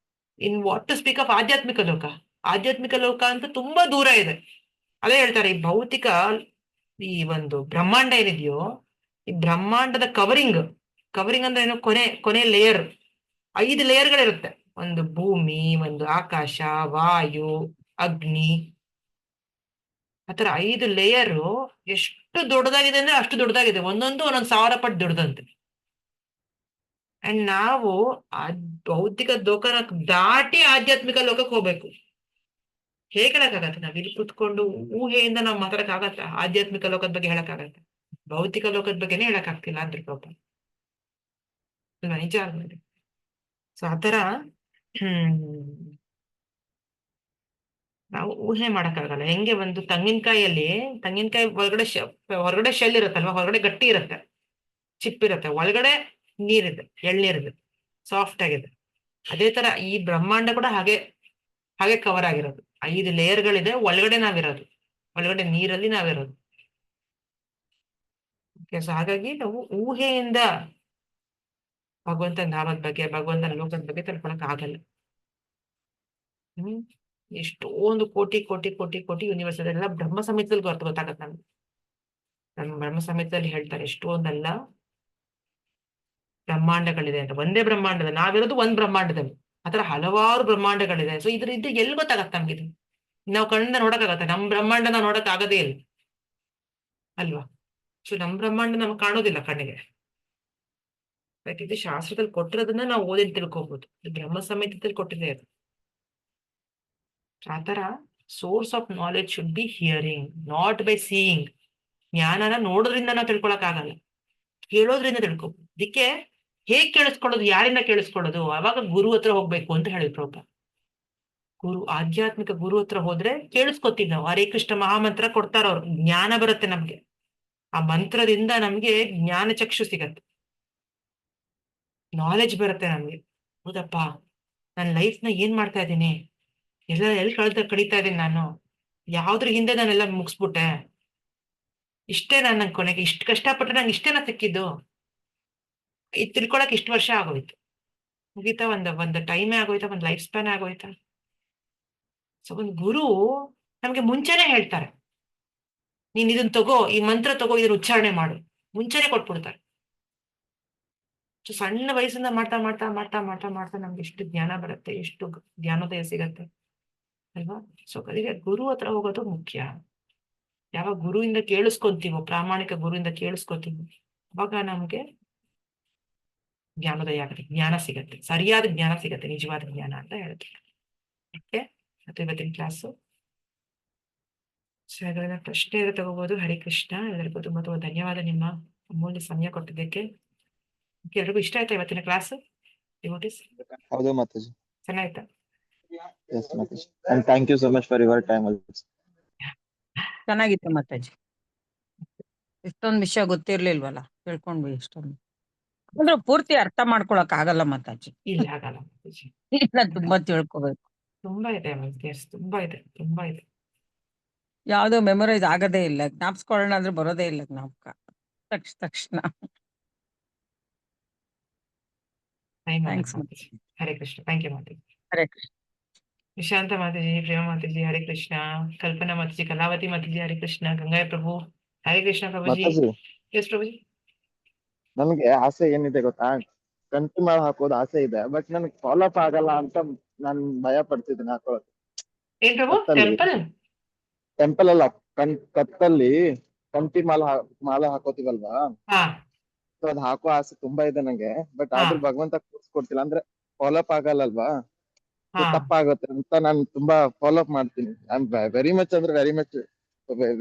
In what to speak of ಆಧ್ಯಾತ್ಮಿಕ ಲೋಕ. ಆಧ್ಯಾತ್ಮಿಕ ಲೋಕ ಅಂತ ತುಂಬಾ ದೂರ ಇದೆ. ಅದೇ ಹೇಳ್ತಾರೆ, ಈ ಭೌತಿಕ ಈ ಒಂದು ಬ್ರಹ್ಮಾಂಡ ಏನಿದೆಯೋ, ಈ ಬ್ರಹ್ಮಾಂಡದ ಕವರಿಂಗ್ ಅಂದ್ರೆ ಏನು, ಕೊನೆ ಲೇಯರ್, 5 ಲೇಯರ್ಗಳಿರುತ್ತೆ. ಒಂದು ಭೂಮಿ, ಒಂದು ಆಕಾಶ, ವಾಯು, ಅಗ್ನಿ, ಆತರ 5 ಲೇಯರು ಎಷ್ಟು ದೊಡ್ಡದಾಗಿದೆ ಅಂದ್ರೆ ಅಷ್ಟು ದೊಡ್ಡದಾಗಿದೆ. ಒಂದೊಂದು 1000 ಪಟ್ಟು ದೊಡ್ಡದಂತೆ. ಅಂಡ್ ನಾವು ಭೌತಿಕ ಲೋಕನ ದಾಟಿ ಆಧ್ಯಾತ್ಮಿಕ ಲೋಕಕ್ಕೆ ಹೋಗ್ಬೇಕು. ಹೇಳಕ್ಕಾಗತ್ತೆ? ನಾವ್ ಇಲ್ಲಿ ಕುತ್ಕೊಂಡು ಊಹೆಯಿಂದ ನಾವು ಮಾತಾಡಕ್ ಆಗತ್ತ? ಆಧ್ಯಾತ್ಮಿಕ ಲೋಕದ ಬಗ್ಗೆ ಹೇಳಕ್ಕಾಗತ್ತೆ? ಭೌತಿಕ ಲೋಕದ ಬಗ್ಗೆನೇ ಹೇಳಕ್ ಆಗ್ತಿಲ್ಲ ಅಂದ್ರೆ ಪಾಪ ಅಲ್ವಾ? ನಿಜ ಆಗಿದೆ. ಸೊ ಆತರ ನಾವು ಊಹೆ ಮಾಡಕ್ಕಾಗಲ್ಲ. ಹೆಂಗೆ ಒಂದು ತೆಂಗಿನಕಾಯಿ ಹೊರಗಡೆ ಶೆಲ್ ಇರುತ್ತಲ್ವಾ, ಹೊರಗಡೆ ಗಟ್ಟಿ ಇರುತ್ತೆ, ಚಿಪ್ ಇರುತ್ತೆ, ಒಳಗಡೆ ನೀರಿದೆ, ಎಳ್ನೀರಿದೆ, ಸಾಫ್ಟ್ ಆಗಿದೆ. ಅದೇ ತರ ಈ ಬ್ರಹ್ಮಾಂಡ ಕೂಡ ಹಾಗೆ ಕವರ್ ಆಗಿರೋದು. 5 ಲೇಯರ್ಗಳಿದೆ, ಒಳಗಡೆ ನಾವಿರೋದು, ಒಳಗಡೆ ನೀರಲ್ಲಿ ನಾವಿರೋದು. ಸೊ ಹಾಗಾಗಿ ನಾವು ಊಹೆಯಿಂದ ಭಗವಂತನ ಧಾಮದ ಬಗ್ಗೆ, ಭಗವಂತನ ಲೋಕದ ಬಗ್ಗೆ ತಿಳ್ಕೊಳಕ್ ಆಗಲ್ಲ. ಎಷ್ಟೊಂದು ಕೋಟಿ ಕೋಟಿ ಕೋಟಿ ಕೋಟಿ ಯೂನಿವರ್ಸ್ ಎಲ್ಲ ಬ್ರಹ್ಮ ಸಮೇತದಲ್ಲಿ ಗೊತ್ತಾಗತ್ತೆ ನಮ್ಗೆ. ನಮ್ಮ ಬ್ರಹ್ಮ ಸಮೇತದಲ್ಲಿ ಹೇಳ್ತಾರೆ ಎಷ್ಟೊಂದೆಲ್ಲ ಬ್ರಹ್ಮಾಂಡಗಳಿದೆ ಅಂತ. ಒಂದೇ ಬ್ರಹ್ಮಾಂಡದ ನಾವಿರೋದು ಒಂದ್ ಬ್ರಹ್ಮಾಂಡದಲ್ಲಿ, ಆತರ ಹಲವಾರು ಬ್ರಹ್ಮಾಂಡಗಳಿದೆ. ಸೊ ಇದು ಎಲ್ಲಿ ಗೊತ್ತಾಗತ್ತೆ ನಮ್ಗಿದು? ನಾವು ಕಣ್ಣಿಂದ ನೋಡಕ್ಕಾಗತ್ತೆ? ನಮ್ ಬ್ರಹ್ಮಾಂಡ ನಾವು ನೋಡಕ್ ಆಗದೇ ಇಲ್ಲ ಅಲ್ವಾ? ಸೊ ನಮ್ ಬ್ರಹ್ಮಾಂಡ ನಮ್ಗೆ ಕಾಣೋದಿಲ್ಲ ಕಣ್ಣಿಗೆ. ಇದು ಶಾಸ್ತ್ರದಲ್ಲಿ ಕೊಟ್ಟಿರೋದನ್ನ ನಾವು ಓದಿ ತಿಳ್ಕೊಬಹುದು. ಬ್ರಹ್ಮ ಸಮೇತದಲ್ಲಿ ಕೊಟ್ಟಿದೆ ಅದು. ಆತರ source of knowledge should be hearing, not by seeing. ಜ್ಞಾನನ ನೋಡೋದ್ರಿಂದ ನಾವು ತಿಳ್ಕೊಳಕ್ ಆಗಲ್ಲ, ಕೇಳೋದ್ರಿಂದ ತಿಳ್ಕೊಬಹುದು. ಅದಕ್ಕೆ ಹೇಗ್ ಕೇಳಿಸ್ಕೊಳ್ಳೋದು, ಯಾರಿಂದ ಕೇಳಿಸ್ಕೊಳ್ಳೋದು? ಅವಾಗ ಗುರು ಹತ್ರ ಹೋಗ್ಬೇಕು ಅಂತ ಹೇಳಿದ್ರು ಒಬ್ಬ ಆಧ್ಯಾತ್ಮಿಕ ಗುರು ಹತ್ರ ಹೋದ್ರೆ ಕೇಳಿಸ್ಕೊತೀವಿ ನಾವು. ಹರೇ ಕೃಷ್ಣ ಮಹಾಮಂತ್ರ ಕೊಡ್ತಾರ ಅವ್ರು, ಜ್ಞಾನ ಬರುತ್ತೆ ನಮ್ಗೆ. ಆ ಮಂತ್ರದಿಂದ ನಮ್ಗೆ ಜ್ಞಾನ ಚಕ್ಷು ಸಿಗತ್ತೆ, ನಾಲೆಡ್ಜ್ ಬರುತ್ತೆ ನಮ್ಗೆ. ಹೌದಪ್ಪ, ನನ್ನ ಲೈಫ್ನ ಏನ್ ಮಾಡ್ತಾ ಇದ್ದೀನಿ, ಎಲ್ಲಿ ಕಳೀತಾ ಇದ್ದೀನಿ ನಾನು, ಯಾವ್ದ್ರ ಹಿಂದೆ ನಾನೆಲ್ಲ ಮುಗಿಸ್ಬಿಟ್ಟೆ, ಇಷ್ಟೇ ನಾನು ಕೊನೆಗೆ ಇಷ್ಟು ಕಷ್ಟಪಟ್ಟರೆ ನಂಗೆ ಇಷ್ಟೇನ ಸಿಕ್ಕಿದ್ದು, ಇದು ತಿಳ್ಕೊಳಕ್ ಇಷ್ಟು ವರ್ಷ ಆಗೋಯ್ತು, ಮುಗೀತಾ, ಒಂದು ಟೈಮೇ ಆಗೋಯ್ತಾ, ಒಂದು ಲೈಫ್ ಸ್ಪ್ಯಾನ್ ಆಗೋಯ್ತಾ. ಸೊ ಒಂದು ಗುರು ನಮ್ಗೆ ಮುಂಚೆನೆ ಹೇಳ್ತಾರೆ, ನೀನ್ ಇದನ್ನ ತಗೋ, ಈ ಮಂತ್ರ ತಗೋ, ಇದನ್ನ ಉಚ್ಚಾರಣೆ ಮಾಡು, ಮುಂಚೆನೆ ಕೊಟ್ಬಿಡ್ತಾರೆ. ಸೊ ಸಣ್ಣ ವಯಸ್ಸಿಂದ ಮಾಡ್ತಾ ಮಾಡ್ತಾ ಮಾಡ್ತಾ ಮಾಡ್ತಾ ಮಾಡ್ತಾ ನಮ್ಗೆ ಎಷ್ಟು ಜ್ಞಾನ ಬರುತ್ತೆ, ಎಷ್ಟು ಜ್ಞಾನೋದಯ ಸಿಗತ್ತೆ ಅಲ್ವಾ? ಸೊ ಅದಕ್ಕೆ ಗುರು ಹತ್ರ ಹೋಗೋದು ಮುಖ್ಯ. ಯಾವಾಗ ಗುರುವಿಂದ ಕೇಳಿಸ್ಕೊಂತೀವೋ, ಪ್ರಾಮಾಣಿಕ ಗುರುವಿಂದ ಕೇಳಿಸ್ಕೊತೀವೋ, ಅವಾಗ ನಮ್ಗೆ ಜ್ಞಾನೋದಯ ಆಗುತ್ತೆ, ಜ್ಞಾನ ಸಿಗತ್ತೆ, ಸರಿಯಾದ ಜ್ಞಾನ ಸಿಗತ್ತೆ, ನಿಜವಾದ ಜ್ಞಾನ ಅಂತ ಹೇಳ್ತಾರೆ. ಓಕೆ, ಮತ್ತೆ ಇವತ್ತಿನ ಕ್ಲಾಸು ಪ್ರಶ್ನೆ ತಗೋಬಹುದು. ಹರೇ ಕೃಷ್ಣ. ಎಲ್ಲರಿಗೂ ತುಂಬಾ ತುಂಬಾ ಧನ್ಯವಾದ ನಿಮ್ಮ ಅಮೂಲ್ಯ ಸಮಯ ಕೊಟ್ಟಿದ್ದಕ್ಕೆ. ಎಲ್ರಿಗೂ ಇಷ್ಟ ಆಯ್ತಾ ಇವತ್ತಿನ ಕ್ಲಾಸ್? ಹೌದು Mataji, ಚೆನ್ನಾಯ್ತಾ? yes Mataji, and thank you so much for your time also. ಚೆನ್ನಾಗಿತ್ತು ಮಾತಾಜಿ. ಇಷ್ಟೊಂದು ವಿಷಯ ಗೊತ್ತಿರ್ಲಿಲ್ವಲ್ಲ, ತಿಳ್ಕೊಂಡ್ವಿ ಇಷ್ಟೊಂದು. ಅಂದ್ರೆ ಪೂರ್ತಿ ಅರ್ಥ ಮಾಡ್ಕೊಳಕ್ ಆಗಲ್ಲ ಮಾತಾಜಿ. ಇಲ್ಲ, ಆಗಲ್ಲ ಮಾತಾಜಿ. ಇಲ್ಲ, ತುಂಬಾ ತಿಳ್ಕೊಬೇಕು. ತುಂಬಾ ಇದೆ, ತುಂಬಾ ಇದೆ, ತುಂಬಾ ಇದೆ. ಯಾವ್ದೋ ಮೆಮೊರೈಸ್ ಆಗದೇ ಇಲ್ಲ, ಜ್ಞಾಪಿಸ್ಕೊಳ್ಳೋಣ ಅಂದ್ರೆ ಬರೋದೇ ಇಲ್ಲ ಜ್ಞಾಪಕ ತಕ್ಷಣ. Thanks mataji. Hare Krishna. Thank you mataji. Hare Krishna. Vishanta mataji, Prema mataji, Hare Krishna. Kalpana mataji, Kalavathi mataji, Hare Krishna. Gangaya prabhu, Hare Krishna prabhuji. Mataji, yes prabhuji. ನನ್ಗೆ ಆಸೆ ಏನಿದೆ ಗೊತ್ತಾ, ಕಂತು ಮಾಡಿ ಹಾಕೋದು ಆಸೆ ಇದೆ, ಬಟ್ ನನ್ಗೆ ಫಾಲೋ ಅಪ್ ಆಗಲ್ಲ ಅಂತ ನಾನ್ ಭಯ ಪಡ್ತಿದ್ದೀನಿ ಹಾಕೋದು. ಏನ್ ಪ್ರಭು? ಟೆಂಪಲ್ ಅಲ್ಲ, ಕತ್ತಲ್ಲಿ ಕಂಟಿ ಮಾಲೆ ಹಾಕೋತೀವಲ್ವಾ, ಸೊ ಅದ್ ಹಾಕೋ ಆಸೆ ತುಂಬಾ ಇದೆ ನಂಗೆ. ಬಟ್ ಆದ್ರೂ ಭಗವಂತ ಕೂರ್ಸ್ಕೊಡ್ತಿಲ್ಲ, ಅಂದ್ರೆ ಫಾಲೋ ಅಪ್ ಆಗಲ್ಲಲ್ವಾ, ತಪ್ಪಾಗುತ್ತೆ ಅಂತ ನಾನು ತುಂಬಾ ಫಾಲೋ ಅಪ್ ಮಾಡ್ತೀನಿ. I am very much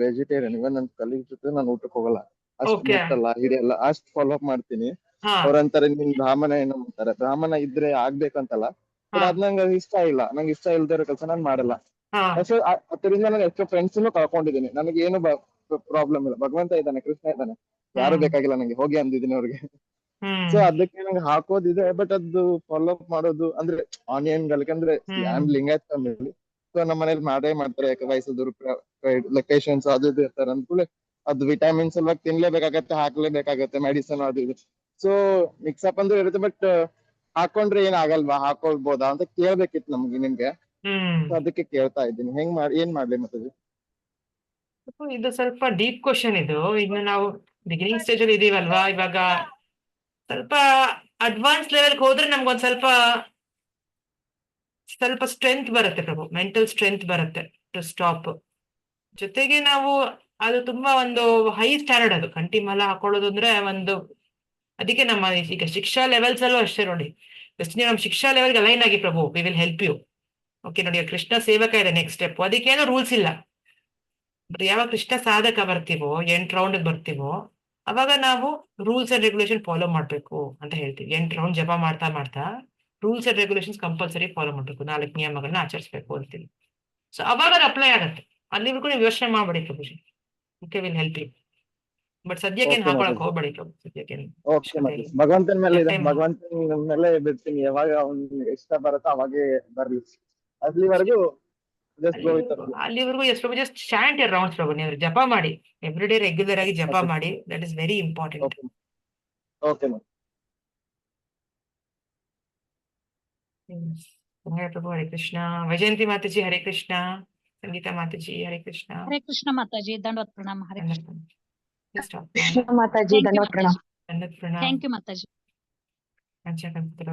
vegetarian. Even ನನ್ ಕಲೀಗ್ ಜೊತೆ ನಾನು ಊಟಕ್ಕೆ ಹೋಗಲ್ಲ, ಅಷ್ಟು ಮುಟ್ಟಲ್ಲ, ಹಿಡಿಯಲ್ಲ, ಅಷ್ಟು ಫಾಲೋ ಅಪ್ ಮಾಡ್ತೀನಿ. ಅವ್ರಂತಾರೆ ನಿನ್ ಬ್ರಾಹ್ಮಣ ಏನೋ ಅಂತಾರೆ, ಬ್ರಾಹ್ಮಣ ಇದ್ರೆ ಆಗ್ಬೇಕಂತಲ್ಲ, But ಅದ್ ನಂಗೆ ಇಷ್ಟ ಇಲ್ಲ, ನಂಗೆ ಇಷ್ಟ ಇಲ್ದೇ ಇರೋ ಕೆಲಸ ನಾನು ಮಾಡಲ್ಲ. ಅದರಿಂದ ನಾನು ಎಷ್ಟೋ ಫ್ರೆಂಡ್ಸ್ ಕಳ್ಕೊಂಡಿದ್ದೀನಿ. ನನಗೆ ಏನು ಪ್ರಾಬ್ಲಮ್ ಇಲ್ಲ, ಭಗವಂತ ಇದ್ದಾನೆ, ಕೃಷ್ಣ ಇದ್ದಾನೆ, ಯಾರು ಬೇಕಾಗಿಲ್ಲ ನಂಗೆ, ಹೋಗಿ ಅಂದಿದ್ದೀನಿ ಅವ್ರಿಗೆ. ಸೊ ಅದಕ್ಕೆ ನಂಗೆ ಹಾಕೋದಿದೆ, ಬಟ್ ಅದು ಫಾಲೋ ಅಪ್ ಮಾಡೋದು ಅಂದ್ರೆ ಆನಿಯನ್ ಯಾಕಂದ್ರೆ ಲಿಂಗಾಯತ್ ಫ್ಯಾಮಿಲಿ, ಸೊ ನಮ್ಮ ಮನೇಲಿ ಮಾಡೇ ಮಾಡ್ತಾರೆ. ಯಾಕೆ ವಯಸ್ಸದವರು ಪೇಷನ್ಸ್ ಅದು ಇದು ಇರ್ತಾರೆ ಅಂದ್ಕೂಲೆ ಅದು ವಿಟಮಿನ್ಸ್ ಎಲ್ಲ ತಿನ್ಲೇಬೇಕಾಗತ್ತೆ, ಹಾಕ್ಲೇಬೇಕಾಗತ್ತೆ, ಮೆಡಿಸನ್ ಅದು ಇದು. ಸೊ ಮಿಕ್ಸಪ್ ಅಂದ್ರೆ ಇರುತ್ತೆ, ಬಟ್ ಹಾಕೊಂಡ್ರೆ ಏನ್ ಆಗಲ್ವಾ, ಹಾಕೊಳ್ಬೋದಾ ಅಂತ ಕೇಳ್ಬೇಕಿತ್ತು ನಿಮ್ಗೆ. ಸೊ ಅದಕ್ಕೆ ಕೇಳ್ತಾ ಇದ್ದೀನಿ, ಏನ್ ಮಾಡ್ಲಿ ಮತ್ತೆ. ಇದು ಸ್ವಲ್ಪ ಡೀಪ್ ಕ್ವಶನ್ ಇದು. ಇನ್ನು ನಾವು ಬಿಗಿನಿಂಗ್ ಸ್ಟೇಜ್ ಅಲ್ಲಿ ಇದೀವಲ್ವಾ, ಇವಾಗ ಸ್ವಲ್ಪ ಅಡ್ವಾನ್ಸ್ ಲೆವೆಲ್ಗೆ ಹೋದ್ರೆ ನಮ್ಗೊಂದ್ ಸ್ವಲ್ಪ ಸ್ಟ್ರೆಂತ್ ಬರುತ್ತೆ ಪ್ರಭು, ಮೆಂಟಲ್ ಸ್ಟ್ರೆಂತ್ ಬರುತ್ತೆ ಟು ಸ್ಟಾಪ್. ಜೊತೆಗೆ ನಾವು ಅದು ತುಂಬಾ ಒಂದು ಹೈ ಸ್ಟ್ಯಾಂಡರ್ಡ್, ಅದು ಕಂಟಿಮಲ ಹಾಕೊಳ್ಳೋದು ಅಂದ್ರೆ ಒಂದು. ಅದಕ್ಕೆ ನಮ್ಮ ಈಗ ಶಿಕ್ಷಾ ಲೆವೆಲ್ಸ್ ಅಲ್ಲೂ ಅಷ್ಟೇ ನೋಡಿ, ಜಸ್ಟ್ ನೀವು ನಮ್ಮ ಶಿಕ್ಷಾ ಲೆವೆಲ್ಗೆ ಅಲೈನ್ ಆಗಿ prabhu, we will help you. Okay ನೋಡಿ, ಕೃಷ್ಣ ಸೇವಕ ಇದೆ ನೆಕ್ಸ್ಟ್ ಸ್ಟೆಪ್, ಅದಕ್ಕೇನೋ ರೂಲ್ಸ್ ಇಲ್ಲ. ಬಟ್ ಯಾವಾಗ ಕೃಷ್ಣ ಸಾಧಕ ಬರ್ತೀವೋ, 8 ರೌಂಡ್ ಬರ್ತೀವೋ, ಅವಾಗ ನಾವು ರೂಲ್ಸ್ ಅಂಡ್ ರೆಗ್ಯುಲೇಷನ್ ಫಾಲೋ ಮಾಡ್ಬೇಕು ಅಂತ ಹೇಳ್ತೀವಿ. 8 ರೌಂಡ್ ಜಪ ಮಾಡ್ತಾ ಮಾಡ್ತಾ rules and regulations compulsory follow ಮಾಡ್ಬೇಕು, 4 ನಿಯಮಗಳನ್ನ ಆಚರಿಸ್ಬೇಕು ಅಂತೀವಿ. ಸೊ ಅವಾಗ ಅದು ಅಪ್ಲೈ ಆಗತ್ತೆ. ಅಲ್ಲಿವರೆಗೂ ನೀವು ಯೋಚನೆ ಮಾಡ್ಬೇಡಿ prabhuji, okay, will help you. But ಸದ್ಯಕ್ಕೆ ಹಾಕೊಳಕ್ ಹೋಗ್ಬೇಡಿ ಪ್ರಭು, ಸದ್ಯಕ್ಕೆ ಭಗವಂತನ ಮೇಲೆ ಇದೆ, ಭಗವಂತನ ಮೇಲೆ ಬಿಡ್ತೀನಿ. ಯಾವಾಗ ಅವ್ನಿಗೆ ಇಷ್ಟ ಬರುತ್ತೋ ಅವಾಗೇ ಬರ್ಲಿ, ಅಲ್ಲಿವರೆಗೂ ಅಲ್ಲಿವರೆಗೂ ಎಷ್ಟು just chant your rounds prabhu, ನೀವು ಜಪ ಮಾಡಿ, ಎವ್ರಿ ಡೇ ರೆಗ್ಯುಲರ್ ಆಗಿ ಜಪ ಮಾಡಿ, that is very important. Okay prabhu, Hare Krishna. Vaijayanti mataji Hare Krishna, Sangeeta mataji Hare Krishna. Hare Krishna mataji, ದಂಡವತ್ ಪ್ರಣಾಮ. ಹರೇ ಕೃಷ್ಣ ಮಾತಾಜಿ, ದಂಡವತ್ ಪ್ರಣಾಮ. Thank you Mataji.